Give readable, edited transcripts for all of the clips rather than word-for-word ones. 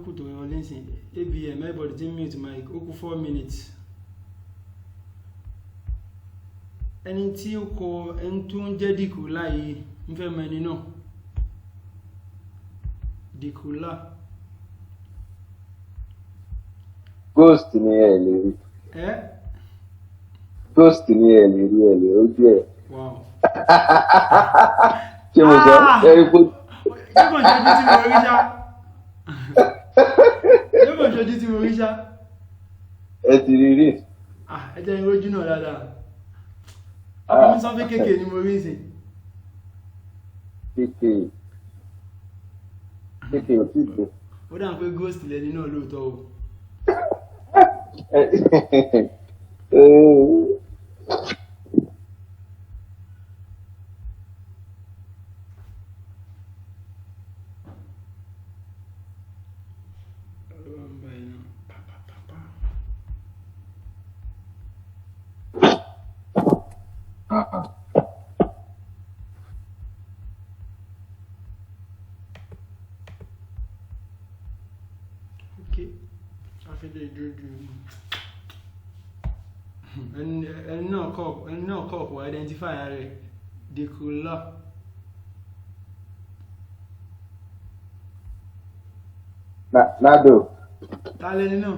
kù tó yọ lẹ́sìn abm everybody ti mute mic ó kù 4 minutes. Ẹni tí ó kọ ẹni tó ń jẹ́ Dìkùlá yìí ń fẹ́ mọ ẹni náà. Dìkùlá. Ghost ni ẹ lè rí. Ghost ni ẹ lè rí ojú ẹ. Wow. Ṣé mo sọ? Yóò kàn ṣojú tí mo rí ṣá. Yóò kàn ṣojú tí mo rí ṣá. Ẹ ti rí rí. Ẹ jẹ́ ìrójú náà dáadáa. Àwọn mi sọ pé kéèké ni mo rí sí. Kéèké ò tí ì tó. Ó dà pé ghost lẹni náà lóòótọ́ o. Okay. Afẹ́lẹ́ ìdúdú. Ẹni náà kọ̀ identify rẹ̀. Dìkùlá. Nado. Ta lẹni náà?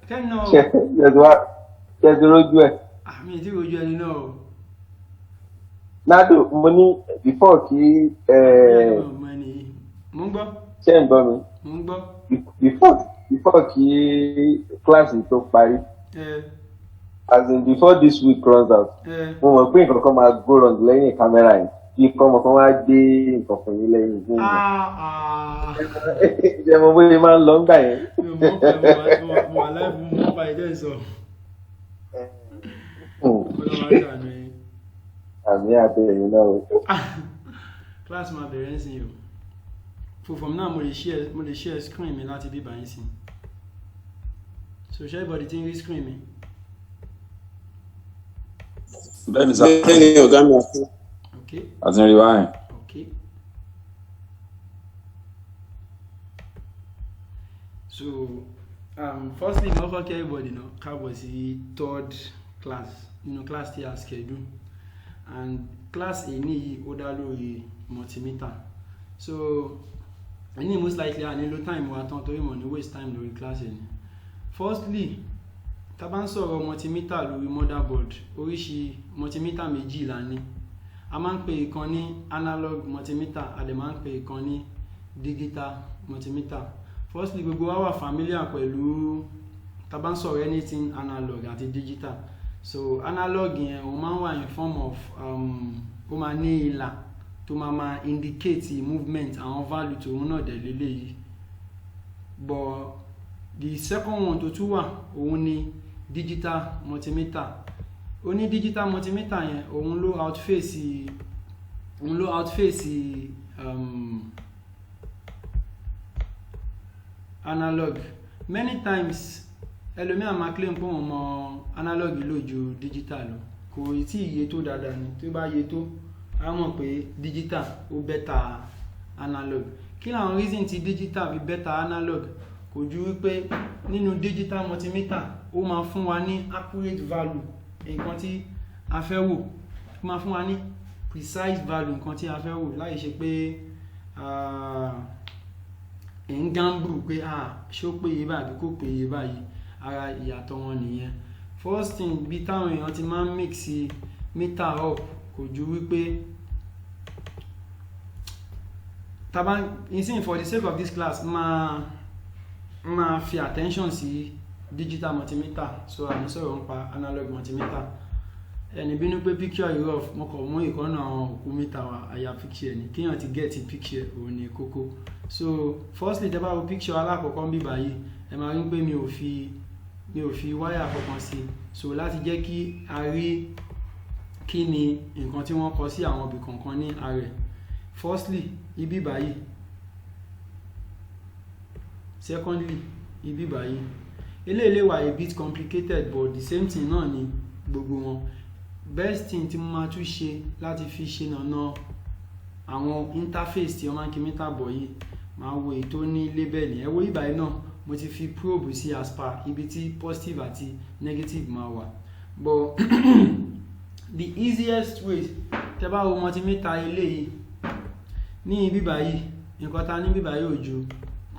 Kẹ́ni náà. Ṣé ti rójú ẹ̀? Mi ti rojú ẹni náà o. Nado, mo ní before kí mo ń gbọ́. Ṣé ń gbọ́ mi? Mo ń gbọ́. Before kí kíláàsì tó parí. As in before this week runs out. Mo mọ̀ pé nǹkan kan máa go wrong lẹ́yìn kámẹ́rà yìí. Kí ọmọ kan wá gbé nǹkan fún yín lẹ́yìn fún mi. Ṣé mo bóyá máa ń lọ ńgbà yẹn? Mo wà láìpẹ́ mo mọ̀ bá ẹ̀jẹ̀ sọ. Àmì àbẹ̀rẹ̀ náà o. Class máa bẹ̀rẹ̀ ń sìn o. From now mo lè share screen mi láti bí báyìí sìn. So ṣé everybody ti ń rí screen mi? Bẹ́ẹ̀ni sá. Bẹ́ẹ̀ni ọ̀gá mi àti. Okay. Àti rí báyìí. Okay. So firstly mo kọ́ kí everybody know káàbọ̀ sí 3rd class class tí a schedule. And class A ní ó dá lórí multimeter. So any most likely I nílò time wa tán torí mo ní waste time lórí class A ni. Firstly, tá bá ń sọ̀rọ̀ multimeter lórí motherboard, oríṣi multimeter méjì la ní. A máa ń pè ìkan ní analog multimeter, a dẹ̀ máa ń pè ìkan ní digital multimeter. Firstly, gbogbo wa wà familiar pẹ̀lú tá bá ń sọ̀rọ̀ anything analog àti digital. So analog yẹn ó máa ń wà in form of ó máa ní ìlà tó máa indicate movement àwọn value tó ń náà dẹ̀ lélẹ́yìí. But the second one tó tún wà òun ni digital multimeter. Ó ní digital multimeter yẹn òun ló outface analog. Many times ẹlòmíà máa claim pé wọ́n mọ analog lò ju digital lọ. Kò tí iye tó dáadáa ni. Tó bá yé tó a mọ̀ pé digital ó better analog. Kí làwọn reason tí digital fi better analog? Kò ju wípé nínú digital multimeter ó máa fún wa ní accurate value nǹkan tí a fẹ́ wò. Ó máa fún wa ní precise value nǹkan tí a fẹ́ wò láì ṣe pé ń gamble pé ṣé ó péye báyìí kò péye báyìí. Ara ìyàtọ̀ wọn nìyẹn. First thing bí táwọn èèyàn ti máa ń mix meter up kò ju wípé for the sake of this class máa fi attention sí digital multimeter. So àmì sọ̀rọ̀ nípa analog multimeter. Ẹni bínú pé picture yìí rough mo kàn mú ìkọ́nà àwọn òkú meter wa àyà picture ni kéèyàn ti get picture òun ni kókó. So firstly tẹ́ bá wo picture alákọ̀ọ́kọ́ bí báyìí ẹ máa rí pé mi ò fi wáyà kankan sí. So láti jẹ́ kí a rí kí ni nǹkan tí wọ́n kọ sí àwọn ibì kankan ní ààrẹ. Firstly ibi báyìí. Secondly ibi báyìí. Eléyìí lè wà a bit complicated but the same thing náà ni gbogbo wọn. Best thing tí mo máa tún ṣe láti fi ṣe nànà àwọn interface tí wọ́n máa ń kí meter bọ̀ yìí máa wo èyí tó ní label ẹ wo ìbàyìí náà mo ti fi probe sí as per ibi tí positive àti negative máa wà but the easiest way tẹ́ bá wo multimeter eléyìí ní ibi báyìí nǹkan tá ní ibi báyìí ò ju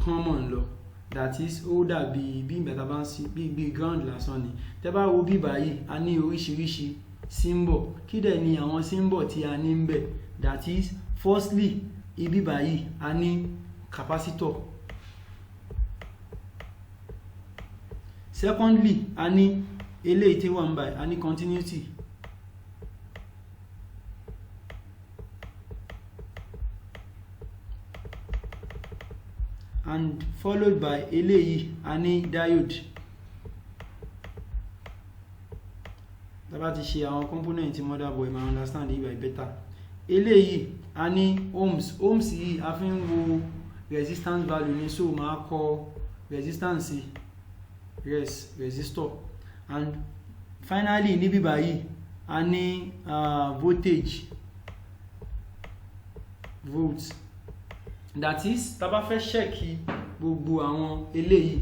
common lọ that is ó dàbí bí ìgbà tá bá ń sí bí ground lásán ni tẹ́ bá wo bí báyìí a ní oríṣiríṣi symbol kí dẹ̀ ni àwọn symbol tí a ní ń bẹ̀ that is firstly ibi báyìí a ní capacitor, secondly a ní eléyìí tí wọ́n ń báyìí a ní continuity, and followed by eléyìí a ní diode. tá bá ti ṣe àwọn component motherboard ma understand it by better. Eléyìí a ní ohms yìí a fi ń wo resistance value ní so máa kọ resistance resistor, and finally níbí báyìí a ní voltage volts, that is tá bá fẹ́ ṣẹ́ẹ̀kì gbogbo àwọn eléyìí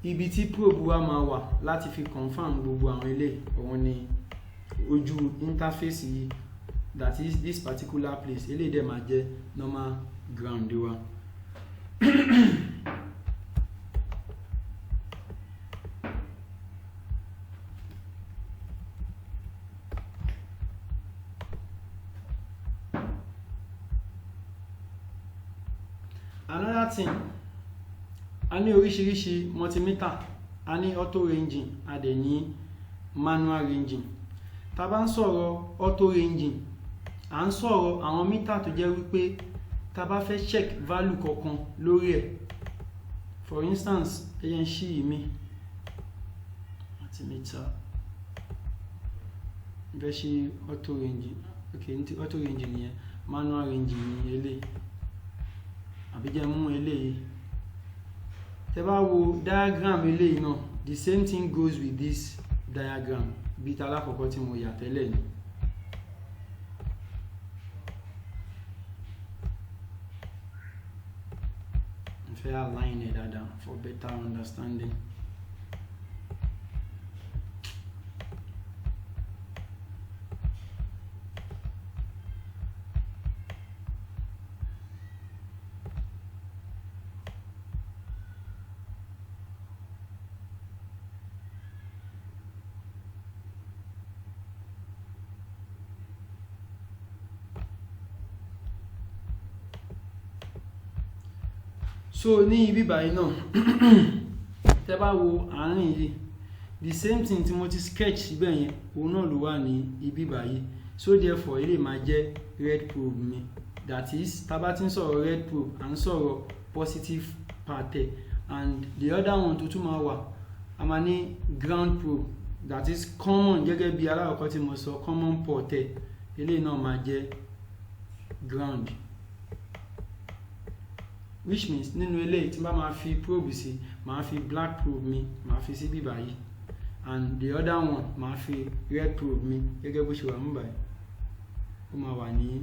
ibi tí probe wa máa wà láti fi confirm gbogbo àwọn eléyìí òun ni ojú interface yìí, that is this particular place eléyìí dẹ̀ máa jẹ́ normal ground wa. Another thing, a ní oríṣiríṣi multimeter, a ní auto ranging, a dẹ̀ ní manual ranging. Tá bá ń sọ̀rọ̀ auto ranging, à ń sọ̀rọ̀ àwọn meter tó jẹ́ wípé tá bá fẹ́ check value kọ̀ọ̀kan lórí ẹ̀. For instance, ẹyẹn ṣí mi multimeter fẹ́ ṣe auto ranging, okay, auto ranging nìyẹn, manual ranging ni eléyìí àbí jẹ́ mú eléyìí. Tẹ́ bá wo diagram eléyìí náà, the same thing goes with this diagram bí ta lákọ̀ọ́kọ́ tí mo yà tẹ́lẹ̀ ni. Mo fẹ́ align it dáadáa for better understanding. So ní ibi báyìí náà tẹ́ bá wo àárín yìí, the same thing tí mo ti sketch síbẹ̀ yẹn òun náà ló wà ní ibi báyìí. So therefore ilé máa jẹ́ red probe mi, that is tá bá ti ń sọ̀rọ̀ red probe à ń sọ̀rọ̀ positive part ẹ̀, and the other one tó tún máa wà a máa ní ground probe, that is common gẹ́gẹ́ bí alákọ̀ọ́kọ́ tí mo sọ common port ẹ̀, ilé náà máa jẹ́ ground, which means nínú eléyìí tí bá máa fi probe sí, máa fi black probe mi máa fi sí bí báyìí, and the other one máa fi red probe mi gẹ́gẹ́ bó ṣe wà mú báyìí, ó máa wà ní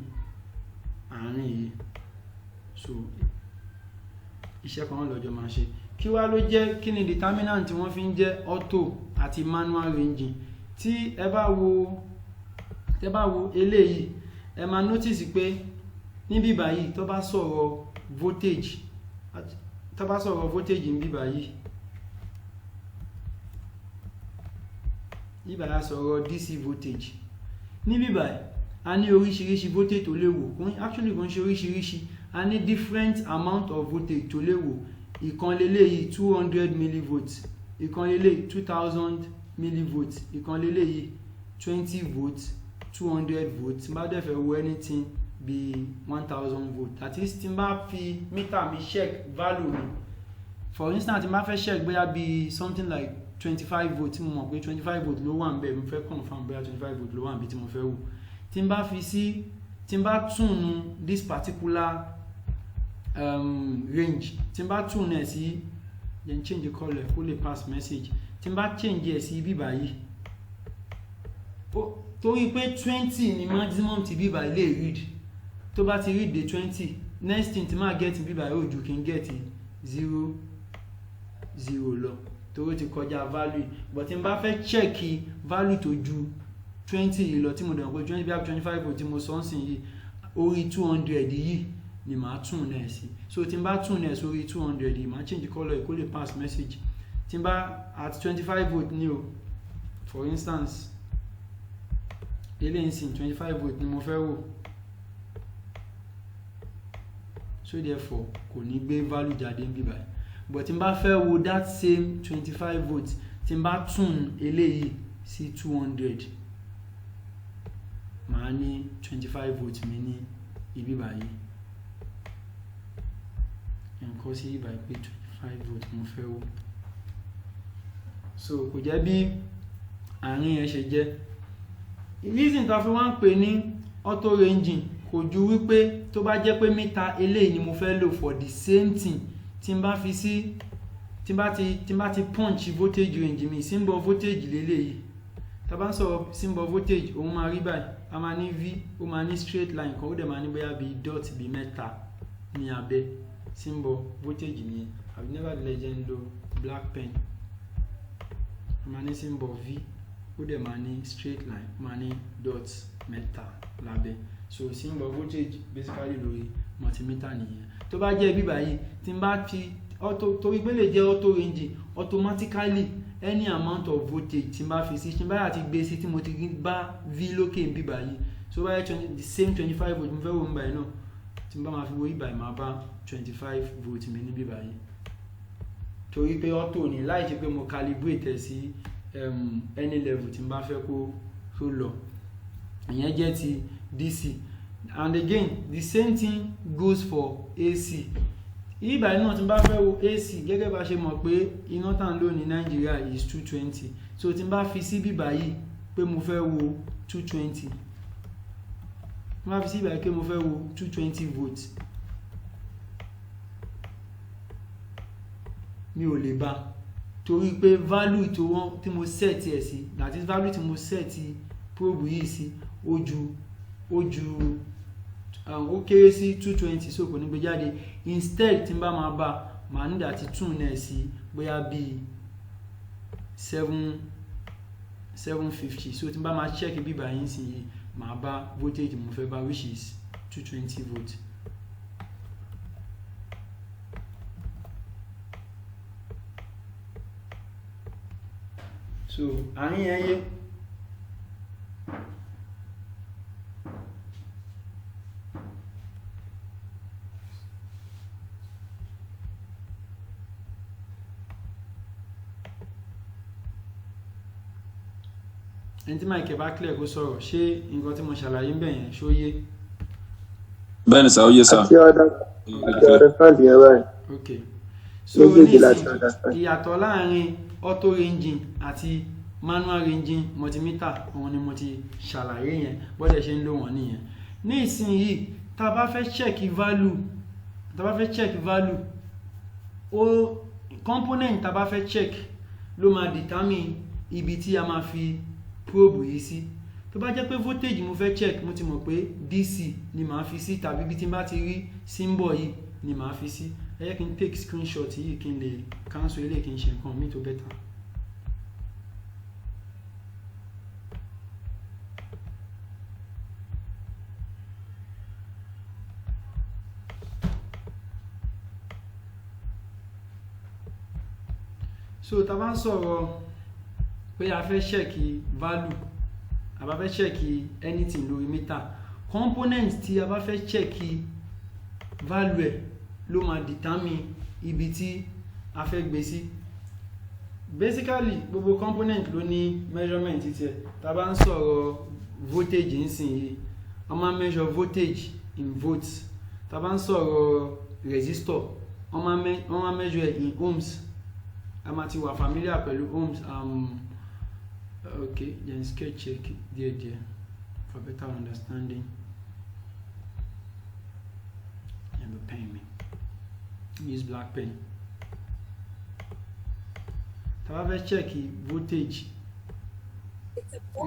àárín yìí. So iṣẹ́ kan lọ́jọ́ máa ṣe. Kí wá ló jẹ́, kí ni determinant tí wọ́n fi ń jẹ́ auto àti manual ranging? Tí ẹ bá wo eléyìí ẹ máa notice pé níbí báyìí tó bá sọ̀rọ̀ voltage, ní bí báyìí, níbà á sọ̀rọ̀ DC voltage. Ní bí báyìí a ní oríṣiríṣi voltage tó lè wò, actually kò ń ṣe oríṣiríṣi, a ní different amount of voltage tó lè wò. Ìkan leléyìí 200 millivolts, ìkan leléyìí 2000 millivolts, ìkan leléyìí 20 volts, 200 volts. Bá dẹ̀ fẹ́ wo anything bí 1000 volts, that is tí n bá fi meter mi check value mi, for instance tí n bá fẹ́ check bóyá bí something like 25 volts, mo mọ̀ pé 25 volts ló wà níbẹ̀, mo fẹ́ confirm bóyá 25 volts ló wà níbi tí mo fẹ́ wò, tí n bá fi sí, tí n bá tune this particular range, tí n bá tune ẹ̀ sí, then change the color kó lè pass message, tí n bá change ẹ̀ sí bí báyìí, torí pé 20 ni maximum tí bí báyìí lè read, tó bá ti read dé 20 next thing tí máa get bí báyìí ojú kí n get 0 0 lọ torí ti kọjá value but tí n bá fẹ́ check value tó ju 20 yìí lọ tí mo dẹ̀ pé 20 bí i 25 volt tí mo sọ ń sìn yìí orí 200 yìí ni màá tún náà sí so tí n bá tún náà sórí 200 yìí màá change color kó lè pass message tí n bá at 25 volt ní o for instance eléyìí sìn 25 volt ni mo fẹ́ wò so therefore kò ní gbé value jáde ń bí báyìí but tí n bá fẹ́ wo that same 25 volt tí n bá tún eléyìí sí 200 màá ní 25 volt mi ní ibi báyìí nǹkan sí ibà pé 25 volt mo fẹ́ wò so kò jẹ́ bí àárín ẹ̀ ṣe jẹ́ reason tá fi wá ń pè ní auto ranging kò ju wípé tó bá jẹ́ pé mítà eléyìí ni mo fẹ́ lò for the same thing tí n bá fi sí tí n bá ti punch voltage range mi symbol voltage lélẹ́yìí tá bá ń sọ̀rọ̀ symbol voltage òun máa rí báyìí a máa ní v ó máa ní straight line kan ó dẹ̀ máa ní bóyá bí dot bí mẹ́ta ní abẹ́ symbol voltage ni I've never legend lo black pen ó máa ní symbol v ó dẹ̀ máa ní straight line ó máa ní dot mẹ́ta lábẹ́ so symbol voltage basically lórí multimeter nìyẹn tó bá jẹ́ bíbá yìí tí n bá fi auto torí pé lè jẹ́ auto range automatically any amount of voltage tí n bá fi sí tí n bá yà ti gbé sí tí mo ti bá v lókè bíbá yìí so bá yẹ the same 25 volt mo fẹ́ wo bíbá yìí náà tí n bá máa fi wo bíbá yìí máa bá 25 volt mi ní bíbá yìí torí pé auto ni láì ṣe pé mo calibrate ẹ̀ sí any level tí n bá fẹ́ kó lọ ìyẹn jẹ́ ti DC and again the same thing goes for AC ìgbà náà tí n bá fẹ́ wo AC gẹ́gẹ́ bá ṣe mọ̀ pé iná tá ń lò ní Nàìjíríà is 220 so tí n bá fi sí bíbá yìí pé mo fẹ́ wo 220 mo bá fi sí bíbá yìí pé mo fẹ́ wo 220 volts mi ò lè bá torí pé value tí mo set ẹ̀ sí that is value tí mo set probe yìí sí ó kéré sí 220 so kò ní gbé jáde instead tí n bá máa bá màá nígbà tí tún náà sí bóyá bí 750 so tí n bá máa check bíbá yín sí yìí màá bá voltage mo fẹ́ bá which is 220 volt. so àárín ẹyẹ ẹni tí Mike bá clear kó sọ̀rọ̀ ṣé nǹkan tí mo ṣàlàyé ń bẹ̀ yẹn ṣó yé. bẹ́ẹ̀ni sá ó yé sá. àti ọ̀dọ̀ fáàdì ẹ̀ báyìí. ok so nísìnyí ìyàtọ̀ láàrin auto ranging àti manual ranging multimeter òun ni mo ti ṣàlàyé yẹn bọ́dẹ̀ ṣe ń lò wọ́n nìyẹn. nísìnyí tá a bá fẹ́ check value ó component tá a bá fẹ́ check ló máa determine ibi tí a máa fi probe yìí sí. tó bá jẹ́ pé voltage mo fẹ́ check mo ti mọ̀ pé DC ni màá fi sí tàbí ibi tí n bá ti rí symbol yìí ni màá fi sí. ẹ jẹ́ kí n take screenshot yìí kí n lè cancel eléyìí kí n ṣe nǹkan mi tó better. so tá bá ń sọ̀rọ̀ pé a fẹ́ check value a bá fẹ́ check anything lórí meter component tí a bá fẹ́ check value ẹ̀ ló máa determine ibi tí a fẹ́ gbé sí. basically gbogbo component ló ní measurement tiẹ̀. tá bá ń sọ̀rọ̀ voltage nísìnyí a máa measure voltage in volts. tá bá ń sọ̀rọ̀ resistor wọ́n máa measure in ohms. a máa ti wà familiar pẹ̀lú ohms. Okay, then sketch check there for better understanding. And the pen me. Use black pen. Tá bá fẹ́ check voltage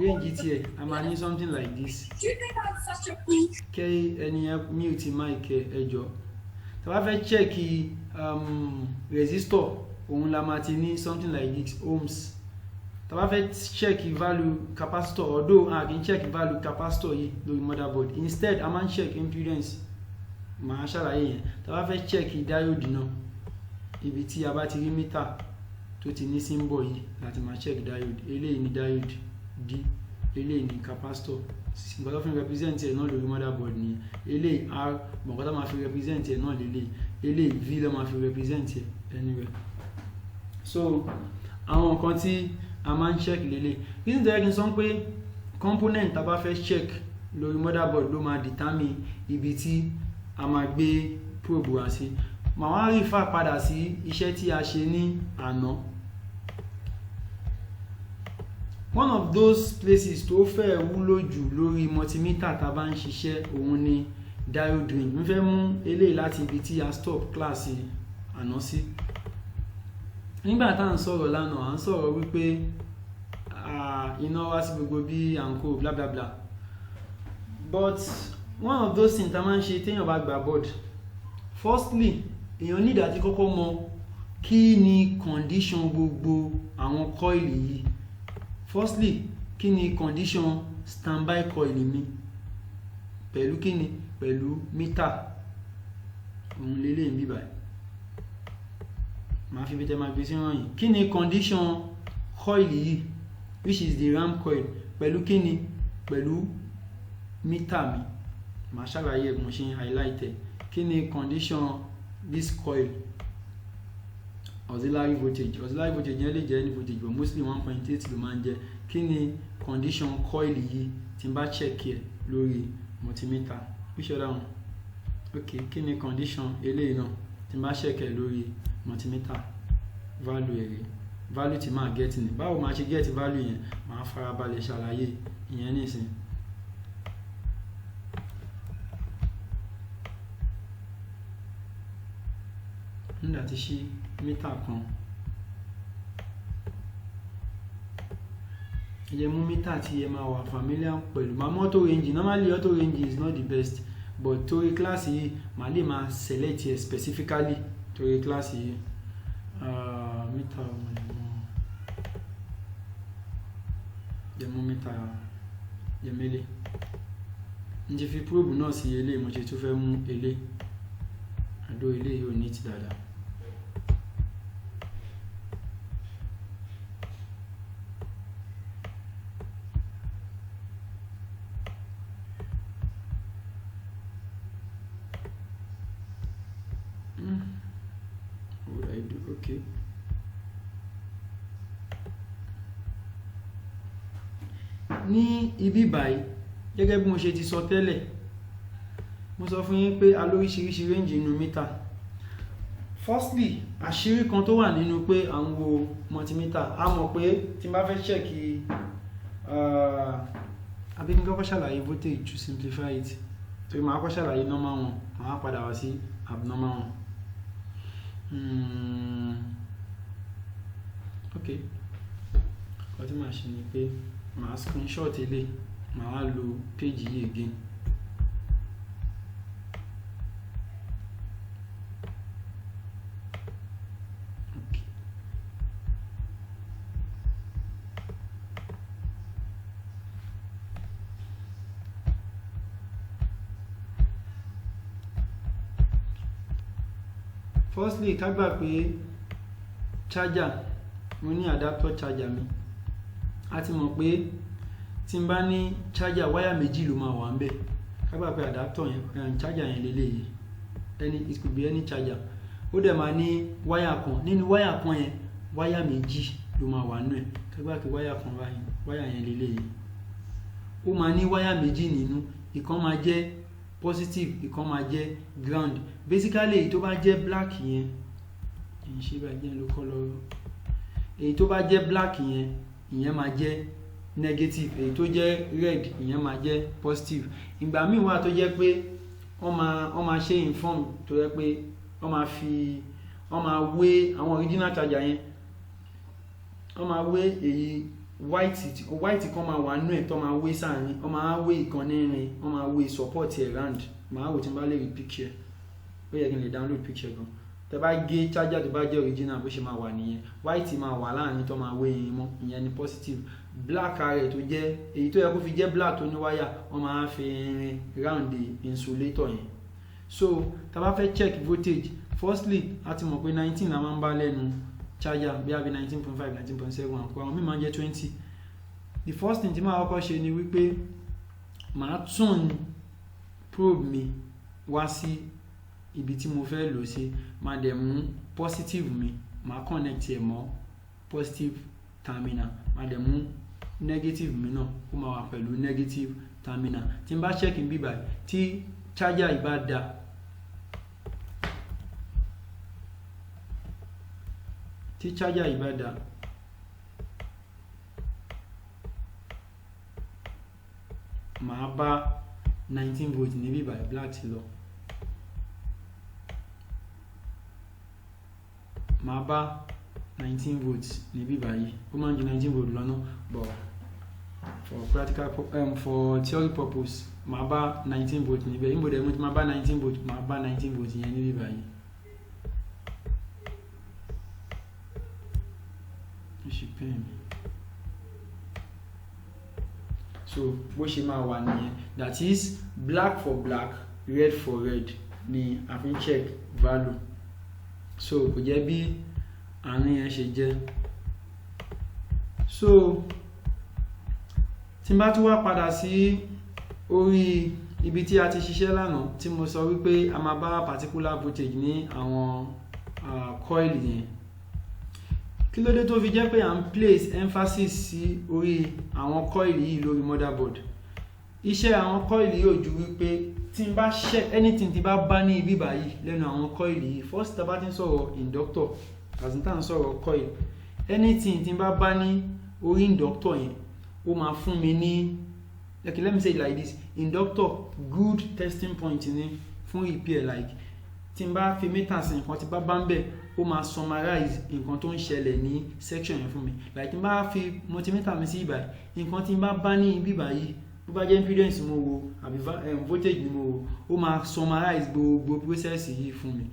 range tiẹ̀ a máa ní something like this. Kẹ́ ẹni mute mic ẹ jọ̀ọ́. Tá bá fẹ́ check resistor òun la máa ti ní something like this ohms. Tá bá fẹ́ check value capacitor, although a kì í check value capacitor yìí lórí motherboard, instead a máa ń check impedance. Màá ṣàlàyé yẹn. Tá bá fẹ́ check diode náà, ibi tí a bá ti rí meter tó ti ní symbol yìí láti máa check diode. Eléyìí ni diode D, eléyìí ni capacitor. Nǹkan tó fi represent ẹ̀ náà lórí motherboard ni eléyìí R, nǹkan tó máa fi represent ẹ̀ náà lélẹ̀, eléyìí V ló máa fi represent ẹ̀ anyway. So àwọn nǹkan tí a máa ń check lélẹ̀. Reason tó yẹ kí n sọ pé component tá bá fẹ́ check lórí motherboard ló máa determine ibi tí a máa gbé probe wá sí. Màá wá refer padà sí iṣẹ́ tí a ṣe ní àná. One of those places tó fẹ́ wúlò jù lórí multimeter tá bá ń ṣiṣẹ́ òun ni diode ring. Mo fẹ́ mú eléyìí láti ibi tí a stop class àná sí. Nígbà tá à ń sọ̀rọ̀ lánàá, à ń sọ̀rọ̀ wípé iná wá sí gbogbo bí à ń kó bla bla bla. But one of those things tá máa ń ṣe téèyàn bá gba board. Firstly, èèyàn need àti kọ́kọ́ mọ̀ kí ni condition gbogbo àwọn coil yìí. Firstly, kí ni condition standby coil mi pẹ̀lú kí ni pẹ̀lú meter òun lélẹ̀ ń bí báyìí. Màá fi bẹ́tẹ̀ máa gbé sí wọ̀nyí. Kí ni condition coil yìí which is the ram coil pẹ̀lú kí ni pẹ̀lú meter mi. Màá ṣàlàyé mo ṣe highlight ẹ̀. Kí ni condition this coil auxiliary voltage yẹn lè jẹ́ any voltage but mostly 1.8 ló máa ń jẹ́. Kí ni condition coil yìí tí n bá check ẹ̀ lórí multimeter. Which other one? Okay, kí ni condition eléyìí náà tí n bá check ẹ̀ lórí multimeter. Value ẹ̀ rẹ̀, value tí máa get ni. Báwo máa ṣe get value yẹn? Màá farabalẹ̀ ṣàlàyé ìyẹn nísìn. Nígbà tí ṣí meter kan, ẹ mú meter tí ẹ máa wà familiar pẹ̀lú. Màá mú auto range. Normally auto range is not the best, but torí class yìí màá lè máa select ẹ specifically torí class yìí. Meter ẹ mú meter ẹ mélé. N ti fi probe náà sí eléyìí, mo ṣe tún fẹ́ mú eléyìí. Àdó eléyìí ò neat dáadáa. What would I do? Okay. Ní ibi báyìí, gẹ́gẹ́ bí mo ṣe ti sọ tẹ́lẹ̀, mo sọ fún yín pé a lóríṣiríṣi range nínú meter. Firstly, àṣírí kan tó wà nínú pé à ń wo multimeter, a mọ̀ pé tí n bá fẹ́ check àbí kí n kọ́kọ́ ṣàlàyé voltage to simplify it. Torí màá kọ́kọ́ ṣàlàyé normal one, màá padà wá sí abnormal one. Okay. Nǹkan tí màá ṣe ni pé màá screenshot ilé, màá wá lo page yìí again. Okay. Firstly, ká gbà pé charger, mo ní adapter charger mi. A ti mọ̀ pé tí n bá ní charger wáyà méjì ló máa wà ńbẹ̀. Ká gbà pé adapter yẹn, charger yẹn lélẹ́yìí. It could be any charger. Ó dẹ̀ máa ní wáyà kan. Nínú wáyà kan yẹn, wáyà méjì ló máa wà nínú ẹ̀. Ká gbà pé wáyà kan báyìí, wáyà yẹn lélẹ́yìí. Ó máa ní wáyà méjì nínú. Ìkan máa jẹ́ positive, ìkan máa jẹ́ ground. Basically èyí tó bá jẹ́ black yẹn, ṣe bá jẹ́ ló color. Èyí tó bá jẹ́ black yẹn, ìyẹn máa jẹ́ negative. Èyí tó jẹ́ red, ìyẹn máa jẹ́ positive. Ìgbà míì wà tó jẹ́ pé wọ́n máa ṣe inform tó jẹ́ pé wọ́n máa wé àwọn original charger yẹn. Wọ́n máa wé èyí white kan máa wà nínú ẹ̀ tó máa wé sáàrin wọ́n máa wé ìkan nírin wọ́n máa wé support ẹ̀ round máa wò tí n bá lè rí picture ó yẹ kí n lè download picture gan tẹ bá gé charger tó bá jẹ́ original bó ṣe máa wà nìyẹn white máa wà láàrin tó máa wé irin mọ́ ìyẹn ni positive black rẹ̀ tó jẹ́ èyí tó yẹ kó fi jẹ́ black tó ní wáyà wọ́n máa fi irin round the insulator yẹn so tá bá fẹ́ check voltage firstly a ti mọ̀ pé 19 la máa ń bá lẹ́nu charger bí i 19.5 19.7 àpò àwọn míì máa ń jẹ́ 20 the first thing tí máa kọ́kọ́ ṣe ni wípé màá tún probe mi wá sí ibi tí mo fẹ́ lò sí máa dẹ̀ mú positive mi máa connect ẹ̀ mọ́ positive terminal máa dẹ̀ mú negative mi náà ó máa wà pẹ̀lú negative terminal tí n bá check n bíbà tí charger yìí bá da tí charger yìí bá da màá bá 19 volt níbí báyìí black ti lọ màá bá 19 volts níbí báyìí ó máa ń ju 19 volt lọ́nà but for practical for theory purpose màá bá 19 volt níbẹ̀ níbo dẹ̀ mo ti máa bá 19 volt màá bá 19 volt yẹn níbí báyìí. So bó ṣe máa wà nìyẹn that is black for black red for red ni a fi ń check value so kò jẹ́ bí àárín yẹn ṣe jẹ́ so tí n bá tún wá padà sí orí ibi tí a ti ṣiṣẹ́ lánàá tí mo sọ wípé a máa bá particular voltage ní àwọn coil yẹn kí ló dé tó fi jẹ́ pé à ń place emphasis sí orí àwọn coil yìí lórí motherboard iṣẹ́ àwọn coil yìí ò ju wípé tí n bá ṣe anything tí bá bá ní ibi báyìí lẹ́nu àwọn coil yìí first tá bá ti ń sọ̀rọ̀ inductor àti tá ń sọ̀rọ̀ coil anything tí n bá bá ní orí inductor yẹn ó máa fún mi ní okay let me say it like this inductor good testing point ni fún repair like tí n bá fi meter sí nǹkan tí bá ń bẹ̀ ó máa summarize nǹkan tó ń ṣẹlẹ̀ ní section yẹn fún mi like tí n bá fi multimeter mi sí ibà nǹkan tí n bá ní ibi báyìí bó bá jẹ́ impedance mo wo àbí voltage ni mo wo ó máa summarize gbogbo process yìí fún mi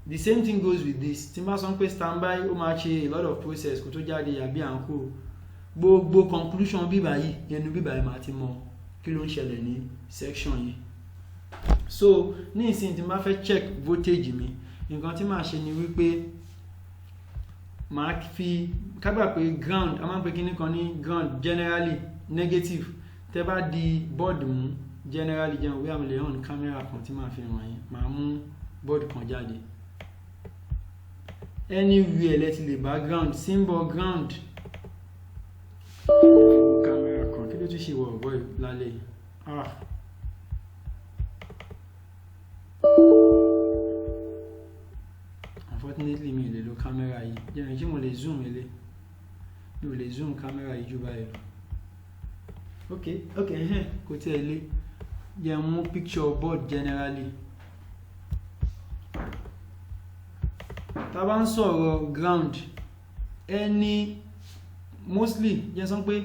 the same thing goes with this tí n bá sọ pé standby ó máa ṣe a lot of process kó tó jáde àbí à ń kó gbogbo conclusion bíbá yìí ẹnu bíbá yìí máa ti mọ kí ló ń ṣẹlẹ̀ ní section yìí so ní ìsìn tí n bá fẹ́ check voltage mi nǹkan tí màá ṣe ni wípé màá fi kágbà pé ground a máa ń pè kíní kan ní ground generally negative tẹ́ bá di board mú generally jẹun wí àmì lè hàn camera kan tí màá fi hàn yín màá mú board kan jáde anywhere lẹ ti lè bá ground symbol ground camera kan kí ló tún ṣe wọ̀ ọ̀bọ̀ lálẹ́ unfortunately mi lè lo camera yìí jẹ́ ṣé mo lè zoom ilé mi ò lè zoom camera yìí jù báyìí lọ ok kò tí ẹ lé jẹ́ mú picture board generally tá bá ń sọ̀rọ̀ ground any mostly jẹ́ sọ pé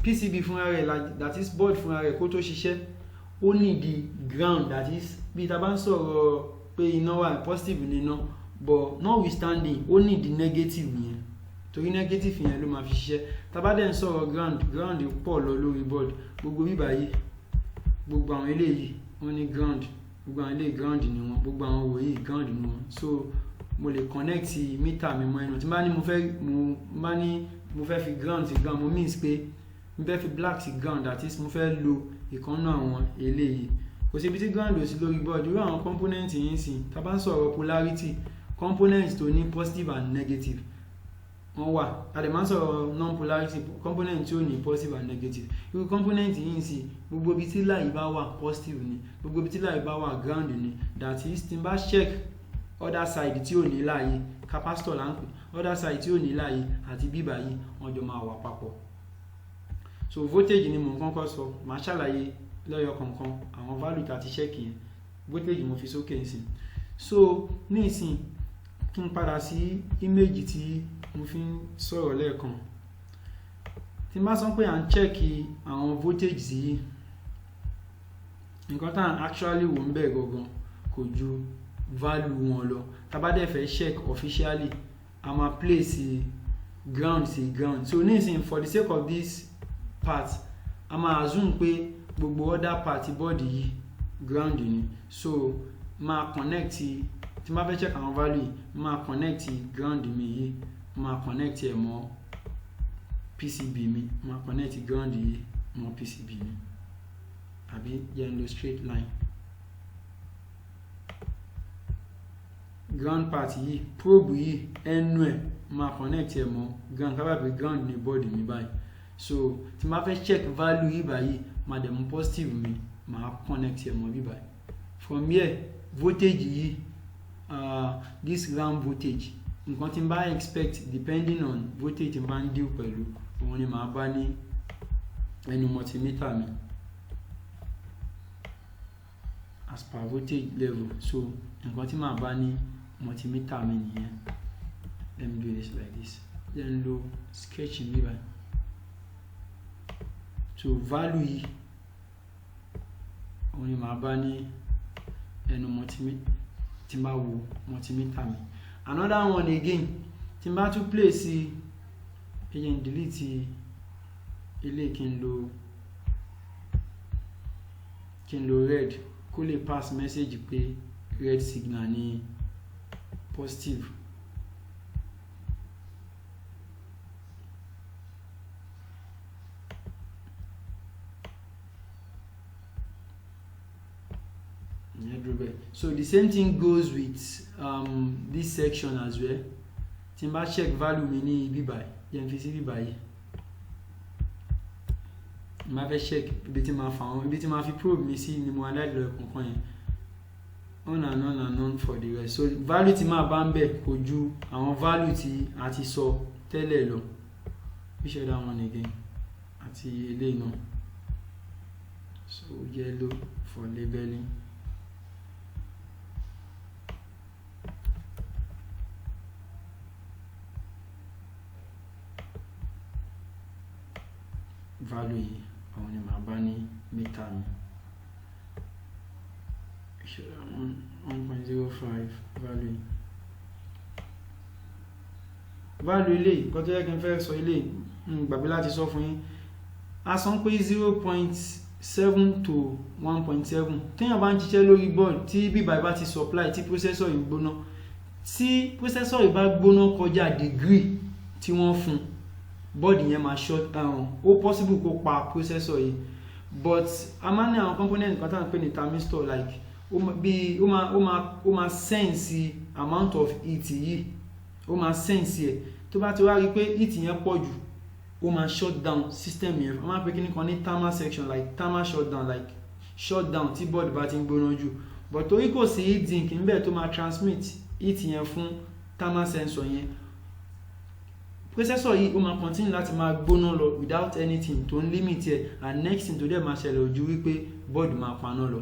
PCB fúnra rẹ̀ that is board fúnra rẹ̀ kó tó ṣiṣẹ́ ó ní di ground that is bí tá bá ń sọ̀rọ̀ pé iná wà positive ní iná but notwithstanding ó ní di negative yẹn torí negative yẹn ló máa fi ṣiṣẹ́ tá bá dẹ̀ ń sọ̀rọ̀ ground pọ̀ lọ lórí board gbogbo bíbá yìí gbogbo àwọn eléyìí wọ́n ní ground gbogbo àwọn eléyìí ground ni wọ́n gbogbo àwọn wòye ground ni wọ́n so mo lè connect meter mi mọ́ ẹnu tí bá ní mo fẹ́ fi ground sí ground mo means pé mo fẹ́ fi black sí ground that is mo fẹ́ lo ìkànnà àwọn eléyìí kò sí ibi tí ground ò sí lórí board irú àwọn component yìí sí tá bá ń sọ̀rọ̀ polarity component tó ní positive and negative wọ́n wà a lè máa ń sọ̀rọ̀ non-polarity component tí ó ní positive and negative irú component yìí sí gbogbo ibi tí láì bá wà positive ni gbogbo ibi tí láì bá wà ground ni that is tí n bá check other side tí ò ní láàyè capacitor là ń pè other side tí ò ní láàyè àti bíbá yìí wọ́n jọ máa wà papọ̀ so voltage ni mo kọ́kọ́ sọ màá ṣàlàyé lọ́yọ̀ kọ̀ọ̀kan àwọn value tá ti check yẹn voltage mo fi sókè nsìn so ní ìsìn kí n padà sí image tí mo fi ń sọ̀rọ̀ lẹ́ẹ̀kan tí n bá sọ pé à ń check àwọn voltage yìí, nǹkan tá à ń actually wò ń bẹ̀ gangan kò ju value wọn lọ. Tá bá dẹ̀ fẹ́ check officially, a máa place ground sí ground. So nísìnyí, for the sake of this part, a máa assume pé gbogbo other part board yìí ground ni. So máa connect, tí n bá fẹ́ check àwọn value yìí, máa connect ground mi yìí, máa connect ẹ̀ mọ́ PCB mi, máa connect ground yìí mọ́ PCB mi, àbí jẹ́ lo straight line. Ground part yìí, probe yìí, ẹnu ẹ̀ máa connect ẹ̀ mọ́ ground, ká bá pé ground ní board mi báyìí. So tí n bá fẹ́ check value yìí báyìí, máa dẹ̀ mú positive mi, máa connect ẹ̀ mọ́ bí báyìí. From here, voltage yìí, this ground voltage, nǹkan tí n bá expect depending on voltage tí n bá ń deal pẹ̀lú, òun ni màá bá ní ẹnu multimeter mi as per voltage level. So nǹkan tí màá bá ní multimeter mi nìyẹn. Let me do this like this, then lo sketch mi báyìí. So value yìí, òun ni màá bá ní ẹnu multimeter tí n bá wo multimeter mi. Another one again, tí n bá tún place, again delete ilé, kí n lo red, kó lè pass message pé red signal ní positive. So the same thing goes with this section as well. Tí n bá check value mi ní ibi báyìí, jẹ́ n fi sí ibi báyìí. N bá fẹ́ check ibi tí máa fi probe mi sí ni mo aláìlọ ẹ̀kọ̀ọ̀kan yẹn. On and on for the rest. So value tí máa bá ń bẹ̀ kò ju àwọn value tí a ti sọ tẹ́lẹ̀ lọ. We share that one again. Àti eléyìí náà. So yellow for labeling. Value yìí, àwọn ni màá bá ní meter mi. 1.05 value. Value eléyìí, nǹkan tó yẹ kí n fẹ́ sọ eléyìí, gbàgbé láti sọ fún yín. A sọ pé 0.7 to 1.7. Téèyàn bá ń ṣiṣẹ́ lórí board tí bíbá bá ti supply, tí processor yìí gbóná, tí processor yìí bá gbóná kọjá degree tí wọ́n fún, board yẹn máa shut down. Ó possible kó pa processor yìí, but a máa ní àwọn component kan tá à ń pè ní thermistor, like ó máa sense amount of heat yìí, ó máa sense ẹ̀. Tó bá ti wá rí pé heat yẹn pọ̀ jù, ó máa shut down system yẹn. Wọ́n máa pè kíní kan ní thermal section, like thermal shutdown, like shutdown tí board bá ti ń gbóná jù. But torí kò sí heat sink níbẹ̀ tó máa transmit heat yẹn fún thermal sensor yẹn, processor yìí ó máa continue láti máa gbóná lọ without anything tó ń limit ẹ̀, and next thing tó dẹ̀ máa ṣẹlẹ̀ ojú wípé board máa paná lọ.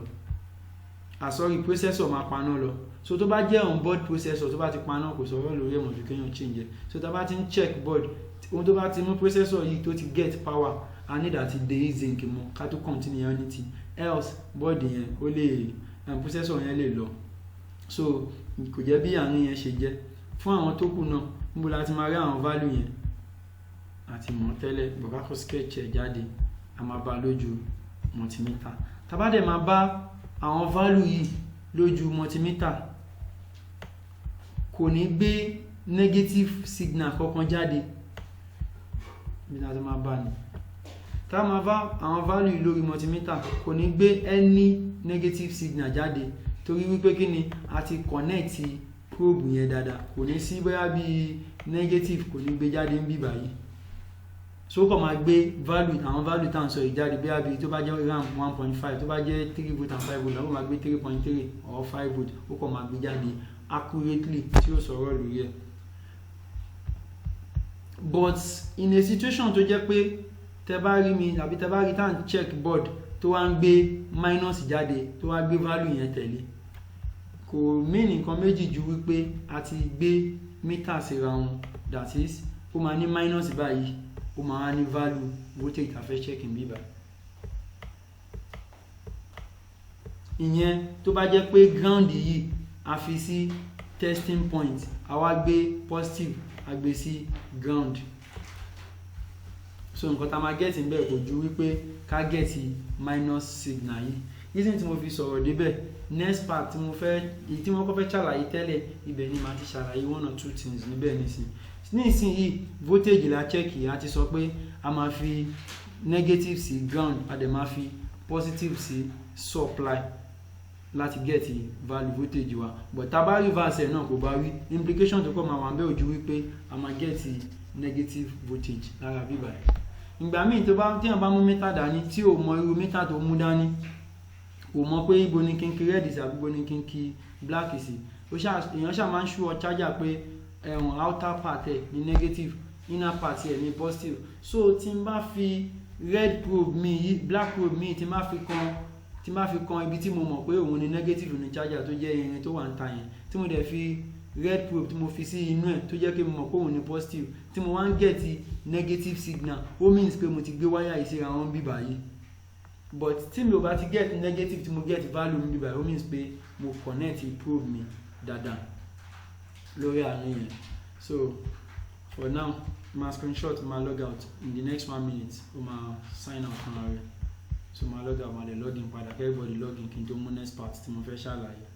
Processor máa paná lọ. So tó bá jẹ́ on board processor tó bá ti paná, kò sọ̀rọ̀ lórí ẹ̀mọ̀ ju kéèyàn change ẹ̀. So tá bá ti ń check board, ohun tó bá ti mú processor yìí tó ti get power, a need àti dé heat sink mọ́ ká tó continue anything else, board yẹn ó lè, processor yẹn lè lọ. So kò jẹ́ bí àárín yẹn ṣe jẹ́. Fún àwọn tó kù náà, níbo la ti máa rí àwọn value yẹn àti mọ̀ tẹ́lẹ̀, bàbá kó sketch ẹ̀ jáde, a máa bá lójú multimeter. Tá bá dẹ̀ máa bá àwọn value yìí lójú multimeter, kò ní gbé negative signal kankan jáde. Bí a ti máa bá ní, tá máa bá àwọn value lórí multimeter, kò ní gbé any negative signal jáde, torí wípé kí ni a ti connect probe yẹn dáadáa, kò ní sí bóyá bí negative, kò ní gbé jáde ń bí báyìí. So kò máa gbé value, àwọn value tá à ń sọ yìí jáde, bóyá bí tó bá jẹ́ RAM 1.5, tó bá jẹ́ 3 volt and 5 volt, ó máa gbé 3.3 or 5 volt, ó kò máa gbé jáde accurately tí ó sọ̀rọ̀ lórí ẹ̀. But in a situation tó jẹ́ pé tẹ bá rí mi àbí tẹ bá rí tá à ń check board tó wá ń gbé minus jáde, tó wá gbé value yẹn tẹ̀lé, kò mean nǹkan méjì ju wípé a ti gbé meter síra wọn, that is ó máa ní minus báyìí, ó máa ní value voltage tá fẹ́ check ń bíbá. Ìyẹn tó bá jẹ́ pé ground yìí a fi sí testing point, a wá gbé positive a gbé sí ground. So nǹkan tá máa get níbẹ̀ kò ju wípé ká get minus signal yìí. Reason tí mo fi sọ̀rọ̀ débẹ̀, next part tí mo kọ́ fẹ́ ṣàlàyé tẹ́lẹ̀, ibẹ̀ ni màá ti ṣàlàyé one or two things níbẹ̀ nísìnyí. Voltage la check yìí, a ti sọ pé a máa fi negative sí ground, a dẹ̀ máa fi positive sí supply láti get value voltage wa. But tá bá reverse ẹ̀ náà kò bá rí, implication tó kọ́ máa wà ń bẹ̀ ojú wípé a máa get negative voltage lára bíbá ẹ̀. Ìgbà míì tí èèyàn bá mú mítà dání tí ò mọ irú mítà tó mú dání, kò mọ̀ pé ibo ni kí n kí red sí àbí ibo ni kí n kí black sí, èèyàn ṣáà máa ń show charger pé outer part ẹ̀ ní negative, inner part ẹ̀ ní positive. So tí n bá fi red probe mi yìí, black probe mi tí n bá fi kan ibi tí mo mọ̀ pé òun ni negative ní charger tó jẹ́ irin tó wà ń ta yẹn, tí mo dẹ̀ fi red probe tí mo fi sí inú ẹ̀ tó jẹ́ pé mo mọ̀ pé òun ni positive, tí mo wá ń get negative signal, ó means pé mo ti gbé wáyà yìí síra wọn bíbá yìí. But tí mi ò bá ti get negative tí mo get value mi bíbá yìí, ó means pé mo connect probe mi dáadáa lórí àárín yẹn. So for now, ma screenshot, ma log out in the next 1 minute, ó máa sign out fún ara rẹ̀. So ma log out, ma lè login padà, everybody login kí n tó mú next part tí mo fẹ́ ṣàlàyé.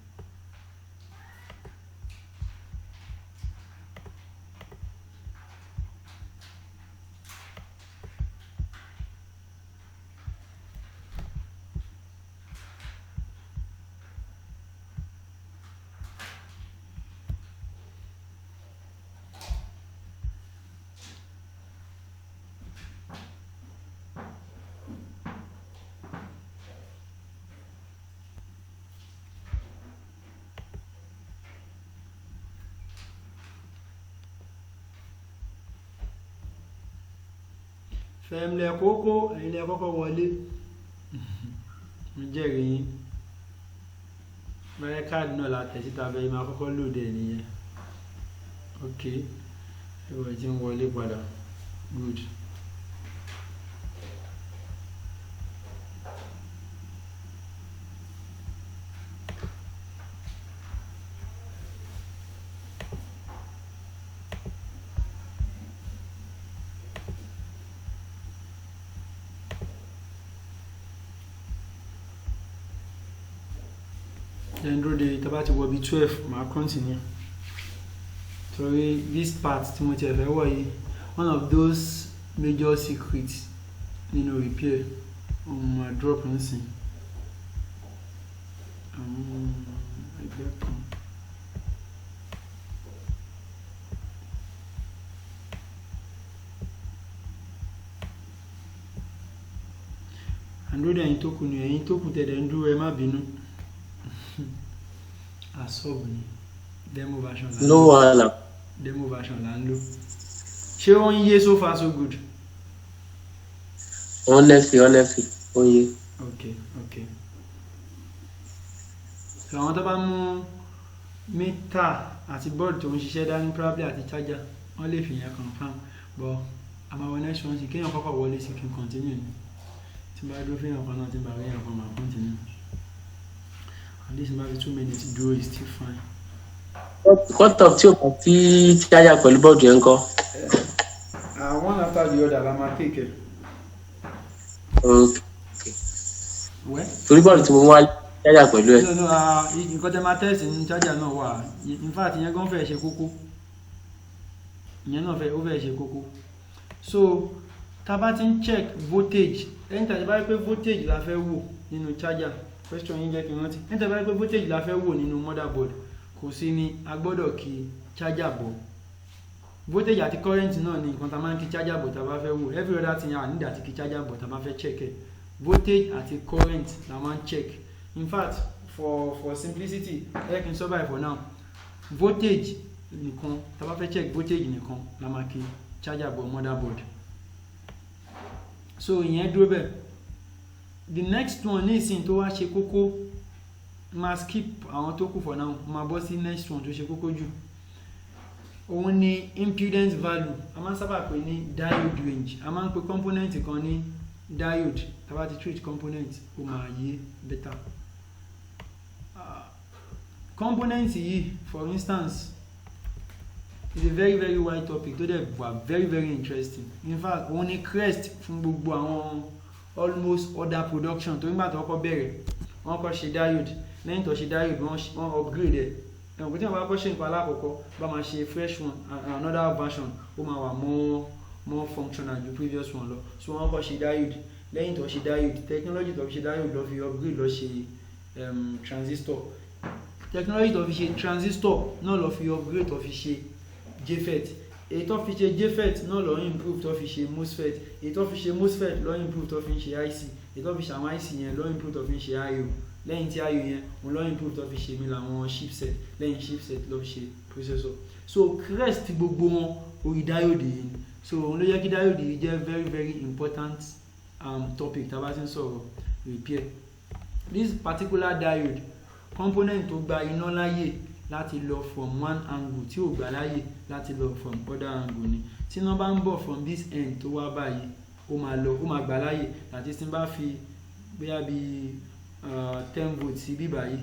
Fẹ́mlẹ̀ kókó ẹ̀yin lẹ kọ́kọ́ wọlé. Mo jẹ́rìí yín. Bẹ́ẹ̀ káàdì náà la tẹ̀ síta bẹ́ẹ̀ máa kọ́kọ́ lòdì ẹ̀ nìyẹn. Ok, ẹ̀wọ̀n tí ń wọlé padà. Good. Then do the tabati will be 12. Ma continue. So this part Timothy one of those major secrets, repair my drop and see. And do the intoku then do a mabinu. Asobni demo version no wala demo version la nlo ṣé ó ń yé so far so good. Honestly ó yé. Okay. So àwọn tó bá mú mítà àti board tó ń ṣiṣẹ́ dání probably àti charger wọ́n lè fi yẹn confirm, but àmọ́ next one sì kéèyàn kọ́kọ́ wọlé sí kí n continue ni tí bá dúró fẹ́yàn kan náà tí bá rí yàn kan máa continue. And this might be 2 minutes do is still fine. What of tí o kàn tí charger pẹ̀lú board yẹn ńkọ́? One after the other la máa take it. Okay. Where? Torí board tí mo wá charger pẹ̀lú ẹ̀. No, nǹkan tẹ́ máa test ní charger náà wà. In fact, ìyẹn gan fẹ́ ṣe kókó. Ìyẹn náà ó fẹ́ ṣe kókó. So, tá bá ti ń check voltage, anytime tí bá rí pé voltage la fẹ́ wò nínú charger. Question yín jẹ́ kí n rántí. Nítorí pé voltage la fẹ́ wò nínú motherboard, kò sí ní a gbọ́dọ̀ kí charger bọ̀. Voltage àti current náà ni nǹkan tá máa ń kí charger bọ̀ tá bá fẹ́ wò. Every other thing a need àti kí charger bọ̀ tá bá fẹ́ check ẹ̀. Voltage àti current la máa ń check. In fact, for simplicity, ẹ kí n sọ báyìí for now. Voltage nìkan tá bá fẹ́ check voltage nìkan la máa kí charger bọ̀ motherboard. So ìyẹn dúró bẹ́ẹ̀. The next one ní ìsìn tó wá ṣe kókó, máa skip àwọn tó kù for now, máa bọ́ sí next one tó ṣe kókó jù. òun ni impedance value. A máa ń sábà pè ní diode range. A máa ń pè component kan ní diode. Tá bá ti treat component ó máa yé better. Component yìí for instance is a very wide topic tó dẹ̀ wà very interesting. In fact òun ni crest fún gbogbo àwọn almost other production tó nígbà tó kọ́ bẹ̀rẹ̀ wọ́n kọ́ ṣe diode, lẹ́yìn tó ṣe diode wọ́n upgrade ẹ̀. Ẹ̀wọ̀n tí wọ́n bá kọ́ ṣe nǹkan alákọ̀ọ́kọ́ bá máa ṣe fresh one another version ó máa wà more functional ju previous one lọ. So wọ́n kọ́ ṣe diode, lẹ́yìn tó ṣe diode technology tó fi ṣe diode lọ fi upgrade lọ ṣe transistor, technology tó fi ṣe transistor náà lọ fi upgrade tó fi ṣe JFET, èyí tó fi ṣe JFET náà lọ improve tó fi ṣe MOSFET, èyí tó fi ṣe MOSFET lọ improve tó fi ṣe IC, èyí tó fi ṣe àwọn IC yẹn lọ improve tó fi ṣe IO, lẹ́yìn tí IO yẹn òun lọ improve tó fi ṣe mi làwọn chipset, lẹ́yìn chipset lọ fi ṣe processor. So crest gbogbo wọn orí diode yìí ni. So òun ló yẹ kí diode yìí jẹ́ very important topic tá bá ti ń sọ̀rọ̀ repair. This particular diode component tó gba iná láyè láti lọ from one angle tí ò gbà láyè láti lọ from other angle ni. Tí iná bá ń bọ̀ from this end tó wá báyìí ó máa gbà láyè, àti tí n bá fi bóyá bí 10 volts sí bí báyìí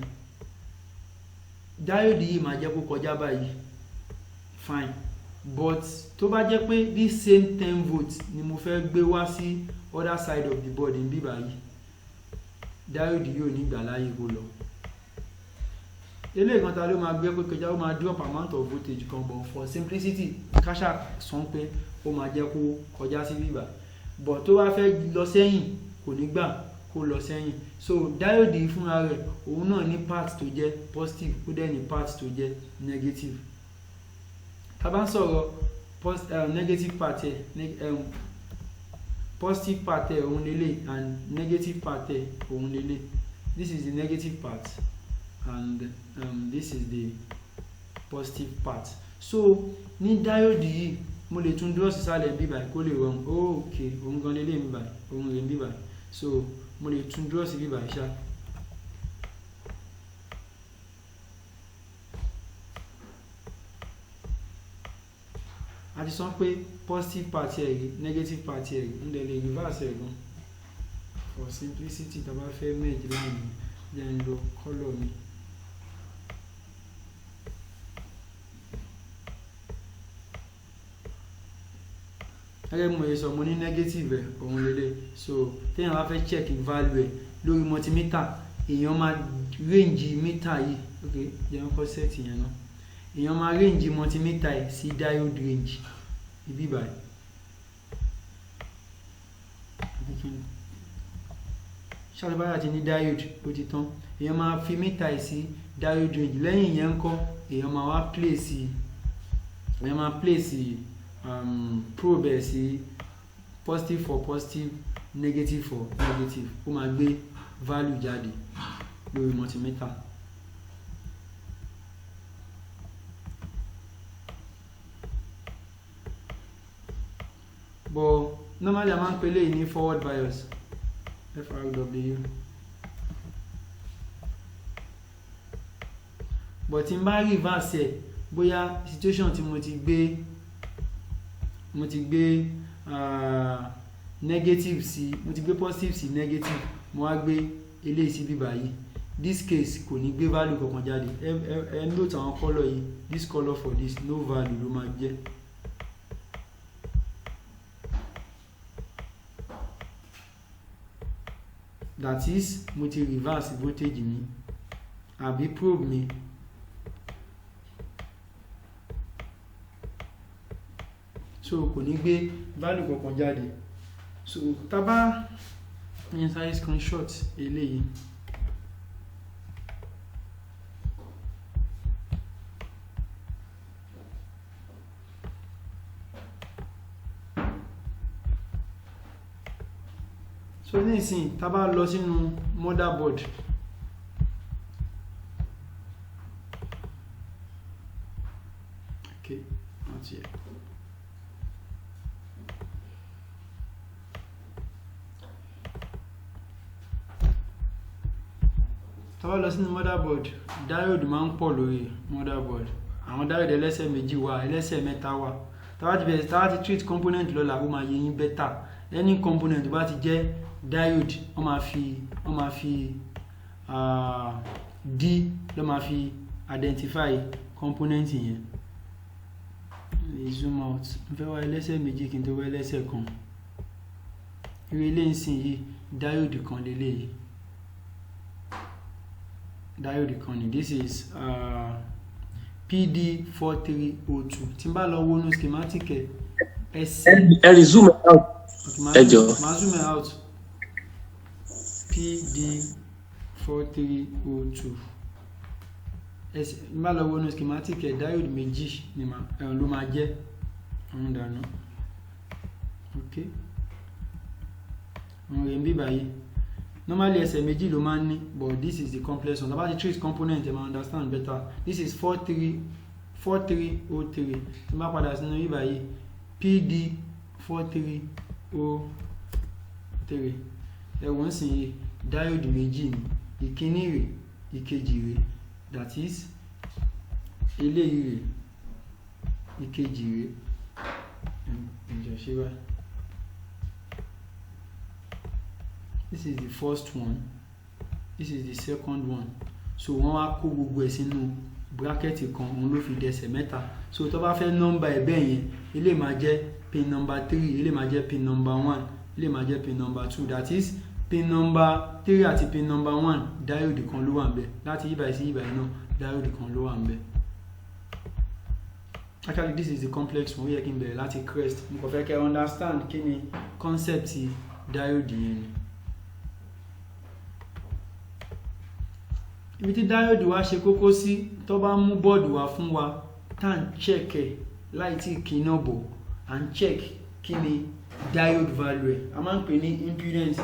diode yìí máa jẹ́ kó kọjá báyìí fine, but tó bá jẹ́ pé this same 10 volts ni mo fẹ́ gbé wá sí other side of the board bí báyìí diode yìí ò ní gbà láyè kó lọ. Eléyìí kan ta ló máa gbé pé kọjá ó máa drop amount of voltage kan, but for simplicity káṣà sọ pé ó máa jẹ́ kó kọjá sí bíbá, but tó bá fẹ́ lọ sẹ́yìn kò ní gbà kó lọ sẹ́yìn. So diode yìí fúnra rẹ̀ òun náà ní part tó jẹ́ positive ó dẹ̀ ní part tó jẹ́ negative. Tá bá ń sọ̀rọ̀ negative part ẹ̀ positive part ẹ̀ òun lélẹ̀ and negative part ẹ̀ òun lélẹ̀. This is the negative part and this is the positive part. So ní diode yìí mo lè tún draw sísàlẹ̀ bí báyìí kó lè rọrùn. Okay òun gan lélẹ̀ mi báyìí òun rẹ̀ bí báyìí, so mo lè tún draw sí bí báyìí ṣá. A ti sọ pé positive part ẹ̀ rí negative part ẹ̀ rí ń lè reverse ẹ̀ gan for simplicity tá bá fẹ́ merge line jẹ́ ń lo color mi. Gẹ́gẹ́ mo yẹ sọ mo ní negative ẹ̀ òun lélẹ̀, so téèyàn bá fẹ́ check value ẹ̀ lórí multimeter èèyàn máa range meter yìí, ok jẹ́ ń kọ́ set yẹn náà, èèyàn máa range multimeter ẹ̀ sí diode range ibi báyìí. Ṣàlùbáyà ti ní diode ó ti tán, èèyàn máa fi meter ẹ̀ sí diode range, lẹ́yìn yẹn ń kọ́ èèyàn máa wá place probe ẹ̀ sí positive for positive negative for negative, ó máa gbé value jáde lórí multimeter. But normally a máa ń pè léyìí ní forward bias FRW, but tí n bá reverse ẹ̀ bóyá situation tí mo ti gbé negative sí mo ti gbé positive sí negative mo wá gbé eléyìí sí bí báyìí, this case kò ní gbé value kankan jáde. ẹ note àwọn color yìí, this color for this no value ló máa jẹ́. That is mo ti reverse voltage mi àbí probe mi. So kò ní gbé value kankan jáde. So tá bá ní sáré screenshot eléyìí. So nísìnyí tá bá lọ sínú motherboard, okay not yet. Tá bá lọ sínú motherboard, diode máa ń pọ̀ lórí motherboard. àwọn diode ẹlẹ́sẹ̀ méjì wà, ẹlẹ́sẹ̀ mẹ́ta wà. Tá bá ti treat component lọ́la ó máa yé yín better. Any component bá ti jẹ́ diode wọ́n máa fi D ló máa fi identify component yẹn. Zoom out. Mo fẹ́ wá ẹlẹ́sẹ̀ méjì kí n tó wá ẹlẹ́sẹ̀ kan. Irú ilé ìsìn yìí diode kan lélẹ́yìí. Diode kan ni. This is PD4302. Tí n bá lọ wo nu schematic ẹ zoom out. Ẹ jọ̀ọ́. Ma zoom out. PD4302. N bá lọ wo nu schematic diode méjì ni ló máa jẹ́. Àwọn dànù. Okay. Àwọn rẹ̀ ń bí báyìí. Normally ẹsẹ̀ méjì ló máa ń ní, but this is the complex one. About the treat component, you understand better. This is 4303. Tí máa padà sínú yìí báyìí PD4303. Ẹ̀wọ̀n sì yìí diode méjì ni, ìkíní rẹ̀, ìkejì rẹ̀. That is eléyìí rẹ̀, ìkejì rẹ̀. Ẹ̀jọ̀ ṣe báyìí. This is the first one. This is the second one. So wọ́n wá kó gbogbo ẹ̀ sínú bracket kan, òun ló fi dẹsẹ̀ mẹ́ta. So tó bá fẹ́ number ẹ̀ bẹ́ẹ̀ yẹn, ilé máa jẹ́ pin number 3, ilé máa jẹ́ pin number 1, ilé máa jẹ́ pin number 2. That is pin number 3 àti pin number 1 diode kan ló wà ńbẹ̀. Láti yíbàí sí yíbàí náà diode kan ló wà ńbẹ̀. Actually this is the complex one. Ó yẹ kí n bẹ̀rẹ̀ láti crest. Mo kàn fẹ́ kẹ́ understand kí ni concept diode yẹn ni. Ibi tí diode wa ṣe kókó sí, tó bá mú board wá fún wa tá ń check ẹ̀ láì tí kì í náà bọ̀, and check kí ni diode value ẹ̀. A máa ń pè ní impedance.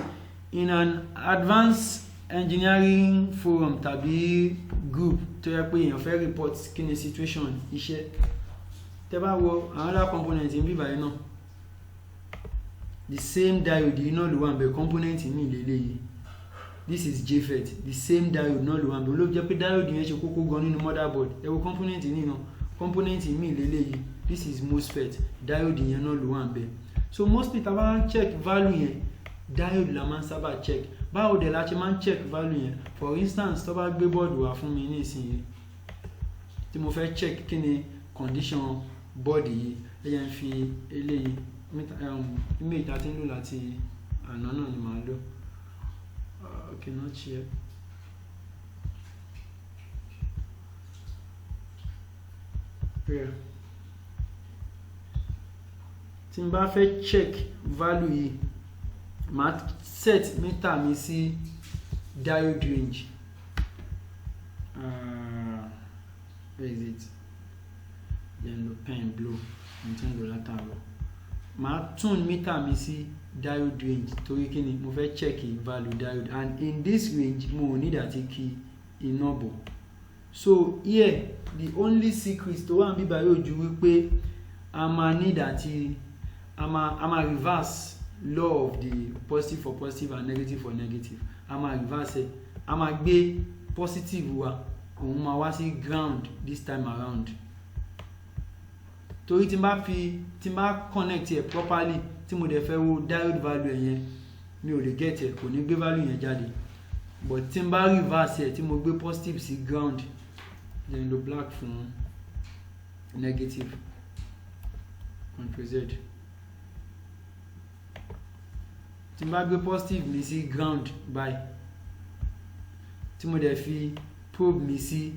In an advanced engineering forum tàbí group tó yẹ pé èèyàn fẹ́ report kí ni situation iṣẹ́, tẹ́ bá wo another component ń bí báyìí náà, the same diode yìí náà ló wà ńbẹ̀, component mi lélẹ́yìí. This is JFET, the same diode náà ló wà ńbẹ̀. Ló jẹ́ pé diode yẹn ṣe kókó gan nínú motherboard. Ẹ wo component yìí náà, component mi lélẹ́yìí. This is MOSFET, diode yẹn náà ló wà ńbẹ̀. So mostly tá bá ń check value yẹn, diode la máa ń sábà check. Báwo dẹ̀ la ṣe máa ń check value yẹn? For instance, tó bá gbé board wá fún mi nísìnyí, tí mo fẹ́ check kí ni condition board yìí, ẹ yẹn fi eléyìí image tá ti ń lò láti àná náà ni màá lò. Okay, not yet. Yeah. Tí n bá fẹ́ check value yìí, màá set meter mi sí diode range. Where is it? Then the pen blow. I'm trying to let out. Màá tune meter mi sí diode range torí kí ni mo fẹ́ check value diode, and in this range mo need àti kí iná bọ̀. So here the only secret tó wà níbí báyìí ò ju wípé a máa need àti a máa reverse law of the positive for positive and negative for negative. A máa reverse ẹ̀, a máa gbé positive wa, òun máa wá sí ground this time around. Torí tí n bá connect ẹ̀ properly, tí mo dẹ̀ fẹ́ wo diode value yẹn, mi ò lè get ẹ̀, kò ní gbé value yẹn jáde. But tí n bá reverse ẹ̀, tí mo gbé positive sí ground, then lo black fún negative, Ctrl Z. Tí n bá gbé positive mi sí ground báyìí, tí mo dẹ̀ fi probe mi sí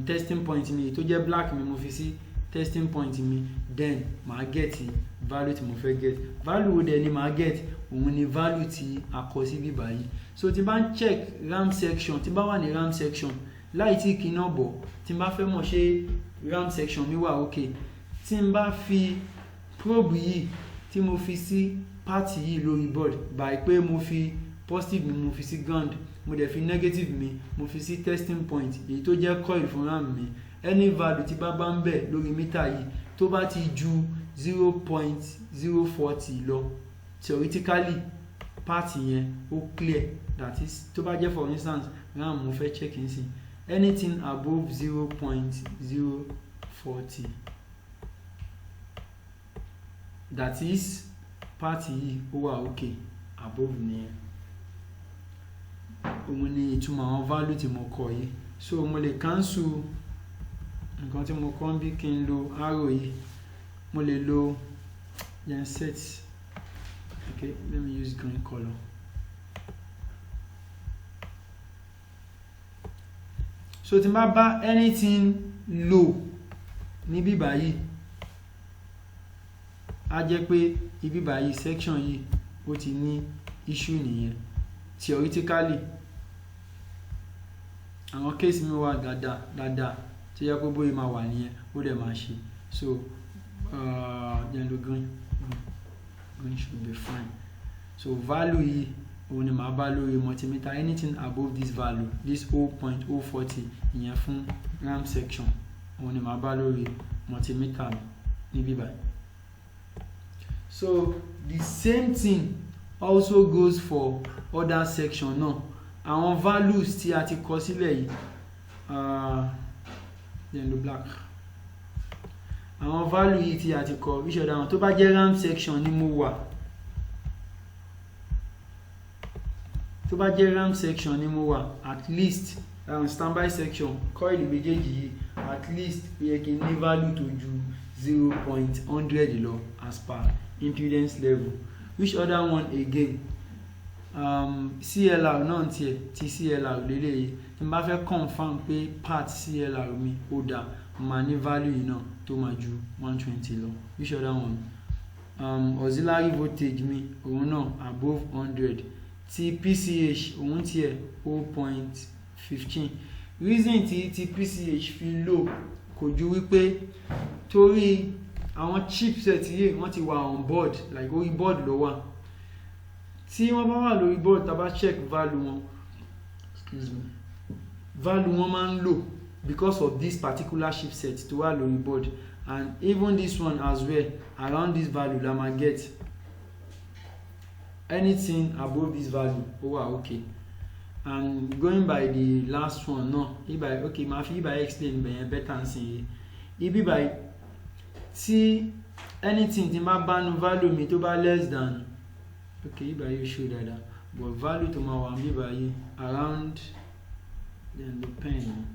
testing point mi tó jẹ́ black mi, mo fi sí testing point mi, then màá get value tí mo fẹ́ get. Value wo dẹ̀ ni màá get? Òun ni value tí a kọ sí bí báyìí. So tí n bá ń check RAM section, tí n bá wà ní RAM section láì tí kí iná bọ̀, tí n bá fẹ́ mọ̀ ṣé RAM section mi wà okay, tí n bá fi probe yìí tí mo fi sí part yìí lórí board, by pé mo fi positive mi mo fi sí ground, mo dẹ̀ fi negative mi mo fi sí testing point, èyí tó jẹ́ coil fún RAM mi. Any value tí bá ń bẹ̀ lórí meter yìí tó bá ti ju 0.040 lọ, theoretically part yẹn ó clear. That is, tó bá jẹ́ for instance RAM mo fẹ́ check in sí anything above 0.040, that is part yìí ó wà okay above nìyẹn. Òun ni ìtumọ̀ àwọn value tí mo kọ yìí. So mo lè cancel nǹkan tí mo kọ bí kí n lo arrow yìí, mo lè lo set. Okay, let me use green color. So tí n bá bá anything low níbí báyìí, á jẹ́ pé ibi báyìí section yìí ó ti ní issue nìyẹn. Theoretically àwọn case mi wà dáadáa tí yẹ pé bóyá máa wà nìyẹn ó dẹ̀ máa ṣe. So yellow green should be fine. So value yìí òun ni màá bá lórí multimeter, anything above this value, this 0.040 ìyẹn fún RAM section, òun ni màá bá lórí multimeter mi níbí báyìí. So the same thing also goes for other section náà. Àwọn values tí a ti kọ sílẹ̀ yìí, yellow black, àwọn value yìí tí a ti kọ which other one, tó bá jẹ́ RAM section ni mo wà, tó bá jẹ́ RAM section ni mo wà, at least standby section coil méjèèjì yìí at least ó yẹ kí n ní value tó ju 0.100 lọ as per impedance level. Which other one again? CLR náà tiẹ̀ ti CLR lélẹ́yìí, tí n bá fẹ́ confirm pé part CLR mi ó dá, màá ní value yìí náà tó máa ju 120 lọ. Which other one? Auxiliary voltage mi òun náà above 100, ti PCH òun tiẹ̀ 0.15. Reason tí PCH fi low kò ju wípé torí àwọn chipset yìí wọ́n ti wà on board, like orí board ló wà. Tí wọ́n bá wà lórí board, tá bá check value wọn, value wọn máa ń low because of this particular chipset tó wà lórí board, and even this one as well, around this value la máa get. Anything above this value ó wà okay. And going by the last one náà, okay, màá fi ibà explain bẹ̀yẹn better ń sìn yìí. Ibi báyìí tí anything tí máa bá nu value mi tó bá less than, okay, ibà yìí show dáadáa, but value tó máa wà ní ibà yìí around, then the pen,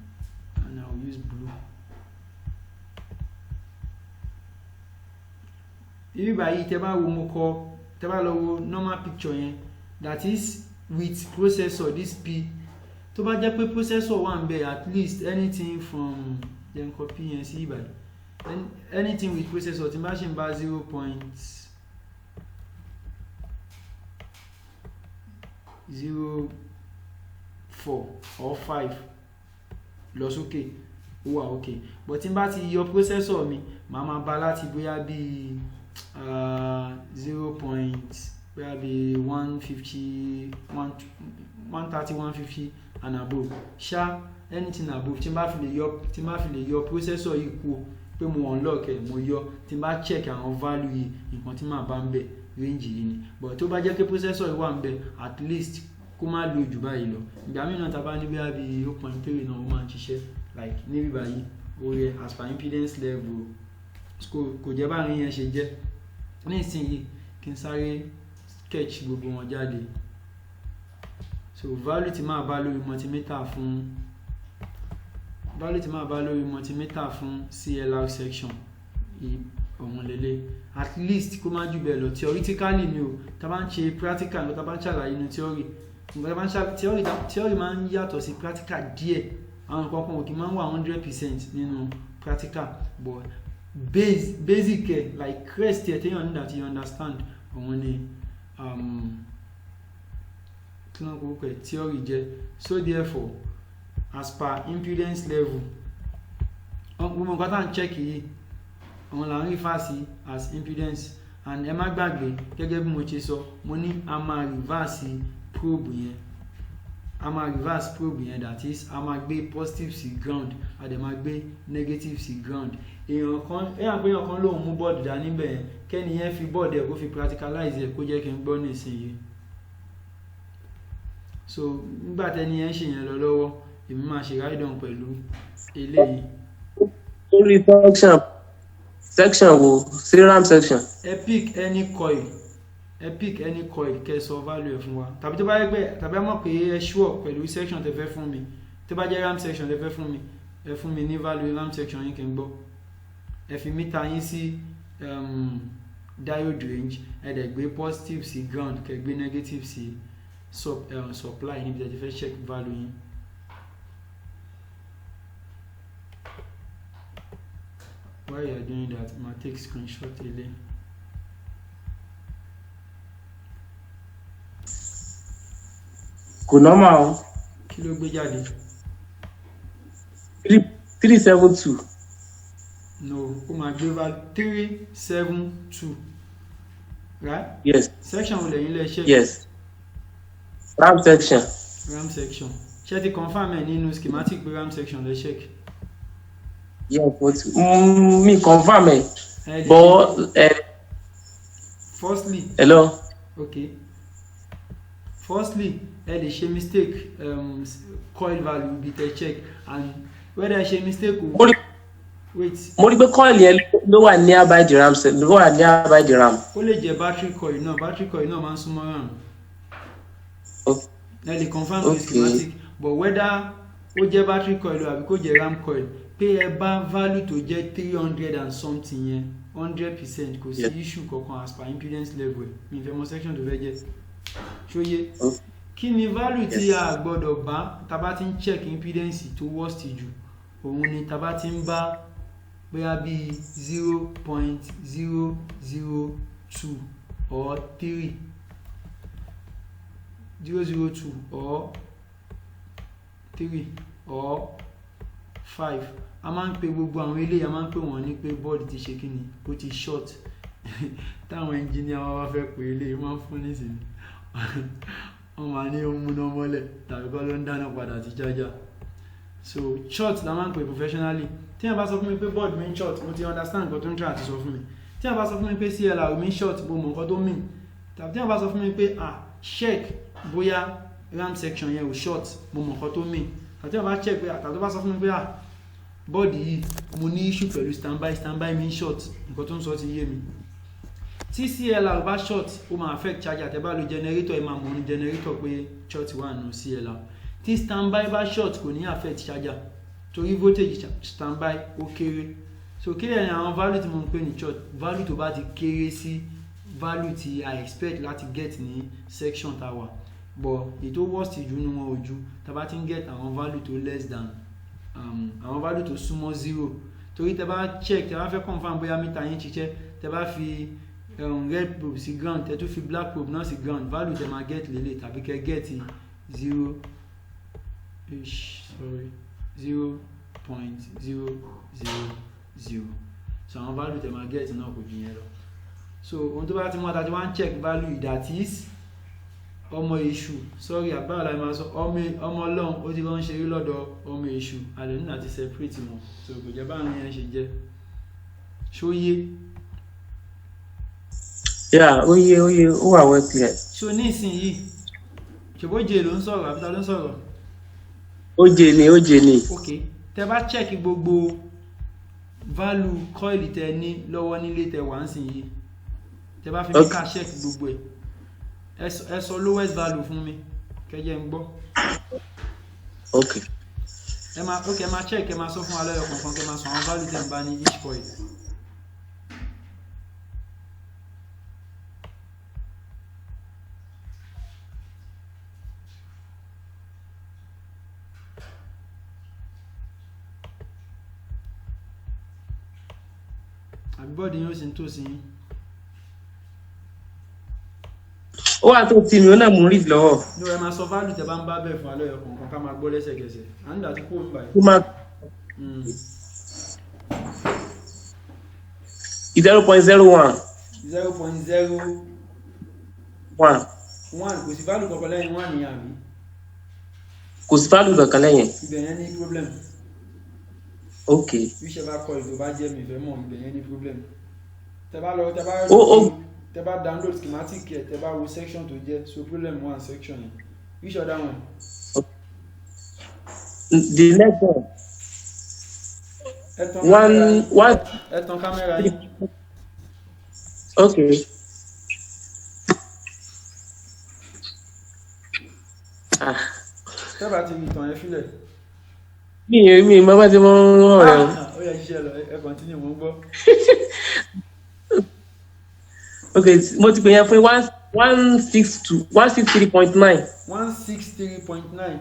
and I'll use blue. Ibi báyìí tẹ́ bá wo mo kọ, tẹ́ bá lọ wo normal picture yẹn, that is with processor, this P, tó bá jẹ́ pé processor wà ń bẹ, at least anything from, then copy yẹn sí ibà yìí, anything with processor tí n bá ṣe ń bá 0.04 or 5 lọ sókè ó wà okay. But tí n bá ti yọ processor mi, màá máa bá láti bóyá bí 150, 130, 150 and above. Anything above, tí n bá fi lè yọ processor yìí kú pé mo unlock ẹ̀, mo yọ, tí n bá check àwọn value yìí, nǹkan tí màá bá ń bẹ range yìí ni. But tó bá jẹ́ pé processor yìí wà ń bẹ, at least kó má lo jù báyìí lọ. Ìgbà mìíràn tá bá ní bí 0.3 náà ó máa ń ṣiṣẹ́, like níbí báyìí ó yẹ as per impedance level, kò jẹ́ báyìí yẹn ṣe jẹ́. Nísìnyí kí n sáré sketch gbogbo wọn jáde. So value tí máa bá lórí multimeter fún CLR section òun lélẹ̀, at least kó má jù bẹ́ẹ̀ lọ. Theoretically ni o, tá bá ń ṣe practical lọ, tá bá ń ṣàlàyé inú theory, theory máa ń yàtọ̀ sí practical díẹ̀. Àwọn nǹkan kan kì í máa ń wà 100% nínú practical, but basic like crest téèyàn ní that you understand, òun ni kí wọ́n kó pẹ̀ theory jẹ́. So therefore, as per impedance level, gbogbo nǹkan tá à ń check yìí òun là ń refer sí as impedance. And ẹ má gbàgbé, gẹ́gẹ́ bí mo ṣe sọ, mo ní a máa reverse probe yẹn, that is a máa gbé positive sí ground, a dẹ̀ máa gbé negative sí ground. Èèyàn kan lóun mú board dání bẹ́ẹ̀, kẹ́ni yẹn fi board ẹ̀ kó fi practicalize ẹ̀, kó jẹ́ kí n gbọ́ nísìnyí. So nígbà tẹ́ni yẹn ṣe yẹn lọ lọ́wọ́, èmi máa ṣe ride on pẹ̀lú eléyìí. Lórí section wo ram section. Pick any coil kẹ́ sọ value ẹ̀ fún wa tàbí tó bá yẹ pé tàbí ẹ mọ̀ pé ẹ sure pẹ̀lú section tẹ́ fẹ́ fún mi tó bá jẹ́ ram section tẹ́ fẹ́ fún mi ẹ fún mi ní value ram section yín kí n gbọ́ ẹ fi mítà yín sí diode range ẹ dẹ̀ gbé positive sí ground kẹ́ gbé negative sí supply níbi tẹ́ ti fẹ́ check value yín. While you are doing that, ma take screenshot ele. Kò normal o. Kí ló gbé jáde? 372. No, ó máa gbé value 372. Right? Yes. Section wo lẹ́yìn lẹ check? Yes. RAM section. RAM section. Ṣé ti confirm ẹ̀ nínú schematic pé RAM section lẹ check? Yeah, but me confirm it. But firstly. Hello. Okay. Firstly, lè ṣe mistake coil value be te check and whether ṣe mistake o. Wait. Mo rí pé coil yẹn ló wà nearby the RAM set. Ló wà nearby the RAM. Ó lè jẹ́ battery coil náà. Battery coil náà máa ń súnmọ́ RAM. Okay. Lè confirm the schematic but whether ó jẹ́ battery coil àbí kó jẹ́ RAM coil pé ẹ bá value tó jẹ́ 300 and something yẹn 100% kò sí issue kankan as per impedance level mi fẹ́ mọ section tó fẹ́ jẹ́ ṣóyé kí ni value tí a gbọ́dọ̀ bá tá bá ti ń check impedance tó worst jù òun ni tá bá ti ń bá bóyá bí 0.002 or 3 002 or 3 or 5 a máa ń pe gbogbo àwọn eléyìí a máa ń pè wọ́n ní pé board ti ṣe kíni ó ti short táwọn engineer wa bá fẹ́ pè eléyìí máa ń fún nísìnyí wọ́n máa ní ó múná mọ́lẹ̀ tàbí kọ́ ló ń dáná padà ti charger so short la máa ń pè professionally tí wọ́n bá sọ fún mi pé board mi ń short mo ti understand nǹkan tó ń try àti sọ fún mi tí wọ́n bá sọ fún mi pé CLR mi ń short mo mọ̀ nǹkan tó mean tàbí tí wọ́n bá sọ fún mi pé check bóyá RAM section yẹn ò short mo mọ̀ nǹkan tó mean tàbí tí wọ́n bá check pé àtàtà tó bá sọ fún mi pé bọ́ọ̀dì yìí mo ní issue pẹ̀lú standby mi ń short nǹkan tó ń sọ ti yé mi tí CLR bá short ó máa affect charger tẹ́ bá lo generator ẹ máa mọ̀ ní generator pé short wà nù CLR tí standby bá short kò ní affect charger torí voltage standby ó kéré so kí lẹ́yìn àwọn value tí mo ń pè ní short value tó bá ti kéré sí value tí I expect láti get ní section tá wà but ètò worst jù nínú wọn ò ju tá bá ti ń get àwọn value tó less than àwọn value tó súnmọ́ 0 torí tẹ́ bá check tẹ́ bá fẹ́ confirm bóyá mítà yín ṣiṣẹ́ tẹ́ bá fi red probe sí ground tẹ́ tún fi black probe náà sí ground value tẹ́ máa get lélẹ̀ tàbí kẹ́ get 0.000 so àwọn value tẹ́ máa get náà kò jù yẹn lọ so ohun tó bá ti mú àtàtí wá ń check value that is ọmọ èṣù sorry àbáwọlá máa sọ ọmọ ọlọ́run ó ti lọ ń ṣeré lọ́dọ̀ ọmọ èṣù alẹ́ nínú àti separate wọn so kò jẹ́ báwọn yẹn ṣe jẹ́ ṣóyé. Oye ó wà well clear. so ní ìsinyìí ṣèbóje ló ń sọ̀rọ̀ àbíta ló ń sọ̀rọ̀. Oje ni. ok tẹ bá check gbogbo value coil tẹ ní lọ́wọ́ nílé tẹ wà ń sìn yìí tẹ bá fi ní ká check gbogbo ẹ̀ ẹ sọ lowest value fún mi kẹjẹ ń gbọ́. ok ẹ máa check ẹ máa sọ fún wa lọ́yọ̀ kọ̀ọ̀kan kẹ máa sọ àwọn value tẹ̀ ń bá ní each coil. àbíbọ́dì yóò sì ń tòsí yín. ó wà tó tí mi ó náà mú rí lọ́wọ́. ní ẹ máa sọ value tẹ bá ń bá bẹ̀ fún alẹ́ ọkàn kan ká máa gbọ́ lẹ́sẹ̀kẹsẹ̀ à ń dà tí kò ń báyìí. ó máa 0.01. 0.01 kò sí value kankan lẹ́yìn 1 ní àmì. kò sí value kankan lẹ́yìn. ibẹ̀ yẹn ní problem. ok wíṣẹ́ bá kọ ìlú bá jẹ́ mi fẹ́ mọ̀ ibẹ̀ yẹn ní problem. tẹ bá download schematic ẹ̀ tẹ bá wo section tó jẹ́ so problem 1 section yẹn which other one. The next one. One. Camera. Okay. Tẹ́bà ti ìtàn ẹ fílẹ̀. Mi mama ti mo ọ̀rẹ́ o. Ó yẹ ṣiṣẹ́ lọ, ẹ continue mo ń gbọ́. Okay, mo ti pè yẹn fún 163.9. 163.9.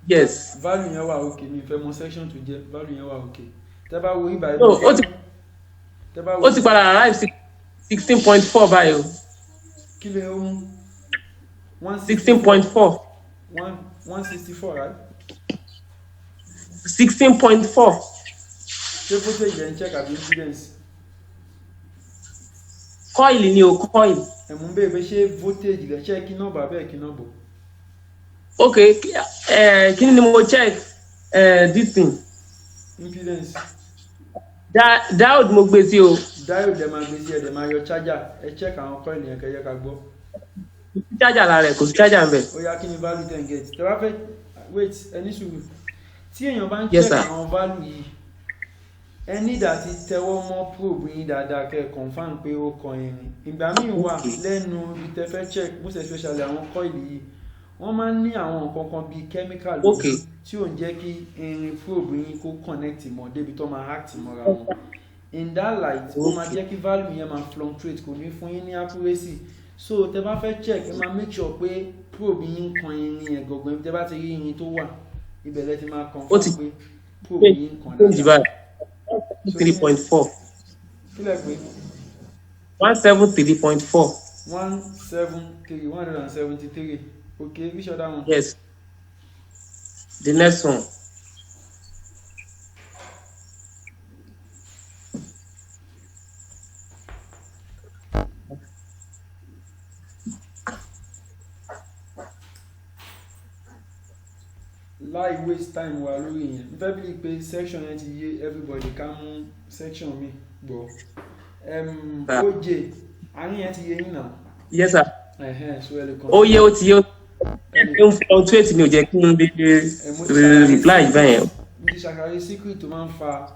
Yes. Value yẹn wà okay, mi fẹ́ mọ section tó jẹ́, value yẹn wà okay. Tẹ́bà wo ibà No, ó ti padà arrive 16.4 báyìí o. Kí lè ó mú? 16.4. 164, right? 16.4. Ṣé voltage yẹn check àbí impedance? Coil ni o, coil. Ẹ̀mú bẹ́ẹ̀ bẹ́ ṣé voltage lẹ̀ check kí nọ́mbà bẹ́ẹ̀ kí nọ́mbà. Okay, kí ni mo check this thing? Impedance. Diode mo gbé sí o. Diode ẹ̀ máa gbé sí ẹ̀ máa yọ charger ẹ̀ check àwọn coil yẹn kẹ́yẹ́ ká gbọ́. Charger la rẹ̀ kò sí charger ń bẹ̀. Ó yá kí ni value ten get? Tẹ́ bá fẹ́ wait ẹni sùúrù. Tí èèyàn bá ń Yes, check sir. àwọn value yìí, ẹ need àti tẹ́wọ́ mọ́ probe yín dáadáa kẹ́ confirm pé ó kọ irin. Ìgbà míì wà lẹ́nu ibi tẹ́ fẹ́ check most especially àwọn coil yìí. Wọ́n máa ń ní àwọn nǹkan kan bíi chemical Okay. tí ò ń jẹ́ kí irin probe yín kó connect mọ́ débi tó máa act mọ́ra wọn. In that light, ó máa jẹ́ kí value yẹn máa fluctuate kò ní fún yín ní accuracy. So tẹ́ bá fẹ́ check ẹ máa make sure pé probe yín kan irin yẹn gangan ibi tẹ́ bá ti rí irin tó wà ibẹ̀ lẹ ti máa confirm pé probe yín kan dáadáa. 3.4. Kí lẹ pé? 173.4. 173. Okay, which other one? Yes. The next one. Láì waste time wà lórí yẹn. N fẹ́ bí pé section yẹn ti yé everybody ká mú section mi gbọ́. OJ, àárín yẹn ti yé yín náà. Yes, sir. So ẹ lè kọ́. Ó yẹ ó ti yẹ ó fluctuate ni ò jẹ́ kí n lè reply bẹ́ẹ̀. Mo ti ṣàkàrí secret tó máa ń fa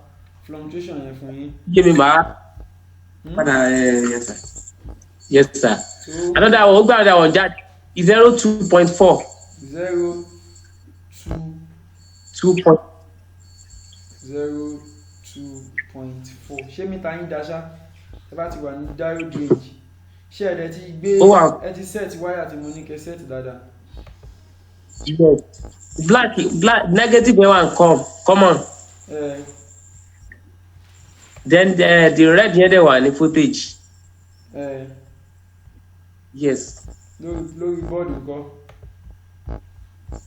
fluctuation yẹn fún yín. Yé mi máa padà yes, sir. Yes, sir. So, another one ó gbà another one jáde 02.4. 02.4. 2. 02.4. Ṣé mítà yín daṣá? Ẹ bá ti wà ní diode range. Ṣé ẹ̀dẹ̀ ti gbé ẹ ti set wáyà tí mo ní kẹ́ set dáadáa? Yes. Black negative one common. Then the red yẹn dẹ̀ wà ní footage. Yes. Lórí board nǹkan.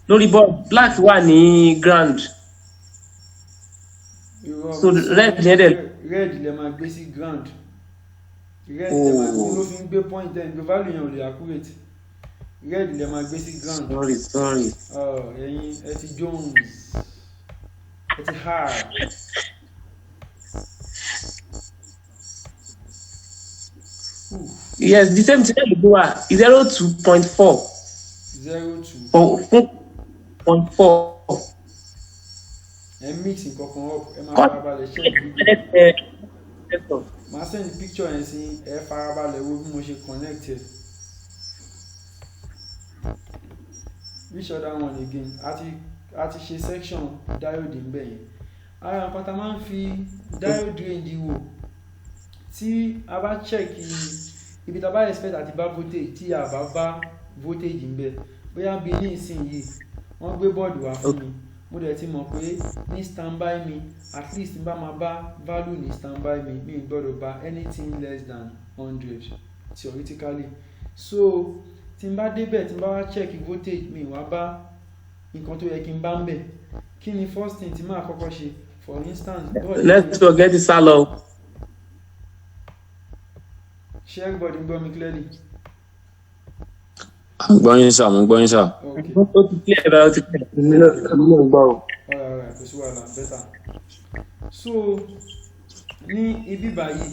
Lórí board black wà ní ground. So red yẹn dẹ̀. Red lè máa gbé sí ground. Red lè máa gbé ló fi ń gbé point ten gbé value yẹn ò lè accurate. Red lè máa gbé sí ground. Sorry. Ẹ̀yin ẹ ti Jones. Ẹ ti hard. Yes, the same thing you do 02.4. 02.4. Ẹ mix nǹkan kan up, ẹ máa farabalẹ̀ ṣe ìdíje. Màá send picture yẹn sí ẹ farabalẹ̀ wo bí mo ṣe connect ẹ. Which other one again? A ti ṣe section diode ń bẹ̀ yẹn. Ara nǹkan tá a máa ń fi diode range wò tí a bá check ibi tá a bá expect àti bá voltage tí a bá bá voltage ń bẹ̀ bóyá bí ní ìsinyìí wọ́n gbé bọ́ọ̀dù wá fún mi mo dẹ̀ ti mọ̀ pé ní standby mi at least n bá máa bá value ní standby mi mi gbọ́dọ̀ bá anything less than 100 theoretically so tí n bá débẹ̀ tí n bá wá check voltage mi wá bá nǹkan tó yẹ kí n bá ń bẹ̀ kí ni first thing tí máa kọ́kọ́ ṣe for instance. Let's forget the salon. Ṣé everybody gbọ́ mi clearly? Gbọ́ yín sà, mo gbọ́ yín sà. Okay. Ó ti clear dára, ó ti clear. Mi náà gbọ́ o. Alright, kò sí wàhálà, better. So ní ibi báyìí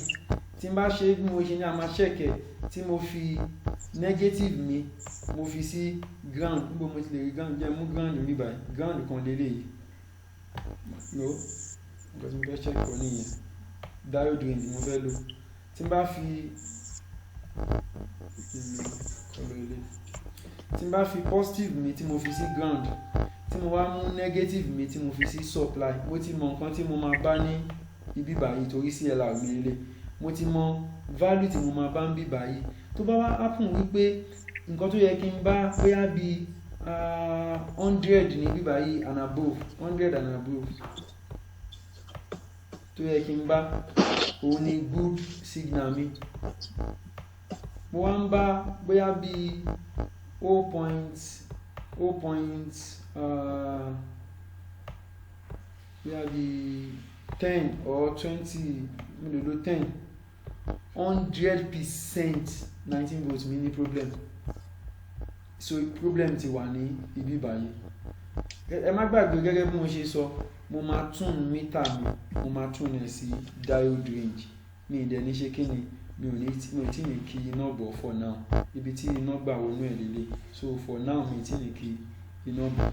tí n bá ṣe bí mo ṣe ní a máa check ẹ̀ tí mo fi negative mi mo fi sí ground níbo mo ti lè rí ground jẹ́ mú ground mi báyìí ground kan lélẹ́yìí no nǹkan tí mo fẹ́ check kọ́ nìyẹn diode range mo fẹ́ lò tí n bá fi positive mi tí mo fi sí ground tí mo wá mú negative mi tí mo fi sí supply mo ti mọ nǹkan tí mo máa bá ní ibi báyìí torí CLR mi lélẹ̀ mo ti mọ value tí mo máa bá ń bí báyìí tó bá wá happen wípé nǹkan tó yẹ kí n bá bóyá bí 100 ní bí báyìí and above 100 and above tó yẹ kí n bá òun ni good signal mi mo wá ń bá bóyá bí 10 or 20 mo lè lo 10 100% 19 volts mi ní problem so problem ti wà ní ibi báyìí ẹ má gbàgbé gẹ́gẹ́ bí mo ṣe sọ mo máa tún mítà mi mo máa tún ẹ̀ sí diode range mi ì dẹ̀ ní ṣe kí ni mi ò tí ní kí iná bọ̀ for now ibi tí iná gbà wọnú ẹ̀ lélẹ̀ so for now mi ì tí ní kí iná bọ̀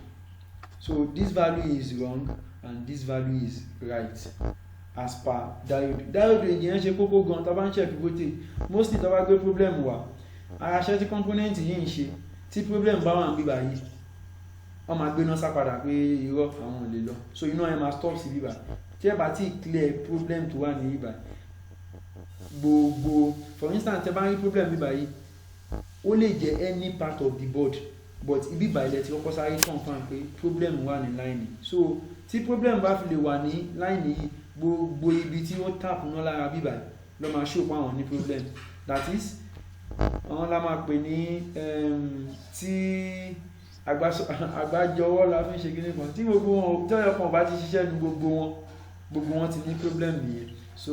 so this value is wrong and this value is right as per diode range yẹn ṣe kókó gan tá bá ń check voltage mostly tá bá gbé problem wá ara ṣẹ́ tí component yìí ń ṣe tí problem bá wà ń bíbá yìí wọ́n máa gbéná sápadà pé irọ́ àwọn ò lè lọ so iná ẹ máa stop sí bíbá tí ẹ bá ti clear problem tó wà ní bíbá gbogbo for instance ẹ bá rí problem bíbá yìí ó lè jẹ́ any part of the board but ibi ìbàlẹ̀ tí kọ́kọ́ sáré confirm pé problem wà ní line so tí problem bá fi lè wà ní line yìí gbogbo ibi tí ó tap ná lára bíbá ló máa show pé àwọn ní problem that is àwọn la máa pè ní tí àgbájọwọ́ la fi ń ṣe kíní kan tí gbogbo wọn tọ́yọ̀ kan bá ti ṣiṣẹ́ ní gbogbo wọn ti ní problem nìyẹn so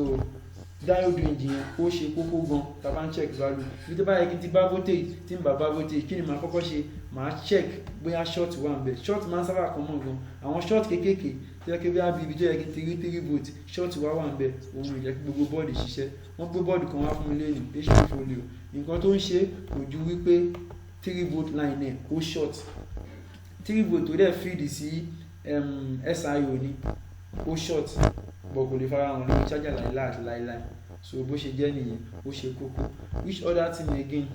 diode range yẹn ó ṣe kókó gan tá bá ń check value bí tó bá yẹ kí n ti bá voltage tí n bá voltage kí ni màá kọ́kọ́ ṣe màá check bóyá short wà ń bẹ short máa ń sábà kọ́ mọ̀ gan àwọn short kéékèèké tó yẹ kí bí ibi tó yẹ kí n ti rí 3 volt short wà ń bẹ òun ìjẹ́ kí gbogbo bọ́ọ̀dì ṣiṣẹ́ wọ́n gbé bọ́ọ̀dì kan wá fún mi lẹ́nu HP folio nǹkan tó ń ṣe kò ju wípé 3 volt line ẹ̀ ó short 3 volt tó dẹ̀ feed sí SIO ní ó short bọ̀ kò lè fara hàn lórí charger láìláì àti láìláì so bó ṣe jẹ́ nìyẹn ó ṣe kókó which other thing again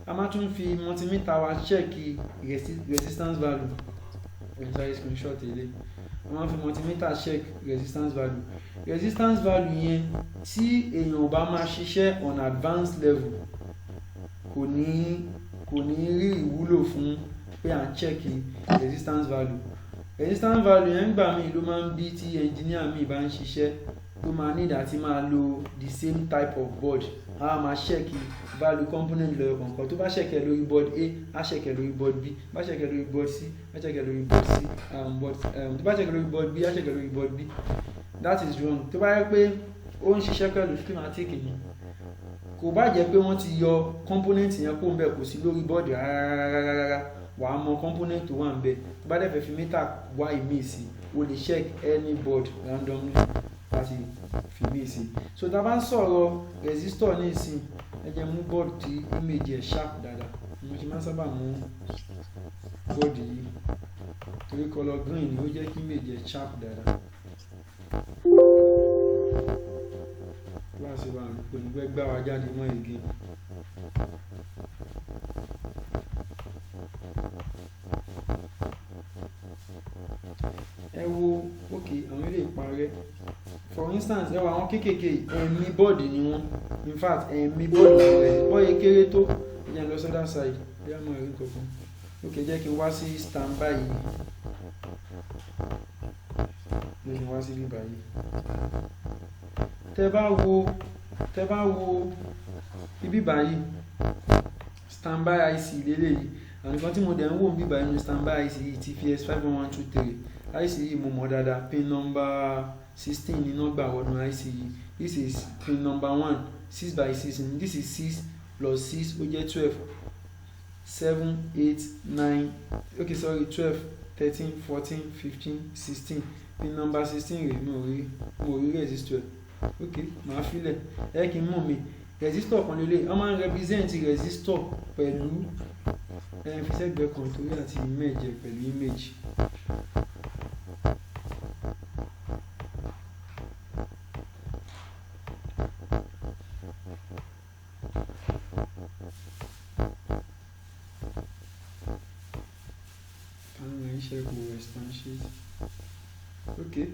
a máa tún fi multimeter wa check resistance value sorry screenshot ilé a máa fi multimeter check resistance value yẹn tí èèyàn ò bá máa ṣiṣẹ́ on advanced level kò ní rí ìwúlò fún pé à ń check resistance value yẹn gbà mí ló máa ń bí tí engineer mi bá ń ṣiṣẹ́ ló máa ní ìdá tí máa lo the same type of board a máa check value component lọ́yọ̀ kọ̀ọ̀kan tó bá ṣẹ̀kẹ̀ lórí board A á ṣẹ̀kẹ̀ lórí board B bá ṣẹ̀kẹ̀ lórí board C á ṣẹ̀kẹ̀ lórí board C tó bá ṣẹ̀kẹ̀ lórí board B á ṣẹ̀kẹ̀ lórí board B that is wrong tó bá yẹ pé ó ń ṣiṣẹ́ pẹ̀lú schematic ni kò bá jẹ́ pé wọ́n ti yọ component yẹn kó ń bẹ̀ kò sí lórí board rárá wà á mọ component tó wà ń bẹ̀ tó bá dẹ̀ fẹ́ fi meter wá ìmí sí o lè check any board randomly láti fi mí sí so tá a bá ń sọ̀rọ̀ resistor ní ìsìn ẹ jẹ́ mú board tí image ẹ̀ sharp dáadáa mo ti máa ń sábà mú board yìí torí color green ni ó jẹ́ kí image ẹ̀ sharp dáadáa kíláàsì wa kò ní gbẹ́ gbá wa jáde mọ́ igi. ẹ wo ok àwọn ilé ìparẹ́ for instance ẹ wo àwọn kéékèèké ẹ̀mí bọ́ọ̀dì ni wọ́n in fact ẹ̀mí bọ́ọ̀dì ni wọ́n bọ́ọ̀yẹ kéré tó ẹ̀yàn lọ sọ́dá side bí a mọ̀ ẹ̀rí kankan ok jẹ́ kí n wá sí standby yìí jẹ́ kí n wá sí bíbá yìí tẹ́ bá wo ibi báyìí standby IC lélẹ́yìí àwọn nǹkan tí mo dẹ̀ ń wò ń bíbá inú standby IC yìí TPS 51123 IC yìí mo mọ̀ dáadáa pin number 16 ní nọ́gbà wọnú IC yìí this is pin number 1 6x6 this is 6 plus 6 ó jẹ́ 12 7 8 9 okay sorry 12 13 14 15 16 pin number 16 rèé mo rí resistor ok màá filẹ̀ ẹ kì í mọ̀ mi resistor kan lélẹ̀ wọ́n máa ń represent resistor pẹ̀lú fi sẹ́gbẹ̀ẹ́ kan torí àti image pẹ̀lú image. Okay,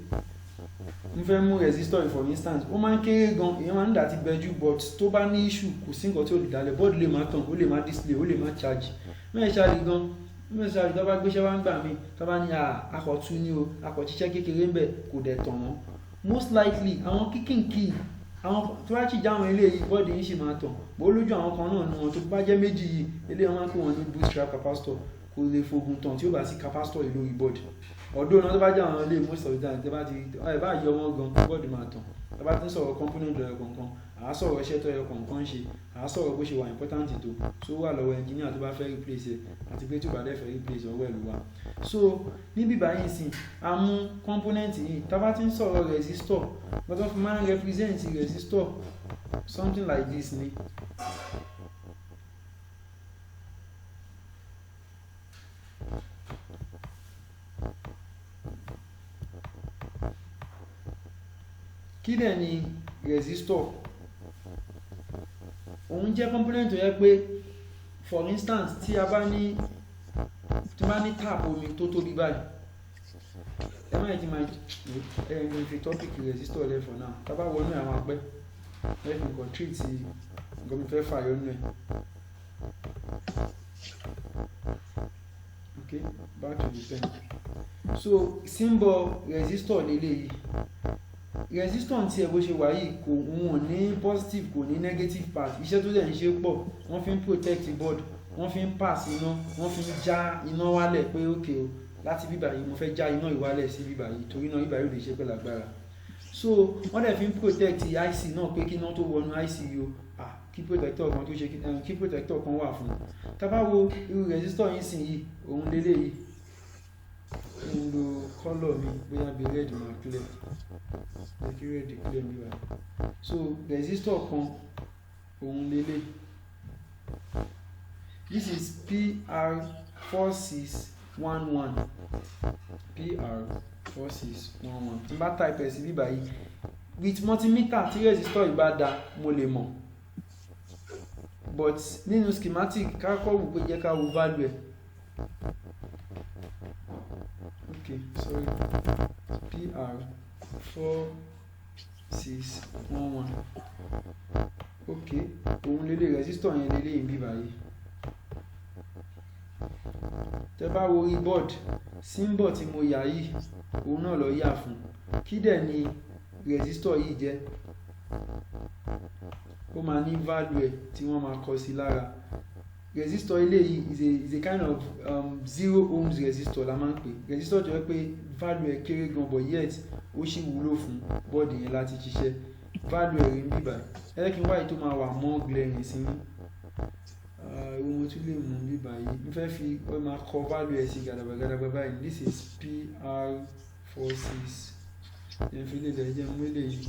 mo fẹ́ mú resistor for instance ó máa ń kéré gan èèyàn máa ń dà ti bẹjú but tó bá ní issue kò sí nǹkan tí ó lè dalẹ̀ board lè má tàn ó lè má display ó lè má charge mẹ́rin ṣáàlì gan mẹ́rin ṣáàlì tó bá gbéṣẹ́ wá ń gbà mí tó bá ní akọ̀tún ní o akọ̀tíṣẹ́ kékeré ń bẹ̀ kò dẹ̀ tàn wọ́n most likely àwọn kíkìnkì àwọn tó bá ṣì já àwọn eléyìí bọ́ọ̀dì yìí ṣì máa tàn bó lójú àwọn kan náà ní wọn tó bá jẹ́ méjì yìí eléyìí wọ́n máa ń pè wọ́n ní bootstrap capacitor kò lè fogun tàn tí ó bá sí capacitor yìí lórí bọ́ọ̀dì ọdún náà tó bá jẹ́ àwọn ilé most of the time tẹ́ bá ti ẹ bá yọ wọ́n gan bọ́ọ̀dì máa tàn tẹ́ bá ti ń sọ̀rọ̀ component ẹ̀yọ kọ̀ọ̀kan àá sọ̀rọ̀ iṣẹ́ tó ẹ̀yọ kọ̀ọ̀kan ṣe àá sọ̀rọ̀ bó ṣe wà important tó wà lọ́wọ́ engineer tó bá fẹ́ replace ẹ̀ àti pé tó bá dẹ̀ fẹ́ replace ọwọ́ ẹ̀ ló wà. So níbí báyìí sìn a mú component yìí tá bá ti ń sọ̀rọ̀ resistor gbọ́dọ̀ fi máa ń represent resistor something like this ni. Kí dẹ̀ ni resistor? Òun jẹ́ component tó yẹ pé for instance tí a bá ní tap omi tó tóbi báyìí ẹ má yẹ kí n máa ẹ̀yìn fi topic resistor lẹ̀ for now tá bá wọnú àwọn apẹ́ lẹ́yìn nǹkan treat nǹkan mi fẹ́ fàyọ nù ẹ̀. Okay, back to the pen. So symbol resistor lélẹ́yìí resistance tí ẹ bó ṣe wà yìí kò wọ́n ní positive kò ní negative part iṣẹ́ tó dẹ̀ ń ṣe pọ̀ wọ́n fi ń protect board wọ́n fi ń pass iná wọ́n fi ń já iná wálẹ̀ pé ok o láti bíbà yìí mo fẹ́ já iná ìwálẹ̀ sí bíbà yìí torí náà bíbà yìí ò lè ṣe pẹ̀lú agbára so wọ́n dẹ̀ fi ń protect IC náà pé kí iná tó wọnú IC yìí o kí protector kan tó ṣe kí protector kan wà fún un tá bá wo irú resistor yìí sìn yìí òun lélẹ́yìí ń lo colour mi bóyá bí red máa clear jẹ́ kí red clear mi wá so resistor kan òun lélẹ̀ this is PR4611 PR4611 tí n bá type ẹ̀ sí bíbá yìí with multimeter tí resistor yìí bá da mo lè mọ̀ but nínú schematic ká kọ́ wò pé jẹ́ ká wo value ẹ̀. Okay, sorry. PR4611. Okay, òun lélẹ̀ resistor yẹn lélẹ̀ yìí bí báyìí. Tẹ́ bá wo board symbol tí mo yà yìí òun náà lọ yà fún kí dẹ̀ ni resistor yìí jẹ́ ó máa ní value ẹ̀ tí wọ́n máa kọ sí lára. Resistor eléyìí is a kind of 0 ohms resistor la máa ń pè resistor tó yẹ pé value ẹ̀ kéré gan but yet ó sì wúlò fún bọ́ọ̀dì yẹn láti ṣiṣẹ́ value ẹ̀ rí ń bíbà ẹlẹ́kìn wáyé tó máa wà mọ́ glaring sí ní ohun mo tún lè mú bíbà yìí mo fẹ́ fi ó máa kọ value ẹ̀ sí gàdàgbàgàdàgbà báyìí this is PR46 yẹn fi lè lẹ́jẹ̀ mú eléyìí.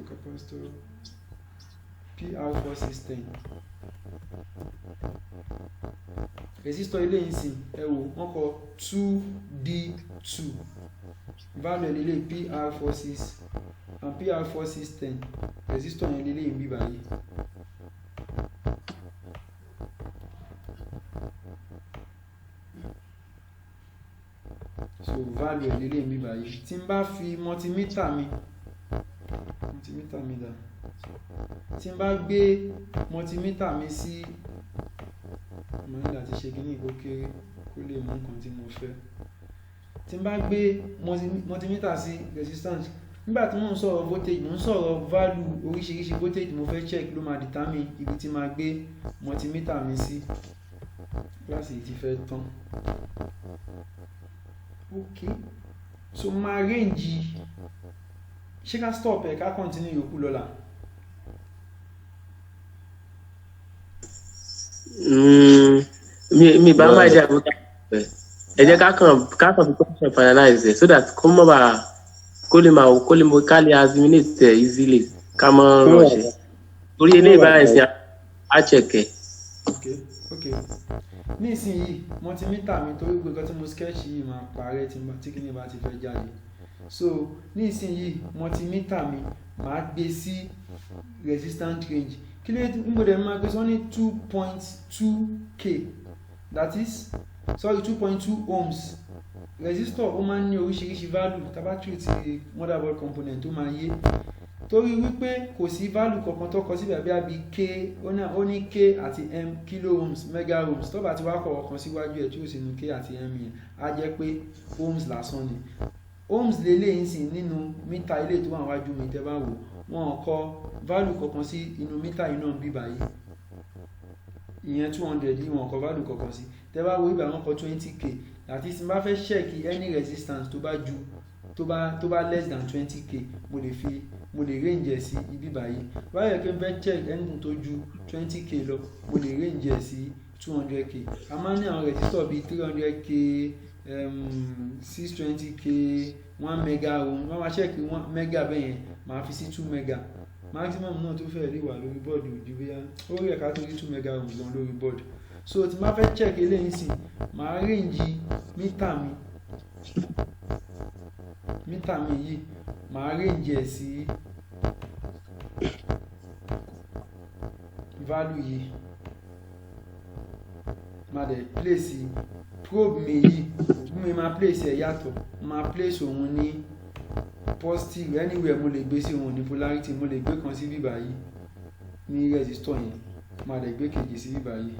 Capacitor PR4610 resistor ilé ìsìn ẹ wò wọ́n kọ 2D2 value ilé PR4610 resistor yẹn ilé ìbí báyìí so value ilé ìbí báyìí tí n bá fi multimeter mi dà tí n bá gbé multimeter mi sí mo ní láti ṣe kíní kó kéré kó lè mú nǹkan tí mo fẹ́ tí n bá gbé multimeter sí resistance nígbà tí mo ń sọ̀rọ̀ voltage mo ń sọ̀rọ̀ value oríṣiríṣi voltage mo fẹ́ check ló máa determine ibi tí máa gbé multimeter mi sí kíláàsì yìí ti fẹ́ tán ok so máa range ṣé ká stop ẹ̀ ká continue yòókù lọ́la. mi bá máa jẹ́ àbúkà pẹ̀. ẹ jẹ́ ká kàn fi question finalize it so that kó mọ̀ bá kó lè mọ̀ ká lè assimilate easily ká mọ̀ rọ̀ṣẹ̀ torí eléyìí báyìí sí á check. Okay. Nísìnyí multimeter mi torí pé nǹkan tí mo sketch yìí máa parẹ́ tí kíní bá ti fẹ́ jáde. So nísìnyí multimeter mi máa gbé sí resistant range. Kí ló dé níbo dẹ̀ máa gbé sí wọ́n ní 2.2k, that is 2.2 ohms. Resistor ó máa ń ní oríṣiríṣi value tá bá treat motherboard component ó máa yé. Torí wípé kò sí value kankan tó kọ síbẹ̀ bí k ó ní k àti m kilo ohms mega ohms tó bá ti wá kọ̀wọ̀ kan síwájú ẹ̀ tí ó sì ní k àti m yẹn á jẹ́ pé ohms lásán ni. Ohms lélẹ̀ ń sìn nínú mítà ilé tó wà wájú mi tẹ́ bá wò wọ́n kọ value kankan sí inú mítà iná bí báyìí ìyẹn 200 yìí wọ́n kọ value kankan sí tẹ́ bá wo ibà wọ́n kọ 20k àti tí n bá fẹ́ check any resistance tó bá less than 20k mo lè range ẹ̀ sí ibi báyìí báyọ̀ kí n fẹ́ check anything tó ju 20k lọ mo lè range ẹ̀ sí 200k. A máa ní àwọn resistor bíi 300k 620k 1 mega ohm wọ́n máa check 1 mega bẹ́yẹn máa fi sí 2 mega maximum náà tó fẹ́ lè wà lórí bọ́ọ̀dù ojú bóyá ó rí ẹ̀ka tó rí 2 mega ohm gan lórí bọ́ọ̀dù. So tí n bá fẹ́ check eléyìí sí màá range mítà mi yìí màá range ẹ̀ sí value yìí máa dẹ̀ place probe mi yìí mi máa place ẹ̀ yàtọ̀ máa place òun ní positive anywhere mo lè gbé sí òun ní polarity mo lè gbé kan sí bíbá yìí ní resistor yẹn máa dẹ̀ gbé kejì sí bíbá yìí.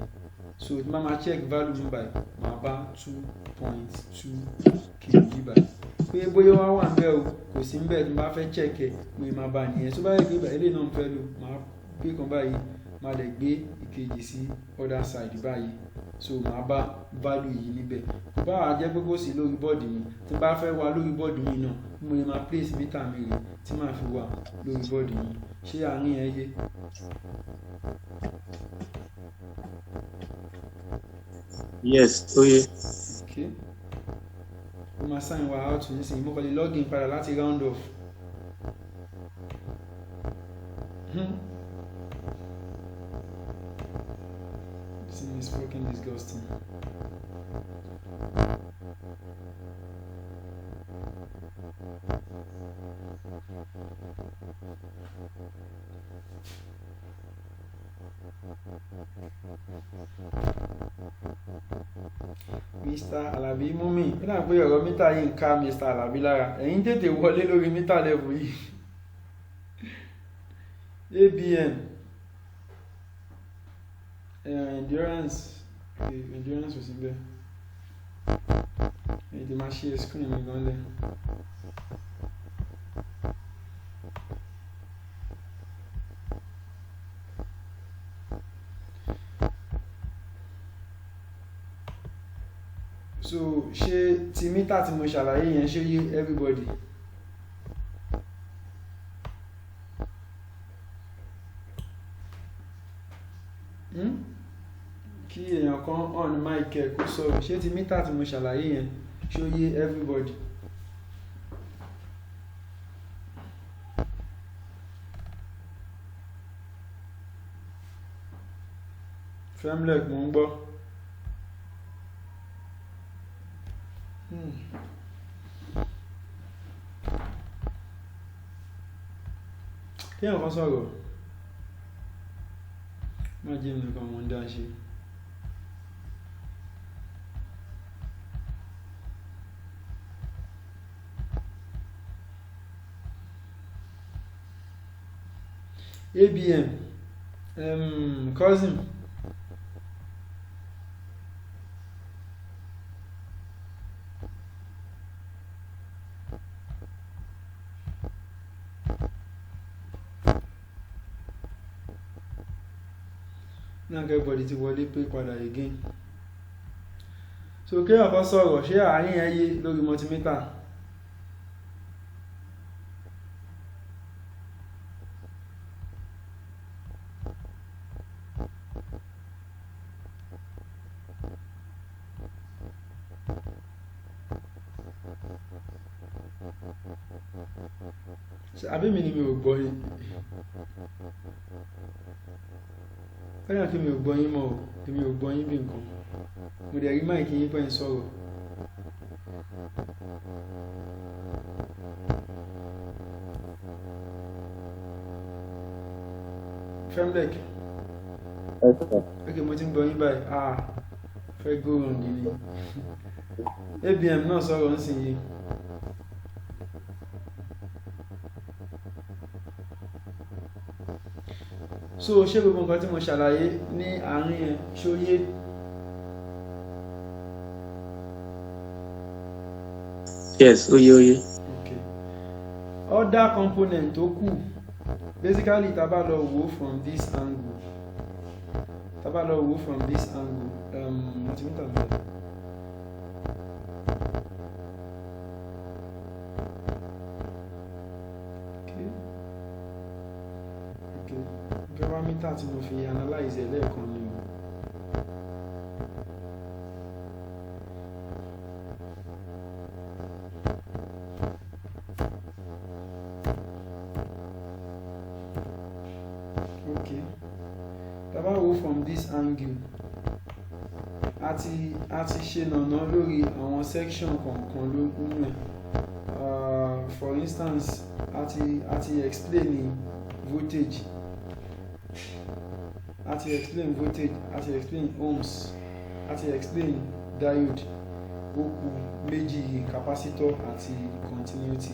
So tí máa check value mi báyìí máa bá 2.2k bíbá pé bóyá wá wà níbẹ̀ o kò sí níbẹ̀ tí máa fẹ́ check ẹ̀ mi máa bá nìyẹn tó bá yẹ pé eléyìí náà ń fẹ́ lò máa gbé kan báyìí máa lè gbé ìkejì sí other side báyìí so máa bá value yìí níbẹ̀ kò bá wà jẹ́ pé kò sí lórí bọ́ọ̀dù mi tí bá fẹ́ wà lórí bọ́ọ̀dù mi náà mo lè máa place meter mi rè tí màá fi wà lórí bọ́ọ̀dù mi ṣé àárín ẹ yé. Yes, ó yé. Okay. We must sign wa out nísìnyí mo kàn lè login padà láti round off. This thing is fucking disgusting. Mr. Alabi mummy ẹ náà pé ọ̀rọ̀ mítà yìí ń ká Mr. Alabi lára ẹ̀yin tètè wọlé lórí mítà level yìí. ABN endurance ò sí bẹ́ẹ̀ èdè máa ṣe screen mi gan lẹ̀. So ṣé ti mítà tí mo ṣàlàyé yẹn ṣé yé everybody. Kí èèyàn kan on mic ẹ̀ kó sọ̀rọ̀ ṣé ti mítà tí mo ṣàlàyé yẹn ṣé yé everybody. Femlek mo ń gbọ́. Kí èèyàn kan sọ̀rọ̀ má jẹ́ mi nìkan mo ń dá ṣe. ABM cousin. Náà everybody ti wọlé pé padà again. So kéèyàn kan sọ̀rọ̀ ṣé àárín ẹ yé lórí multimeter. àbí mi ni mi ò gbọ́ yín fẹ́ràn kí mi ò gbọ́ yín mọ́ o èmi ò gbọ́ yín bí nǹkan mo dẹ̀ rí máìkì yín pẹ́ ń sọ̀rọ̀. Femdek. Okay, mo ti ń gbọ́ yín báyìí. Fẹ́ go round ni. ABM náà sọ̀rọ̀ ń sìn yìí. So ṣé gbogbo nǹkan tí mo ṣàlàyé ní àárín ẹ̀ ṣó yé? Yes, ó yé. Okay. Other component tó kù basically tá bá lọ wò from this angle multimeter bẹ́ẹ̀. Parameter tí mo fi analyze ẹ̀ lẹ́ẹ̀kan ni o. Okay. Tá bá wò from this angle a ti ṣe nànà lórí àwọn section kọ̀ọ̀kan nínú ẹ̀. For instance a ti explain voltage. A ti explain ohms, a ti explain diode, ó kù méjì capacitor àti continuity.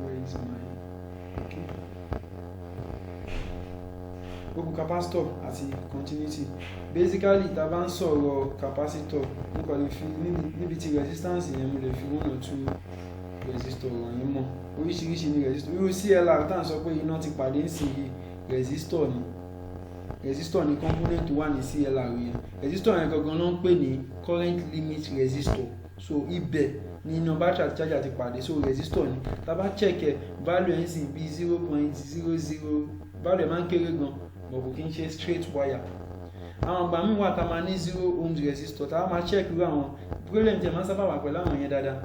Where is my okay? Ó kù capacitor àti continuity. Basically tá bá ń sọ̀rọ̀ capacitor níbi tí resistance yẹn mo lè fi 1 or 2 resistor wọ̀nyí mọ̀ oríṣiríṣi ní resistor irú CLR tá à ń sọ pé iná ti pàdé ń sìn yìí resistor ni component wà ní CLR yẹn resistor yẹn gangan ló ń pè ní current limit resistor so ibẹ̀ ni iná battery àti charger ti pàdé so resistor ni tá bá check ẹ̀ value ẹ̀ ń sìn bí 0.00 value ẹ̀ máa ń kéré gan but kò kí ń ṣe straight wire àwọn àgbà míì wà tá máa ní 0 ohms resistor tá máa check irú àwọn problem tí ẹ̀ máa ń sábà wà pẹ̀lú àwọn yẹn dáadáa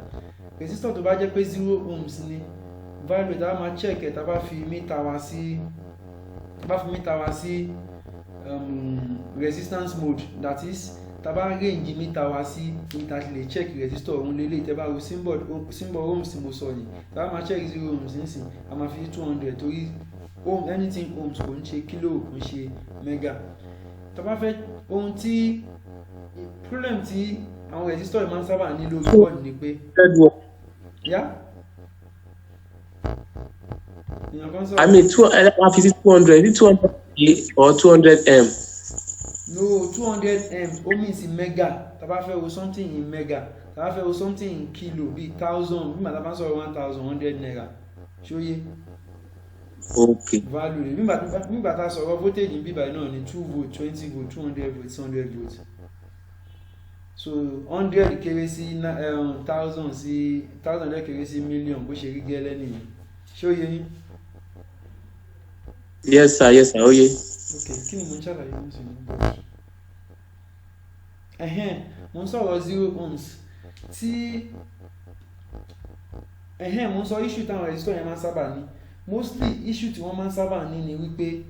resistor tó bá jẹ́ pé 0 ohms ni value tá máa check ẹ̀ tá bá fi mítà wá sí resistance mode that is tá bá range mítà wá sí mítà tí lè check resistor òun lélẹ̀ tẹ́ bá wo symbol ohms mo sọ ni tá bá máa check 0 ohms nísìn a máa fi 200 torí anything ohms kò ń ṣe kilo kò ń ṣe mega tá bá fẹ́ ohun tí problem tí àwọn resistor máa ń sábà ní lórí board ni pé I mean 200 or 200 m. No, 200 m ó means in mega. Tá bá fẹ́ wo something in mega, tá bá fẹ́ wo something in kilo bí 1000, bí màá tá bá sọ̀rọ̀ 1100 naira. Ṣó yé? Okay. Value rẹ̀ nígbà tá sọ̀rọ̀ voltage ní bíbá náà ni 2 volt, 20 volt, 200 volt, 100 volt. So 100 kéré sí 1000 sí 1000 kéré sí million bó ṣe rí gẹ́lẹ́ nìyẹn. Ṣó yé yín? Yes sir, ó yé. Okay, kí ni mo ń ṣàlàyé ní ìsìn nígbà? Mo ń sọ̀rọ̀ 0 ohms tí mo ń sọ issue táwọn resistor yẹn máa ń sábà ní. Mostly issue tí wọ́n máa ń sábà ní ni wípé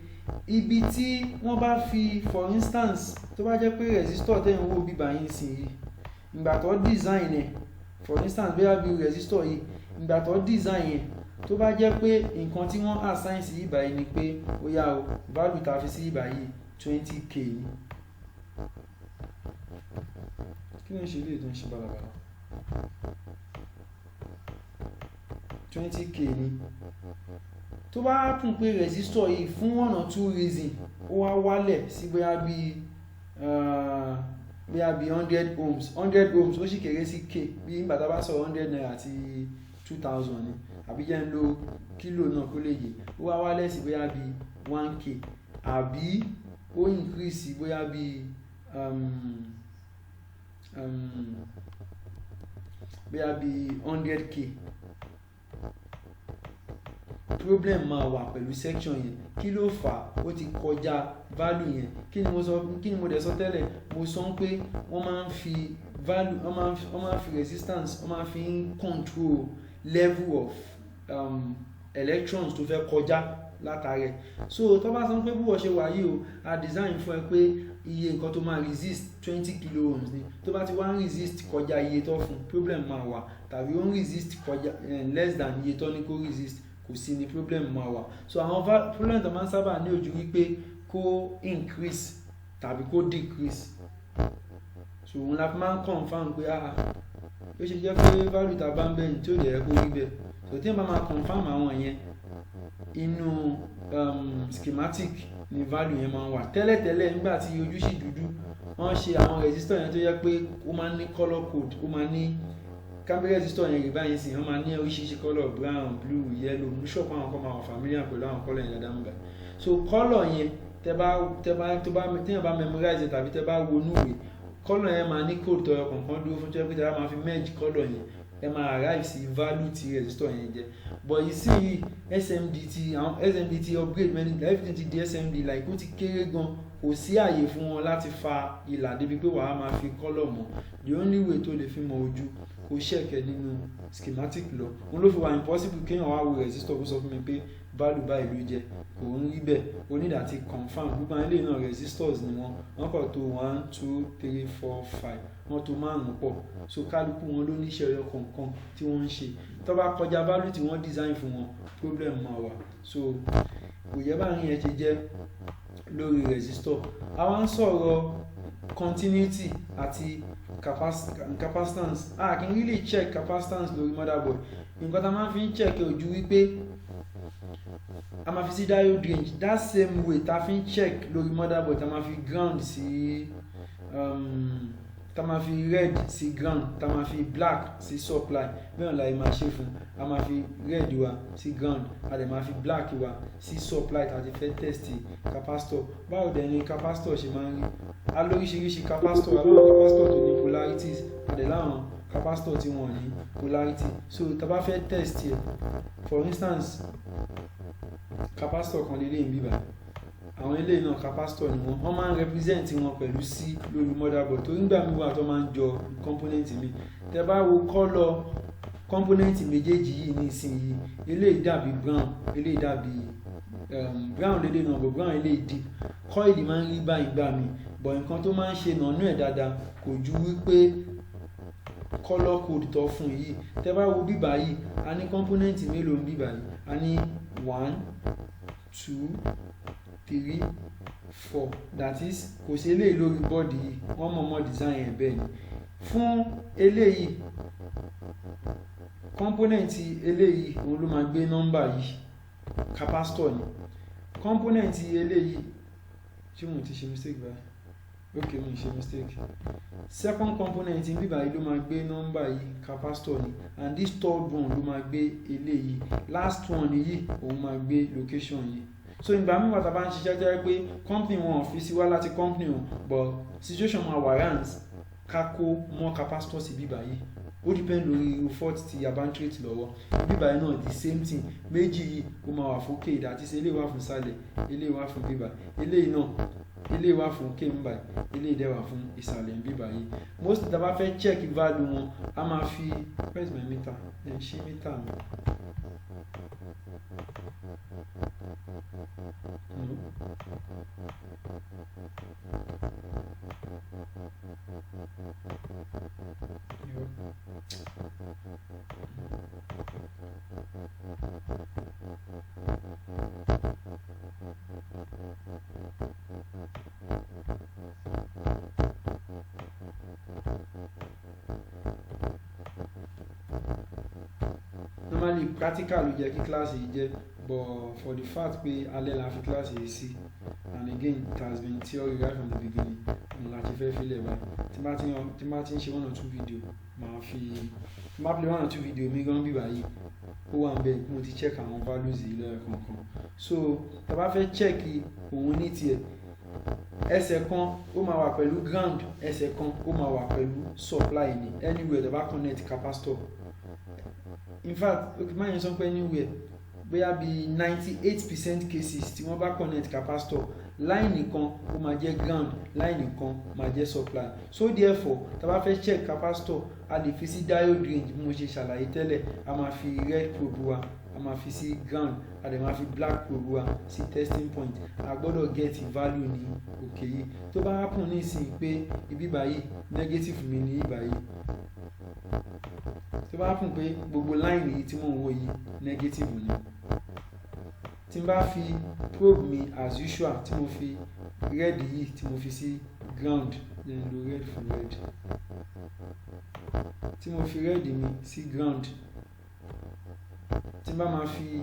ibi tí wọ́n bá fi for instance tó bá jẹ́ pé resistor tẹ́ ń wò bíbá yín sí yìí ìgbà tó design ẹ̀ for instance bí resistor yìí ìgbà tó design ẹ̀ tó bá jẹ́ pé nǹkan tí wọ́n assign sí ìbá yìí ni pé ó yá o value tá fi sí ìbá yìí 20k ni kí ni ṣe lè tó ń ṣe balabala 20k ni tó bá tún pé resistor yìí fún 1 or 2 reason ó wá wálẹ̀ sí bóyá bí 100 ohms ó sì kéré sí k bí nígbà tá bá sọ 100 naira àti 2000 ni àbí jẹ́ ń lo kílò náà kó lè yé ó wá wálẹ̀ sí bóyá bí 1k àbí ó increase bóyá bí bóyá bí 100k problem máa wà pẹ̀lú section yẹn kí ló fà ó ti kọjá value yẹn kí ni mo dẹ̀ sọ tẹ́lẹ̀ mo sọ pé wọ́n máa ń fi value wọ́n máa fi resistance wọ́n máa fi control level of electrons tó fẹ́ kọjá látàrẹ. So tó bá sọ pé bí wọ́n ṣe wà yìí o a design fún ẹ pé iye nǹkan tó máa resist 20 kilo ohms ni, tó bá ti wá ń resist kọjá iye tó fún problem máa wà, tàbí ó ń resist kọjá less than iye tó ní kó resist kò sí ní problem máa wà. So àwọn problem tó máa ń sábà ní ojú wípé kó increase tàbí kó decrease. So òun la fi máa ń confirm pé ó ṣe jẹ́ pé value tá a bá ń bẹ̀yìn tí ó lè kó rí bẹ́ẹ̀. So tí wọ́n bá máa confirm àwọn yẹn inú schematic ni value yẹn máa ń wà. Tẹ́lẹ̀tẹ́lẹ̀ nígbà tí ojú sì dúdú wọ́n ṣe àwọn resistor yẹn tó yẹ pé ó máa ń ní color code, ó máa ní camera resistor yẹn rí báyìí sí wọ́n máa ní oríṣiríṣi color brown, blue, yellow. Mo sure pé àwọn kan máa wà familiar pẹ̀lú àwọn color yẹn dáadáa nígbà. So color yẹn téèyàn bá memorize tàbí tẹ́ bá wo núwèé, color yẹn máa ní code tọyọ kọ̀ọ̀kan dúró fún tó yẹ pé tẹ́ bá máa fi merge color yẹn ẹ máa arrive sí value tí resistor yẹn jẹ́. But you see SMD ti upgrade many, everything ti di SMD like ó ti kéré gan, kò sí àyè fún wọn láti fa ìlà débi pé wàá máa fi color mọ́. The only way tó lè fi mọ ojú kò ṣẹ̀kẹ̀ nínú schematic lọ. Òun ló fi wà impossible kéèyàn wá wo resistor kó sọ fún mi pé value báyìí ló jẹ́, kò ń rí bẹ́ẹ̀. O need àti confirm gbogbo àwọn eléyìí náà resistors ni wọ́n kọ̀ tó 1 2 3 4 5 wọ́n tó márùn-ún pọ̀. So kálukú wọn ló níṣẹ́ ẹyọ kọ̀ọ̀kan tí wọ́n ń ṣe. Tó bá kọjá value tí wọ́n design fún wọn problem máa wà. So kò yẹ báyìí yẹn ṣe jẹ́ lórí resistor. Àwa ń sọ̀rọ̀ continuity àti capacitance. Kì í really check capacitance lórí motherboard. Nǹkan tá a máa fi ń check ojú wípé a máa fi sí diode range, that same way tá a fi ń check lórí motherboard tá a máa fi ground sí tá a máa fi red sí ground, tá a máa fi black sí supply. Bẹ́ẹ̀ la máa ṣe fún, a máa fi red wa sí ground, a dẹ̀ máa fi black wa sí supply tá a ti fẹ́ test capacitor. Báwo dẹ̀ ni capacitor ṣe máa ń rí? A lóríṣiríṣi capacitor, a láwọn capacitor tó ní polarities, a dẹ̀ láwọn capacitor tí wọ́n ní polarity. So tá a bá fẹ́ test yẹ, for instance capacitor kan lélẹ́yìn bíbá, àwọn eléyìí náà capacitor ni wọ́n máa ń represent wọn pẹ̀lú C lórí motherboard. Torí nígbà míì wà tó máa ń jọ component mi. Tẹ́ bá wo color component méjèèjì yìí ní ìsinyìí, eléyìí dàbí brown, eléyìí dàbí brown lédè náà, but brown eléyìí deep. Coil máa ń rí báyìí gbà mí, but nǹkan tó máa ń ṣe nànú ẹ̀ dáadáa kò ju wípé color code tó fún yìí. Tẹ́ bá wo bíbá yìí, a ní component mélòó ń bíbá yìí? A ní 1 2 3 4, that is kò sí eléyìí lórí bọ́ọ̀dì yìí, wọ́n mọ̀ọ́mọ̀ design ẹ̀ bẹ́ẹ̀ ni. Fún eléyìí component eléyìí òun ló máa gbé nọ́mbà yìí, capacitor ni. Component eléyìí ṣé mo ti ṣe mistake báyìí? Okay, mo ṣe mistake. Second component bíbá yìí ló máa gbé nọ́mbà yìí, capacitor ni, and this third one ló máa gbé eléyìí, last one yìí òun máa gbé location yìí. So ìgbà míì wà tá a bá ń ṣiṣẹ́ jẹ́ pé company wọn fi sí wá láti company wọn, but situation máa warrant ká kó mọ́ capacitor sí bíbá yìí. Ó depend lórí fault tí a bá ń treat lọ́wọ́. Bíbá yìí náà the same thing, méjì yìí ó máa wà fún K, that is eléyìí wà fún sálẹ̀, eléyìí wà fún bíbá, eléyìí náà eléyìí wà fún K bíbá, eléyìí dẹ̀ wà fún ìsàlẹ̀ bíbá yìí. Most tá a bá fẹ́ check value wọn, a máa fi, where is my meter? Then ṣí meter mi. Normally practical ló jẹ́ kí class yìí jẹ́, but for the fact pé alẹ́ la fi class yìí sí, and again it has been theory right from the beginning, òun la ti fẹ́ filẹ̀ báyìí. Tí bá ti ń ṣe 1 or 2 video, màá play 1 or 2 video mi gan bíbá yìí, ó wà ń bẹ mo ti check àwọn values yìí lẹ́ẹ̀kọ̀ọ̀kan. So tá a bá fẹ́ check òun ní tiẹ̀, ẹsẹ̀ kan ó máa wà pẹ̀lú ground, ẹsẹ̀ kan ó máa wà pẹ̀lú supply ni, anywhere tó bá connect capacitor. In fact, máa yẹn sọ pé anywhere, bóyá bí 98% cases tí wọ́n bá connect capacitor, line nìkan ó máa jẹ́ ground, line nìkan máa jẹ́ supply. So therefore tá bá fẹ́ check capacitor a lè fi sí diode range bí mo ṣe ṣàlàyé tẹ́lẹ̀, a máa fi red probe wa a máa fi sí ground, a dẹ̀ máa fi black probe wa sí testing point. A gbọ́dọ̀ get value ní òkè yìí. Tó bá happen nísìnyí pé ibi báyìí negative mi ní ibà yìí, tó bá happen pé gbogbo line yìí tí mò ń wò yìí negative ni, tí n bá fi probe mi as usual tí mo fi red yìí tí mo fi sí ground, then lo red fún red, tí mo fi red mi sí ground, tí n bá máa fi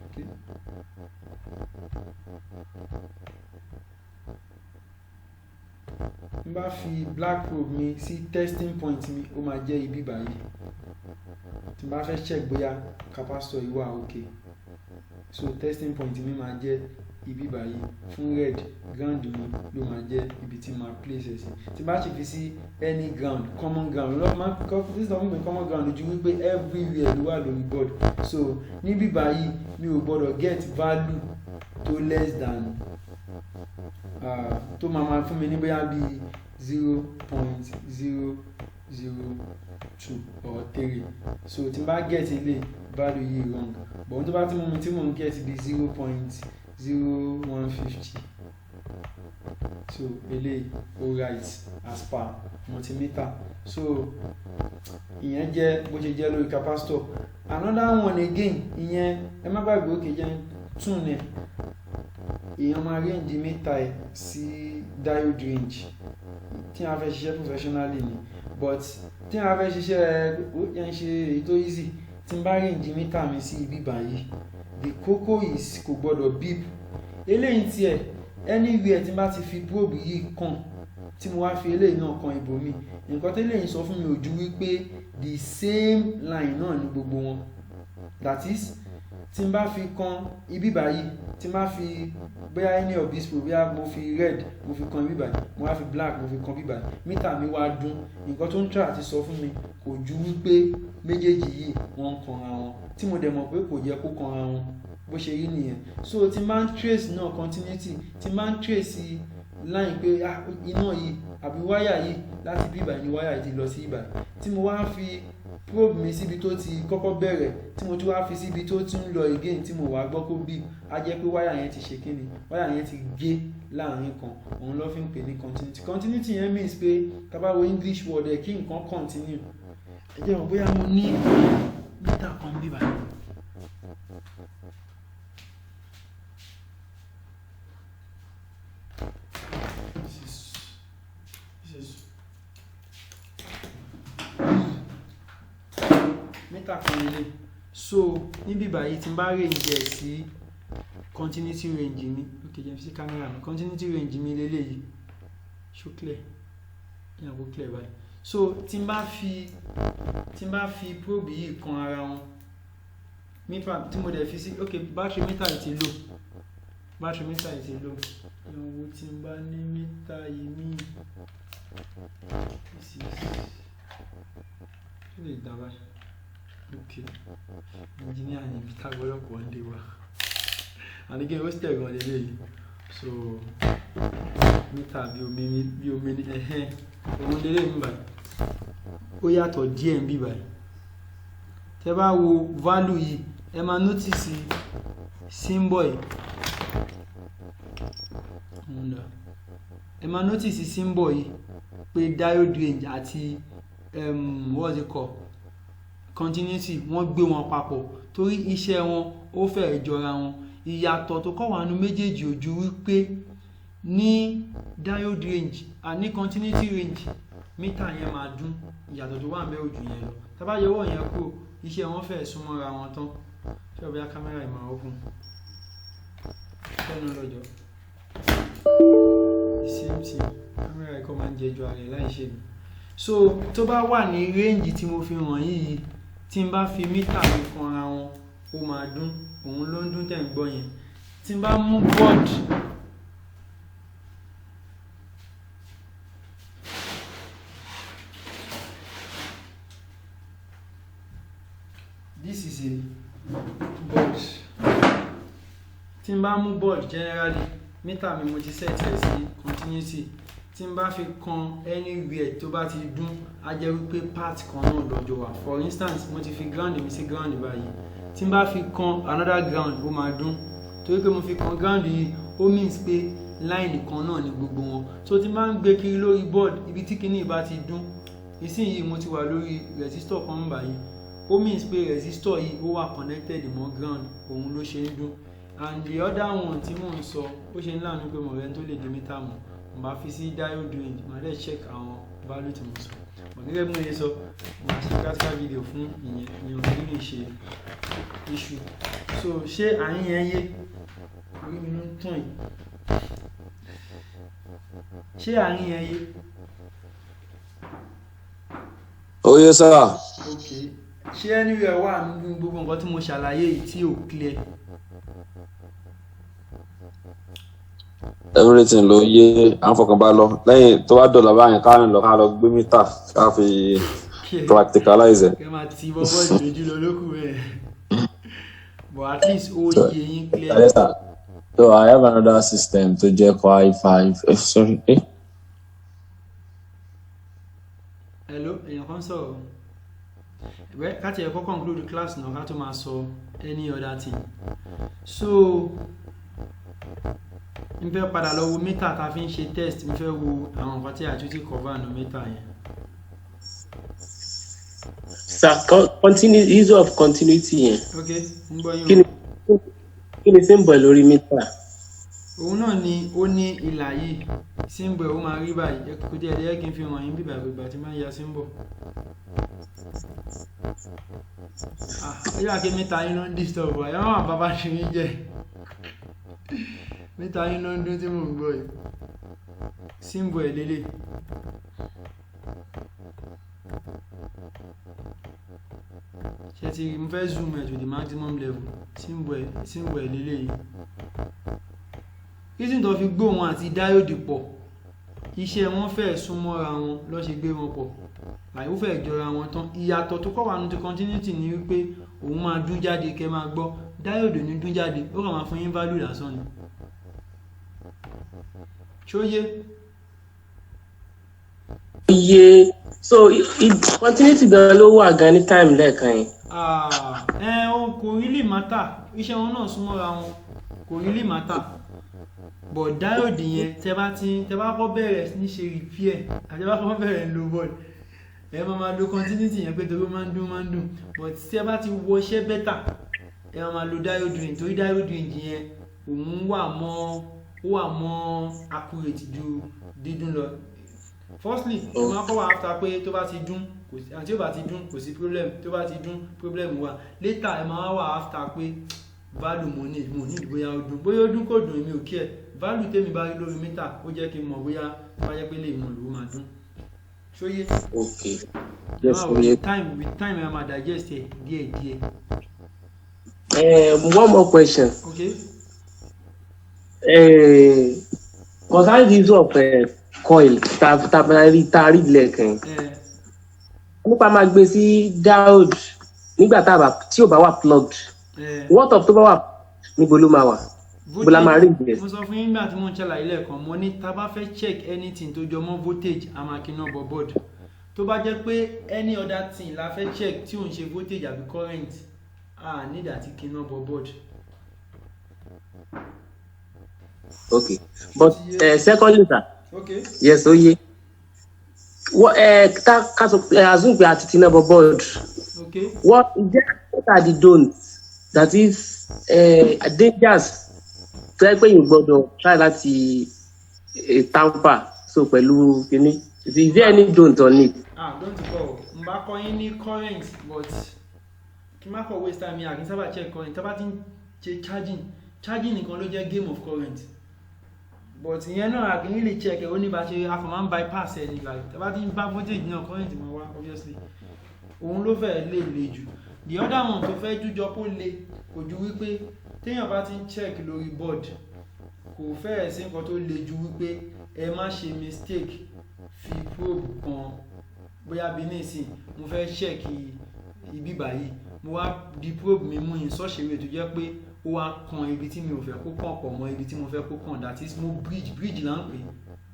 okay. Tí n bá fi black probe mi sí testing point mi ó máa jẹ́ ibi báyìí, tí n bá fẹ́ check bóyá capacitor yìí wà okay. So testing point mi máa jẹ́ ibi báyìí fún red, ground mi ló máa jẹ́ ibi tí máa place ẹ̀ sí. Tí bá ti fi sí any ground, common ground, this doesn't mean common ground ojú wípé everywhere ló wà lórí board. So níbí báyìí mi ò gbọ́dọ̀ get value tó less than tó máa fún mi ní bóyá bí 0.002 or 3. So tí n bá get ilé value yìí wrong, but tó bá tí mo ń get bí 0.0150, so eléyìí alright as per multimeter. So ìyẹn jẹ́ bó ṣe jẹ́ lórí capacitor. Another one again, ìyẹn ẹ má gbàgbé òkè jẹ́ tune ẹ̀, èèyàn máa range meter ẹ̀ sí diode range tí a fẹ́ ṣiṣẹ́ professionally ni, but tí a fẹ́ ṣiṣẹ́ yẹn ṣe èyí tó easy, tí n bá range meter mi sí ibi báyìí, the kókó is kò gbọdọ̀ beep. Eléyìí tiẹ̀ anywhere tí n bá ti fi probe yìí kàn, tí mo wá fi eléyìí náà kan ibòmí, nǹkan tí eléyìí sọ fún mi ò ju wípé the same line náà ní gbogbo wọn. That is, tí n bá fi kan ibi báyìí, tí n bá fi bóyá any of this probe, bóyá mo fi red mo fi kan ibi báyìí, mo wá fi black mo fi kan ibi báyìí, meter mi wá dún. Nǹkan tó ń try àti sọ fún mi kò ju wípé méjèèjì yìí wọ́n ń kanra wọn, tí mo dẹ̀ mọ̀ pé kò yẹ kó kanra wọn, bó ṣe rí nìyẹn. So tí n bá ń trace náà continuity, tí n bá ń trace line pé iná yìí àbí wáyà yìí láti bí ìbàyìí ni wáyà yìí ti lọ sí ìbàyìí, tí mo wá fi probe mi síbi tó ti kọ́kọ́ bẹ̀rẹ̀, tí mo tún wá fi síbi tó tún lọ again, tí mo wá gbọ́ kó bí, á jẹ́ pé wáyà yẹn ti ṣe kíni, wáyà yẹn ti gé láàrin kan, òun ló fi ń pè ní continuity. Continuity yẹn means pé tá bá wo English word ẹ̀ kí nǹkan continue. Ẹ jẹ́ mọ̀ bóyá mo ní meter kan bí báyìí. Meter kan lélẹ̀. So níbí báyìí tí n bá range ẹ̀ sí continuity range mi, okay jẹ́ fi sí camera mi, continuity range mi lélẹ́yìí, show clear, yẹn kò clear báyìí. So tí n bá fi probe yìí kan ara wọn, meter tí mo dẹ̀ fi sí, okay battery meter yìí ti low, battery meter yìí ti low. Ìyàwó tí n bá ní meter yìí mí, this is lè dá báyìí. Okay, engineer ni Peter gbọ́dọ̀ pọ̀ ń dé wa, and again ó stẹ̀ gan lélẹ́yìí. So meter bí omi ní òun lélẹ́yìí mi báyìí, ó yàtọ̀ díẹ̀ ń bí báyìí. Tẹ́ bá wo value yìí, ẹ máa notice symbol yìí, ẹ máa notice symbol yìí pé diode range àti what's it called, continuity, wọ́n gbé wọn papọ̀ torí iṣẹ́ wọn ó fẹ́ jọra wọn. Ìyàtọ̀ tó kọ́ wà nínú méjèèjì ojú wípé ní diode range àní continuity range meter yẹn máa dún, ìyàtọ̀ tó wà ń bẹ ojú yẹn lọ. Tá bá yọwọ́ yẹn kúrò, iṣẹ́ wọn fẹ́ súnmọ́ra wọn tán. Ṣé ọbẹ̀ kámẹ́rà yìí máa open? Fẹ́nu lọ́jọ́. Same thing, kámẹ́rà yìí kọ́ máa ń jẹjọ ara ẹ̀ láì ṣe mi. So tó bá wà ní range tí mo fi hàn yìí, tí n bá fi meter mi kan ara wọn, ó máa dún, òun ló ń dún tẹ̀ ń gbọ́ yẹn. Tí n bá mú board, this is a board. Tí n bá mú board generally, mítà mi mo ti set ẹ̀ sí continuity tí n bá fi kan anywhere tó bá ti dún á jẹ́ wípé part kan náà lọ́jọ́ wà. For instance mo ti fi ground mi sí ground báyìí, tí n bá fi kan another ground ó máa dún, torí pé mo fi kan ground yìí ó means pé line kan náà ni gbogbo wọn. So tí n bá ń gbé kiri lórí board ibi tí kinní bá ti dún, ìsinyìí mo ti wà lórí resistor kan báyìí, ó means pé resistor yìí ó wà connected mọ́ ground, òun ló ṣe ń dún. And the other one tí mò ń sọ ó ṣe ń láàánú pé mo rẹ̀ tó lè di mítà mọ̀, mo bá fi sí diode range màá dẹ̀ check àwọn value tí mo sọ. Gẹ́gẹ́ bí mo ṣe sọ, mo máa ṣe practical video fún ìyẹn ò ní lè ṣe issue. So ṣé àárín yẹn yé? Orí mi ló ń tàn yìí. Ṣé àárín yẹn yé? Ó yé sá. Okay. Ṣé anywhere wà nínú gbogbo nǹkan tí mo ṣàlàyé yìí tí ò clear? Everything ló yé, à ń fọkàn bá lọ. Lẹ́yìn tó bá dọ̀là báyìí ká lọ gbé mítà ká fi practicalize ẹ̀. Kẹ́ máa ti bọ́bọ́ ìdójú lọ lókù rẹ̀. But at least ó yé yín clear. Yes, sir. So I have another system to jẹ́ sorry. Hello, èèyàn kan sọ̀rọ̀. Ká tiẹ̀ kọ́kọ́ conclude class náà ká tó máa sọ any other thing. So n fẹ́ padà lọ wo mítà tá fi ń ṣe test, n fẹ́ wo àwọn nǹkan tí a tún ti cover nínú mítà yẹn. Sir, issue of continuity yẹn. Okay, ń gbọ́ yín. Kí ni symbol lórí mítà? Òun náà ni ó ní ìlà yìí, symbol ó máa rí báyìí. Kò jẹ́ ẹ̀dẹ́ kí n fi hàn yín bíbà gbogbo tí máa ń ya symbol. Ó yà kí mítà yín ló ń disturb wa, ẹ má wà bàbá ṣe yín jẹ́. Mítà yín ló ń dún tí mò ń gbọ́ yìí. Symbol ẹ̀ lélẹ̀. Ṣé ti mo fẹ́ zoom ẹ̀ to the maximum level? Symbol ẹ̀ lélẹ̀ yìí. Reason tó fi gbé wọn àti diode pọ̀, iṣẹ́ wọn fẹ́ súnmọ́ra wọn ló ṣe gbé wọn pọ̀. Like ó fẹ́ jọra wọn tán. Ìyàtọ̀ tó kọ́ wà nínú continuity ni wípé òun máa dún jáde kẹ́ máa gbọ́. Diode ní dún jáde, ó kàn máa fún yín value lásán ni. Ṣó yé? Iye so continuity gan ló wà gan ní time lẹ́ẹ̀kan yẹn. Kò really matter. Iṣẹ́ wọn náà súnmọ́ra wọn. Kò really matter. But diode yẹn tẹ́ bá kọ́ bẹ̀rẹ̀ ní ṣe repair àti tẹ́ bá kọ́ bẹ̀rẹ̀ lo board, ẹ máa lo continuity yẹn pé torí máa ń dún. But tẹ́ bá ti wọṣẹ́ better, ẹ máa lo diode range, torí diode range yẹn òun wà mọ́ accurate ju dídún lọ. Firstly, ó máa kọ́ wá after pé tó bá ti dún, àti ó bá ti dún kò sí problem, tó bá ti dún problem wà. Later ẹ máa wá after pé value mo ní bóyá ó dún kò dùn, èmi ò care. Value tèmi bá rí lórí mítà ó jẹ́ kí n mọ̀ bóyá bá jẹ́ pé lè mọ̀ ló máa dún. Ṣó yé? Okay. Yes, with time ẹ máa digest ẹ díẹ̀. One more question. Okay. Concerning the issue of coil tari lẹ́ẹ̀kan. Nípa máa gbé sí diode nígbà tí ò bá wà plugged. What of tó bá wà níbo ló máa wà? Bó la máa rí ìgbẹ́. Mo sọ fún yín nígbà tí mo ń ṣàlàyé lẹ́ẹ̀kan, mo ní tá bá fẹ́ check anything tó jọ mọ́ voltage a máa kíná bọ board. Tó bá jẹ́ pé any other thing la fẹ́ check tí ò ń ṣe voltage àbí current, a need àti kíná bọ board. Okay, but secondly sir. Okay. Yes, oye. Assume pé a ti kíná bọ board. Okay. What are the don'ts? That is dangers. Tó yẹ pé yín gbọ́dọ̀ try láti tamper so pẹ̀lú kíní. Is there any don't on it? Don't go. N bá kọ́ yín ní current, but kí n má kọ́ waste time yẹn, kí n sábà check current. Tá bá ti ń ṣe charging nìkan ló jẹ́ game of current. But ìyẹn náà kì í lè check ẹ̀ ó ní bá ṣe afọ máa ń bypass ẹ̀ ní like tá bá ti ń bá voltage náà current máa wá obviously. Òun ló fẹ́ lè jù. The other one tó fẹ́ jújọ kó le kò ju wípé téèyàn bá ti ń check lórí board kò fẹ́ẹ̀ sí nǹkan tó le ju wípé ẹ má ṣe mistake fi probe kan bóyá bí nísìn mo fẹ́ check ibi báyìí mo wá di probe mi mú in such a way tó jẹ́ pé ó wá kan ibi tí mi ò fẹ́ kó kàn pọ̀ mọ́ ibi tí mo fẹ́ kó kàn, that is mo bridge là ń pè,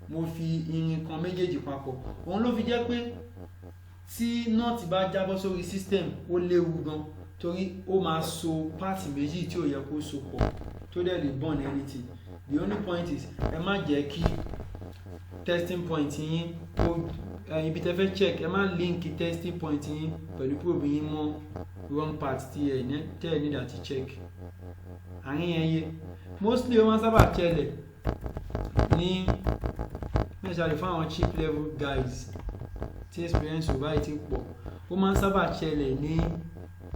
mo fi irin kan méjèèjì papọ̀. Òun ló fi jẹ́ pé tí nọ́ọ̀tì bá jábọ́ sórí system ó léwu gan, torí ó máa so páàtì méjì tí ò yẹ kó so pọ̀ tó dẹ̀ lè burn anything. The only point is ẹ má jẹ́ kí testing point yín ibi tẹ́ fẹ́ check, ẹ má link testing point yín pẹ̀lú probe yín mọ́ wrong part tí ẹ need àti check. Àárín yẹn yé mostly ó máa sábà ṣẹlẹ̀ ní especially fún àwọn cheap level guys tí experience ò báyìí ti pọ̀, ó máa sábà ṣẹlẹ̀ ní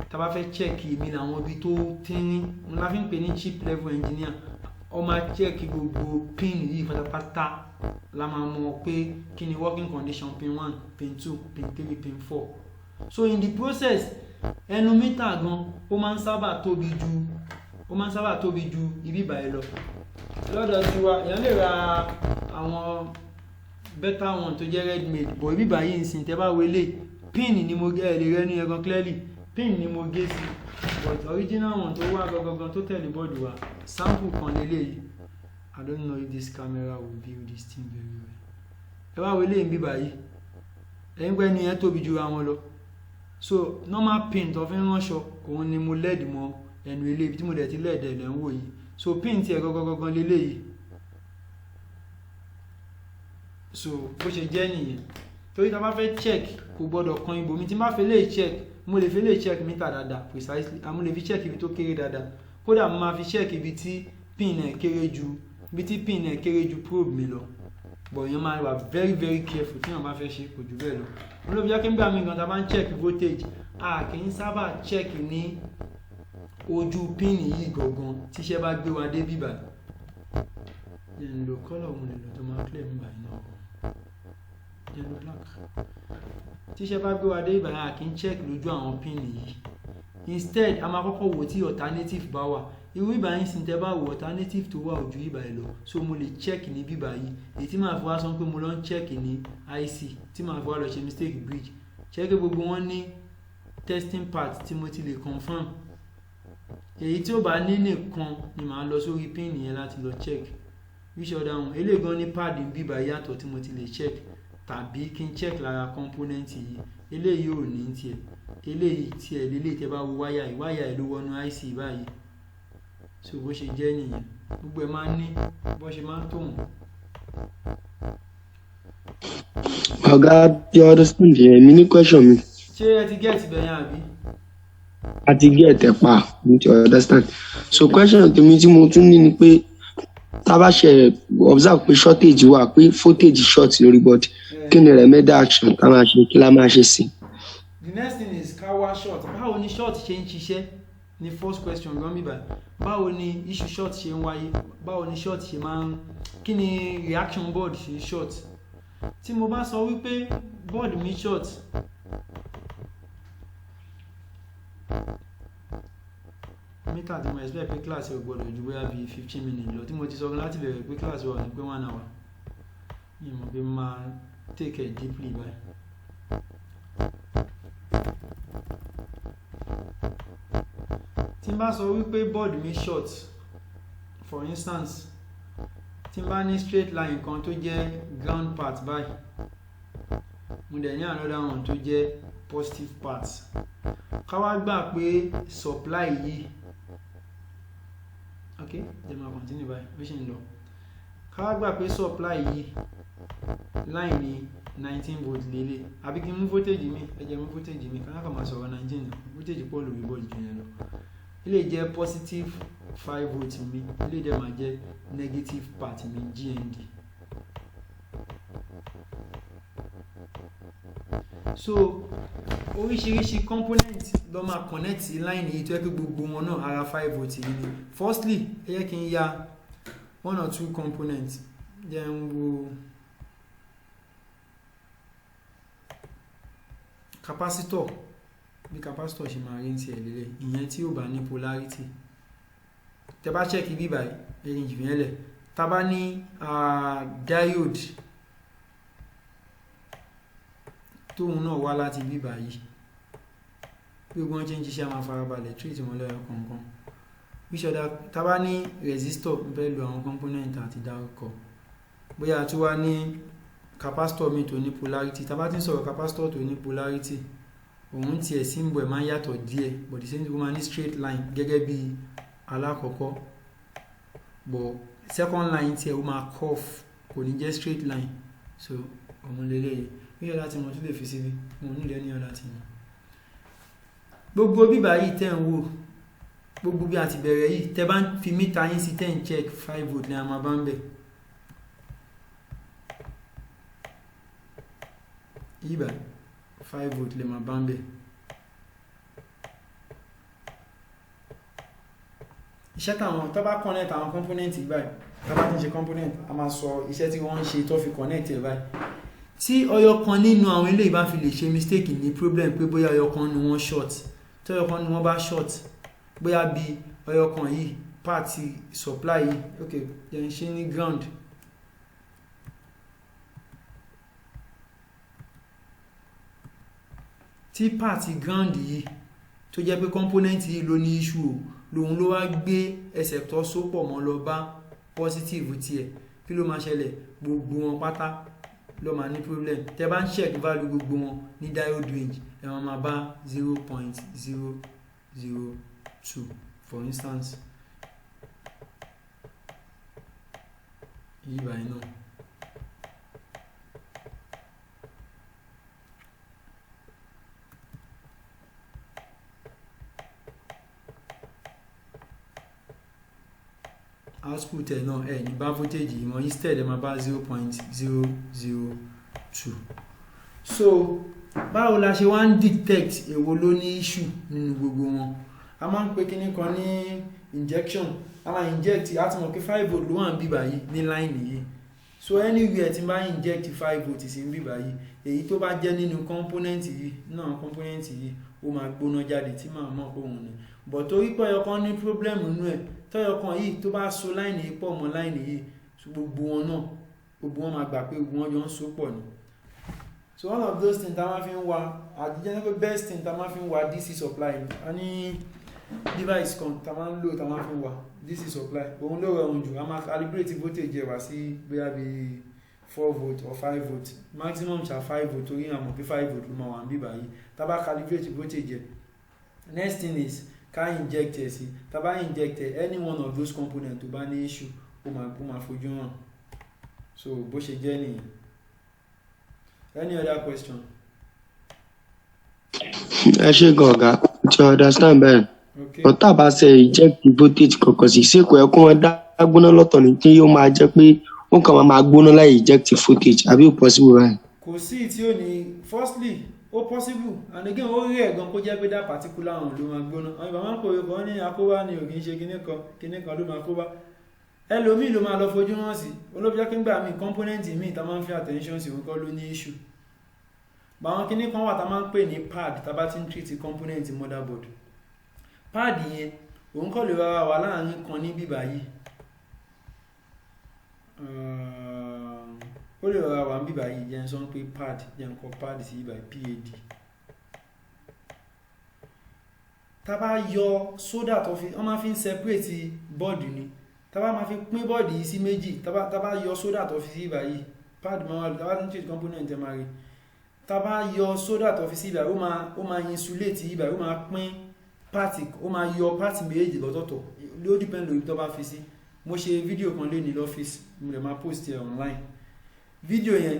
tá bá fẹ́ check mi làwọn ibi tó tínrín, mo la fi ń pè ní cheap level engineer. Ó máa check gbogbo pin yìí pátápátá, la máa mọ̀ pé kí ni working condition pin 1, pin 2, pin 3, pin 4. So in the process ẹnu mítà gan ó máa ń sábà tóbi ju ibi báyìí lọ. Lọ́dọ̀ tiwa èèyàn lè ra àwọn better one tó jẹ́ ready made, but ibi báyìí nsìn tẹ́ bá wọlé pin ni mo gé lè rẹ́ ní ẹgan clearly, pin ni mo gé sí, but original one tó wà gangan tó tẹ̀lé bọ́ọ̀dù wa sample kan lélẹ́yìí. I don't know if this camera will view this thing very well. Ẹ wá wọlé ń bí báyìí ẹ̀yin pẹ́ ni ẹ tóbi ju ra wọn lọ. So normal pin tó fi ń ránṣọ òun ni mo led mọ́ ẹnu ilé ibi tí mo dẹ̀ ti led ẹ̀ lẹ́ ń wò yìí. So pin tí ẹ gangan lélẹ́yìí. So bó ṣe jẹ́ nìyẹn, torí tá bá fẹ́ check kò gbọ́dọ̀ kan ibòmí. Tí n bá fẹ́ lè check, mo lè fẹ́ lè check mítà dáadáa precisely, mo lè fi check ibi tó kéré dáadáa, kódà mo máa fi check ibi tí pin ẹ̀ kéré ju probe mi lọ. But èèyàn máa wà very very careful tí èèyàn bá fẹ́ ṣe, kò jù bẹ́ẹ̀ lọ. Mo ló fi jẹ́ kí n gbà mí gan tá bá ń check voltage, kì í sábà check ní ojú pin yìí gangan tí iṣẹ́ bá gbé wa dé bíbà. Yẹn lo color mo lè lò tó máa clear mi báyìí náà. Yellow black. Tí iṣẹ́ bá gbé wa dé bíbà kì í check lójú àwọn pin yìí. Instead a máa kọ́kọ́ wò tí alternative bá wà. Irú ìbá yín sin tẹ́ bá wò alternative tó wà ojú ìbá yìí lọ, so mo lè check ní bíbá yìí. Èyí tí màá fi wá sọ pé mo lọ ń check ní IC tí màá fi wá lọ ṣe mistake bridge. Check gbogbo wọn ní testing part tí mo ti lè confirm. Èyí tí ó bá ní nìkan ni màá lọ sórí pin yẹn láti lọ check. Which other one? Eléyìí gan ní pad bíbá yàtọ̀ tí mo ti lè check, tàbí kí n check lára component yìí. Eléyìí ò ní tiẹ̀. Eléyìí tiẹ̀ lélẹ̀ tẹ́ bá wo wáyà yìí ló wọnú IC báyìí. So bó ṣe jẹ́ nìyẹn, gbogbo ẹ máa ń ní bó ṣe máa ń tó wọn. Ọ̀gá bí understand yẹn mi ní question mi. Ṣé ẹ ti get ibẹ̀ yẹn àbí? A ti get ẹ̀ pa, mi ti understand. So question tèmi tí mo tún ní ni pé tá bá ṣe observe pé shortage wà, pé voltage short lórí board, kí ni remedial action tá máa ṣe, kí la máa ṣe sí? The next thing is ká wá short. Báwo ni short ṣe ń ṣiṣẹ́? Ní first question gan mi báyìí. Báwo ni issue short ṣe ń wáyé? Báwo ni short ṣe máa ń, kí ni reaction board ṣe short? Tí mo bá sọ wípé board mi short, mítà tí mo expect pé class ò gbọdọ̀ ju bóyá bí 15 minutes lọ, tí mo ti sọ láti bẹ̀rẹ̀ pé class wà ní pé 1 hour. Mi mọ̀ pé máa take it deeply báyìí. Tí n bá sọ wípé board mi short, for instance, tí n bá ní straight line kan tó jẹ́ ground part báyìí, mo dẹ̀ ní another one tó jẹ́ positive part. Ká wá gbà pé supply yìí, okay, then ma continue báyìí bó ṣe ń lọ. Ká wá gbà pé supply yìí line ní 19 volt lélẹ̀, àbí kí n mú voltage mi, ẹ jẹ́ mú voltage mi, ká máa sọ̀rọ̀ 19 voltage pọ̀ lórí board jù yẹn lọ. Ilé jẹ́ positive 5 volt mi, ilé dẹ̀ máa jẹ́ negative part mi, GND. So oríṣiríṣi component ló máa connect line yìí tó yẹ kí gbogbo wọn náà ara 5 volt yìí ni. Firstly ẹ yẹ kí n ya 1 or 2 components, then wo capacitor. Bí capacitor ṣe máa rí ní tiẹ̀ lélẹ̀, ìyẹn tí ó bá ní polarity. Tẹ́ bá check bí báyìí ẹ̀yìn jù yẹn lẹ̀, tá bá ní diode tóun náà wá láti bí báyìí, gbogbo wọn ṣe ń ṣiṣẹ́ máa farabalẹ̀ treat wọn lẹ́yọ kọ̀ọ̀kan. which other tá bá ní resistor fẹ́ lo àwọn component àti dárúkọ bóyá tí wá ní capacitor mi tó ní polarity tá bá ti ń sọ̀rọ̀ capacitor tó ní polarity òun tiẹ̀ symbol ẹ̀ máa ń yàtọ̀ díẹ̀ but the same thing ó máa ní straight line gẹ́gẹ́ bí alákọ̀ọ́kọ́ but second line tiẹ̀ ó máa curve kò ní jẹ́ straight line so òun lélẹ́yìí bí ọ̀dà tí mo tún lè fi síbi mo nílẹ̀ ní ọ̀dà tí mo gbogbo bíbá yìí tẹ́ ń wò gbogbo bí a ti bẹ̀rẹ̀ yìí tẹ́ bá ń fi mítà yín sí 10 check 5 volt ní a máa bá ń bẹ̀ yìí bá 5 volt lè máa bá ń bẹ̀ iṣẹ́ táwọn tó bá connect àwọn component yìí báyìí tó bá ti ń ṣe component a máa sọ iṣẹ́ tí wọ́n ń ṣe tó fi connect ẹ̀ báyìí tí ọyọ kan nínú àwọn eléyìí bá fi lè ṣe mistake ní problem pé bóyá ọyọ kan ni wọ́n short tí ọyọ kan ni wọ́n bá short bóyá bí ọyọ kan yìí part supply yìí ok then ṣe ní ground tí part ground yìí tó jẹ́ pé component yìí ló ní issue o lòun ló wá gbé ẹsẹ̀ tó sopọ̀ mọ́ lọ bá positive tiẹ̀ kí ló máa ṣẹlẹ̀ gbogbo wọn pátá ló máa ní problem tẹ́ bá ń check value gbogbo wọn ní diode range ẹ máa bá 0.002 for instance yìí báyìí náà output ẹ̀ náà ẹ̀ ní bá voltage yìí mọ́ instead ẹ máa bá 0.002 so báwo la ṣe wá ń detect èwo ló ní issue nínú gbogbo wọn a máa ń pe kíní kan ní injection a máa inject a ti mọ̀ pé 5 volt ló wà ń bíbà yìí ní line yìí so anywhere tí n bá inject 5 volt sí ń bíbà yìí èyí tó bá jẹ́ nínú component yìí náà component yìí ó máa gbóná jáde tí màá mọ̀ pé òun ni but torí pé ọkàn ní problem nínú ẹ̀ tọ́yọ̀kan yìí tó bá so line yìí pọ̀ mọ́ line yìí so gbogbo wọn náà gbogbo wọn máa gbà pé gbogbo wọn jọ ń so pọ̀ ni so one of those things tá máa fi ń wá àdíjẹ́ ní pé best thing tá máa fi ń wá DC supply a ní device kan tá máa ń lò tá máa fi ń wá DC supply òun ló rọrùn jù a máa calibrate voltage ẹ̀ wá sí bóyá bí 4 volt or 5 volt maximum ṣá 5 volt torí àmọ́ pé 5 volt ló máa wà ń bíbá yìí tá bá calibrate voltage ẹ̀ next thing is ká inject ẹ̀ sí tá bá inject ẹ̀ any one of those components tó bá ní issue ó máa fojú hàn so bó ṣe jẹ́ nìyẹn. Any other question? ẹ ṣe gan ọ̀gá tí o understand bẹ́ẹ̀ ọ̀tá bá ṣe inject voltage kankan sí ṣé kò yẹ kó wọ́n dá gbóná lọ́tọ̀ ní tí ó máa jẹ́ pé ó kàn máa gbóná láì inject voltage àbí ó possible báyìí. kò sí tí ó ní firstly ó possible and again ó rí ẹ̀gan kó jẹ́ pé that particular one ló máa gbóná àwọn ìbámu máa ń pòwe kan ní àkóbá ni ò kì í ṣe kíní kan ló máa kóbá ẹlòmíì ló máa lọ fojú hàn sí olóbìjá kí n gbà mí component míì tá máa ń fi attention sí òun kọ́ ló ní issue báwọn kíní kan wà tá máa ń pè ní pad tá bá ti ń treat component motherboard pad yẹn òun kọ́ lè rárá wà láàrin kan ní bíbá yìí ó lè rárá wà ní bíbá yìí jẹ́ ń sọ pé pad jẹ́ ń kọ pad sí bíbá pad tá bá yọ sódà tó fi wọ́n máa fi ń separate bọ́ọ̀dù ni tá bá máa fi pín bọ́ọ̀dù yìí sí méjì tá bá yọ sódà tó fi sí bíbá yìí pad máa wà tá bá ti ń treat component ẹ̀ máa rí tá bá yọ sódà tó fi sí ibà ó máa insulate ibà ó máa pín pàtì ó máa yọ pàtì méjì lọ́tọ̀ọ̀tọ̀ ló depend lórí tó bá fi sí mo ṣe fídíò kan lé ní lọ́fíìsì mo lè máa post ẹ̀ online fídíò yẹn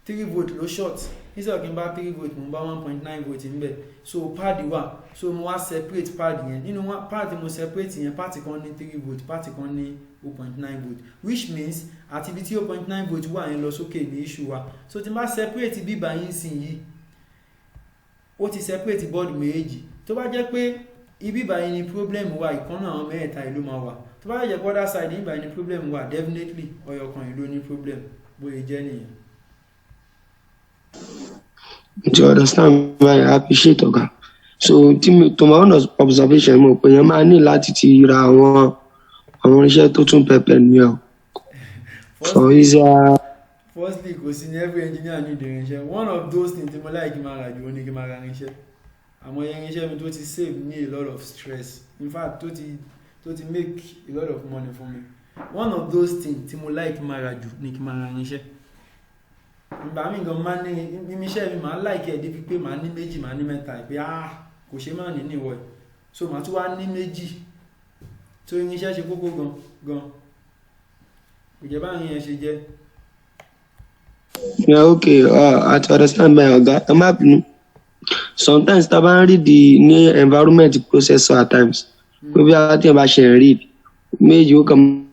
3 volt ló short nísìnyí kí n bá 3 volt mo bá 1.9 volt ń bẹ̀ so pad wà so mo wá separate pad yẹn nínú pad mo separate yẹn pàtì kan ní 3 volt pàtì kan ní 0.9 volt which means àti ibi tí 0.9 volt wà yẹn lọ sókè ní issue wa so tí n bá separate bíbá yín sìn yìí ó ti separate board méjì tó bá jẹ́ pé ibi báyìí ni problem wà ìkànnà àwọn mẹ́ta ìlú máa wà tó bá jẹ́ other side níbàyìí ni problem wà definitely ọyọ̀kan ìlú ní problem bóyá jẹ́ nìyẹn. you understand why I appreciate ọ̀gá so to my own observation mo pé yẹn máa ní láti ti ra àwọn irinṣẹ́ tó tún pẹpẹ ní ọ for easier. Firstly kò sí ní every engineer ní ìdí irinṣẹ́ one of those things tí mo láì kí máa rà jù ó ní kí máa ra irinṣẹ́ àmọ́ irinṣẹ́ mi tó ti save me a lot of stress in fact tó ti tó ti make a lot of money for me. One of those things tí mo like máa rà jù ni kí n máa ra irinṣẹ́. Ìgbà mi gan máa ní irinṣẹ́ mi máa like ẹ̀ débi pé màá ní méjì màá ní mẹ́ta ìpè kò ṣe máa ní níwọ̀ ẹ̀. So màá tún wá ní méjì. So irinṣẹ́ ṣe kókó gan. Kò jẹ́ báyìí yẹn ṣe jẹ́. Yeah, okay. I understand my Oga. Sometimes tá bá ń read the environment processor at times. Maybe I think about share read. Méjì ó kàn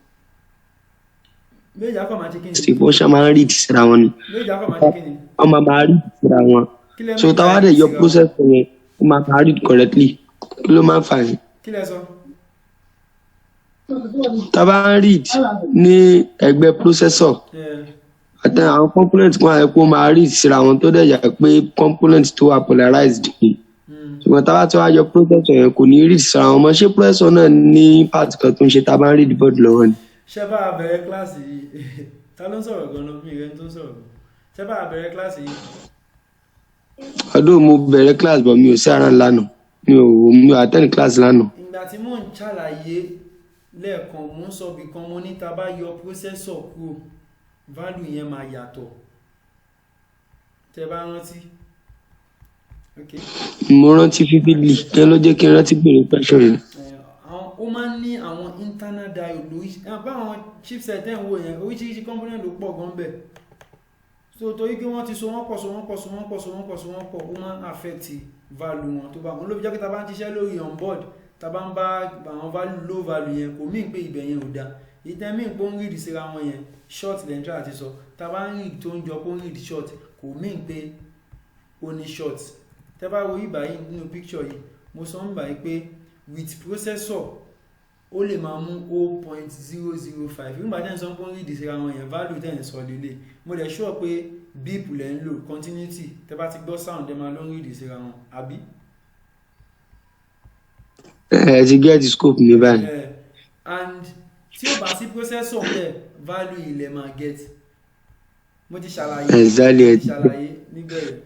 méjì á kàn máa ṣe kí ni? Still ṣá máa ń read síra wọn ni. Méjì á kàn máa ṣe kí ni? Wọ́n máa read síra wọn. So tá bá dẹ̀ yọ processor yẹn, ó máa read correctly. Kí ló máa ń fà ní? Kí lẹ sọ? Tá bá ń read ní ẹgbẹ́ processor. Àti àwọn component kan àyẹ̀kọ́ máa read síra wọn tó dẹ̀ yà pé component tó wà polarized ni. Ṣùgbọ́n tá bá tí wàá yọ processor yẹn kò ní read síra wọn mọ́. Ṣé processor náà ní part kan tó ń ṣe tá bá ń read board lọ́wọ́ ni? Ṣé bá a bẹ̀rẹ̀ kíláàsì yìí? Ta ló ń sọ̀rọ̀ gan-an? Mi ìrẹ́ni tó ń sọ̀rọ̀. Ṣé bá a bẹ̀rẹ̀ kíláàsì yìí? Ọdún mo bẹ̀rẹ̀ class but mi ò sí around lánàá. Mi ò attend class lánàá. Ìgbà tí mò ń ṣàlàyé lẹ́ẹ̀kan mò ń sọ bí kan mo ní tá bá yọ processor kúrò value yẹn máa yàtọ̀. Tẹ́ bá rántí. Okay. Mo rántí vividly kí ló jẹ́ kí n rántí bèrè question yẹn. Ó máa ń ní àwọn internal diode lórí àwọn chipset ẹ̀ ń wò yẹn oríṣiríṣi component ló pọ̀ gan bẹ́ẹ̀. So torí pé wọ́n ti so wọ́n pọ̀ ó máa ń affect value wọn tó bá wọn ló fi jẹ́ pé tá bá ń ṣiṣẹ́ lórí onboard tá bá ń bá àwọn value low value yẹn kò mean pé ibẹ̀ yẹn ò dáa. Ìtẹ́ mean pé ó ń read síra wọn yẹn short lẹ́ńtà àti sọ tá bá ń read tó ń jọ pé ó ń read short kò mean pé ó ní short. Tẹ́ bá wo ìbá yìí nínú picture yìí mo sọ ń bá yìí pé with processor ó lè máa mú 0.005 nígbà tí ẹ̀ ń sọ pé ó ń read síra wọn yẹn value tẹ̀ ń sọ lélẹ̀ mo dẹ̀ sure pé beep lẹ̀ ń lò continuity tẹ́ bá ti gbọ́ sound ẹ̀ máa ló ń read síra wọn àbí. Ti get the scope mi báyìí. And tí ó bá sí processor bẹ́ẹ̀ value ilẹ̀ máa get mo ti ṣàlàyé níbẹ̀rẹ̀.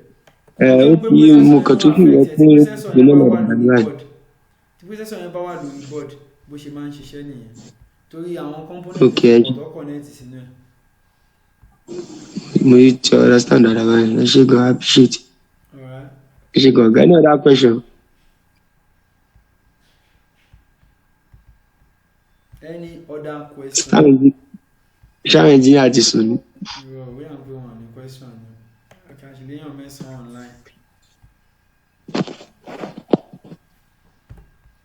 Ó ti mo kàn tó fi wọ́n pé ìgbìmọ̀ náà dàgbà báyìí. Tí processor yẹn bá wà lórí board bó ṣe máa ń ṣiṣẹ́ nìyẹn torí àwọn component tó connect sínú ẹ̀. Mo yí ti understand that báyìí. Ẹ ṣé gan appreciate. Ẹ ṣé gan. Any other question? Any other question? Ṣáà engineer ti sùn ni. We are going on the question. Actually, you're messing online.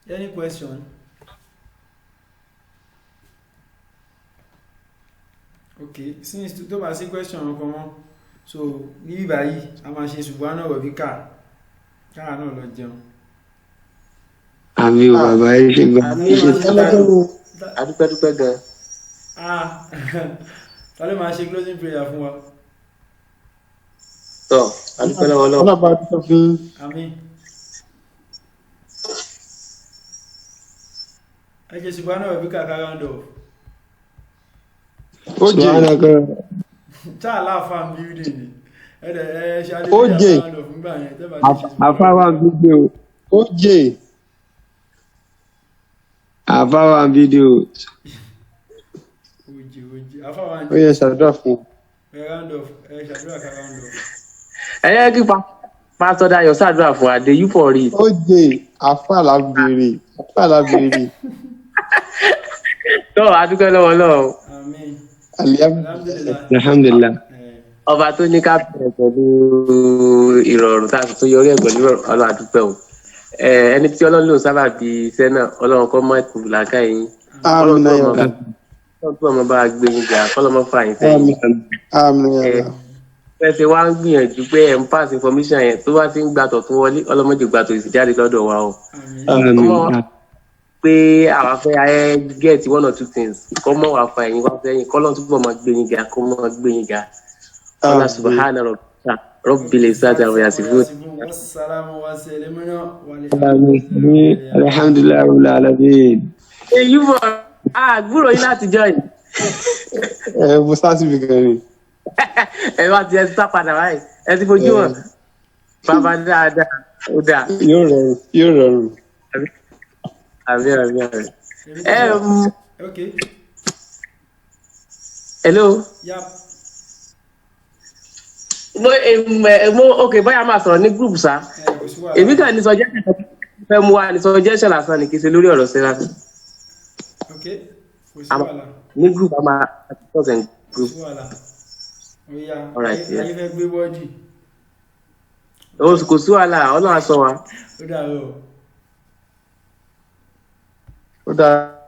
Any question? Okay, since tó bá sí question ọkàn wọn so níbí báyìí a máa ṣe ṣùgbọ́n náà wọ̀bí káà náà lọ jẹun. Àmì ò bàbá ẹ ṣe gbà. Adúpẹ́ gan. Ta ló máa ṣe closing prayer fún wa? Tọ́ adúpẹ́ lọ́wọ́ lọ́wọ́. Ọlọ́ba adúpẹ́ fún. Àmín. Ẹ ṣe ṣùgbọ́n náà wọ̀bí káà round off. Oje. Láàfà building ni. Ṣe Oje. round off nígbà yẹn tẹ́ bá ti ṣe ṣùgbọ́n. Àfáwà fídíò. Oje. Àfáwà fídíò. Oje. Àfáwà Ó yẹ ṣàdúrà fún. round off. Ṣàdúrà ká round off. Ẹ yẹ kí Pásítọ̀ Dayọ̀ ṣàdúrà fún Adé you for real. Oje. Àfáà lábèrè. Tó adúpẹ́ lọ́wọ́ lọ́wọ́. Àmín. Alhamdulillah. Ọba tó ní ká bẹ̀rẹ̀ pẹ̀lú ìrọ̀rùn tá a tó yọrí ẹ̀gbọ́n ní Ọlọ́run adúpẹ́ o. Ẹni tí Ọlọ́run ló sábà bí iṣẹ́ náà Ọlọ́run kọ́ mọ́ ẹ̀kú làákà yín. Ọlọ́run tó ọmọ bá gbé yín jà kọ́lọ́mọ́ fà yín sẹ́yìn. Pẹ̀sẹ̀ wá ń gbìyànjú pé ẹ̀ ń pass information yẹn tó bá ti ń gbàtọ̀ tó wọlé ọlọ́mọdé gbàtọ̀ ìsìjáde lọ́dọ̀ wa o. Pé àwa fẹ́ ayé get 1 or 2 things kọ́ mọ́ wà fà yín wá fẹ́ yín kọ́lọ́n tó bọ̀ máa gbé yín ga kọ́ mọ́ gbé yín ga. Allah subhana rabbil izzati wa yasifun. Alhamdulillah rabbil alamin. Èyí bọ̀ gbúrò yín láti join. Mo sá síbi kan ni. Ẹ wá ti ẹ ti sá padà báyìí ẹ ti fojú wọn. Bàbá dáadáa ó dáa. Yóò rọrùn. Àmín. Okay. Hello. Yep. Okay, báyà máa sọ̀rọ̀ ní group sá. Èmi kàn ní suggestion fẹ́ mú wa ní suggestion lásán ní kí n ṣe lórí ọ̀rọ̀ sí lásán. Okay. Ní group a máa discuss in group. All right. Ayé fẹ́ gbé bọ́ọ̀dì. Kò sí wàhálà, Ọlọ́run á ṣọ́ wa. Ó dàárọ̀. Ó dáa.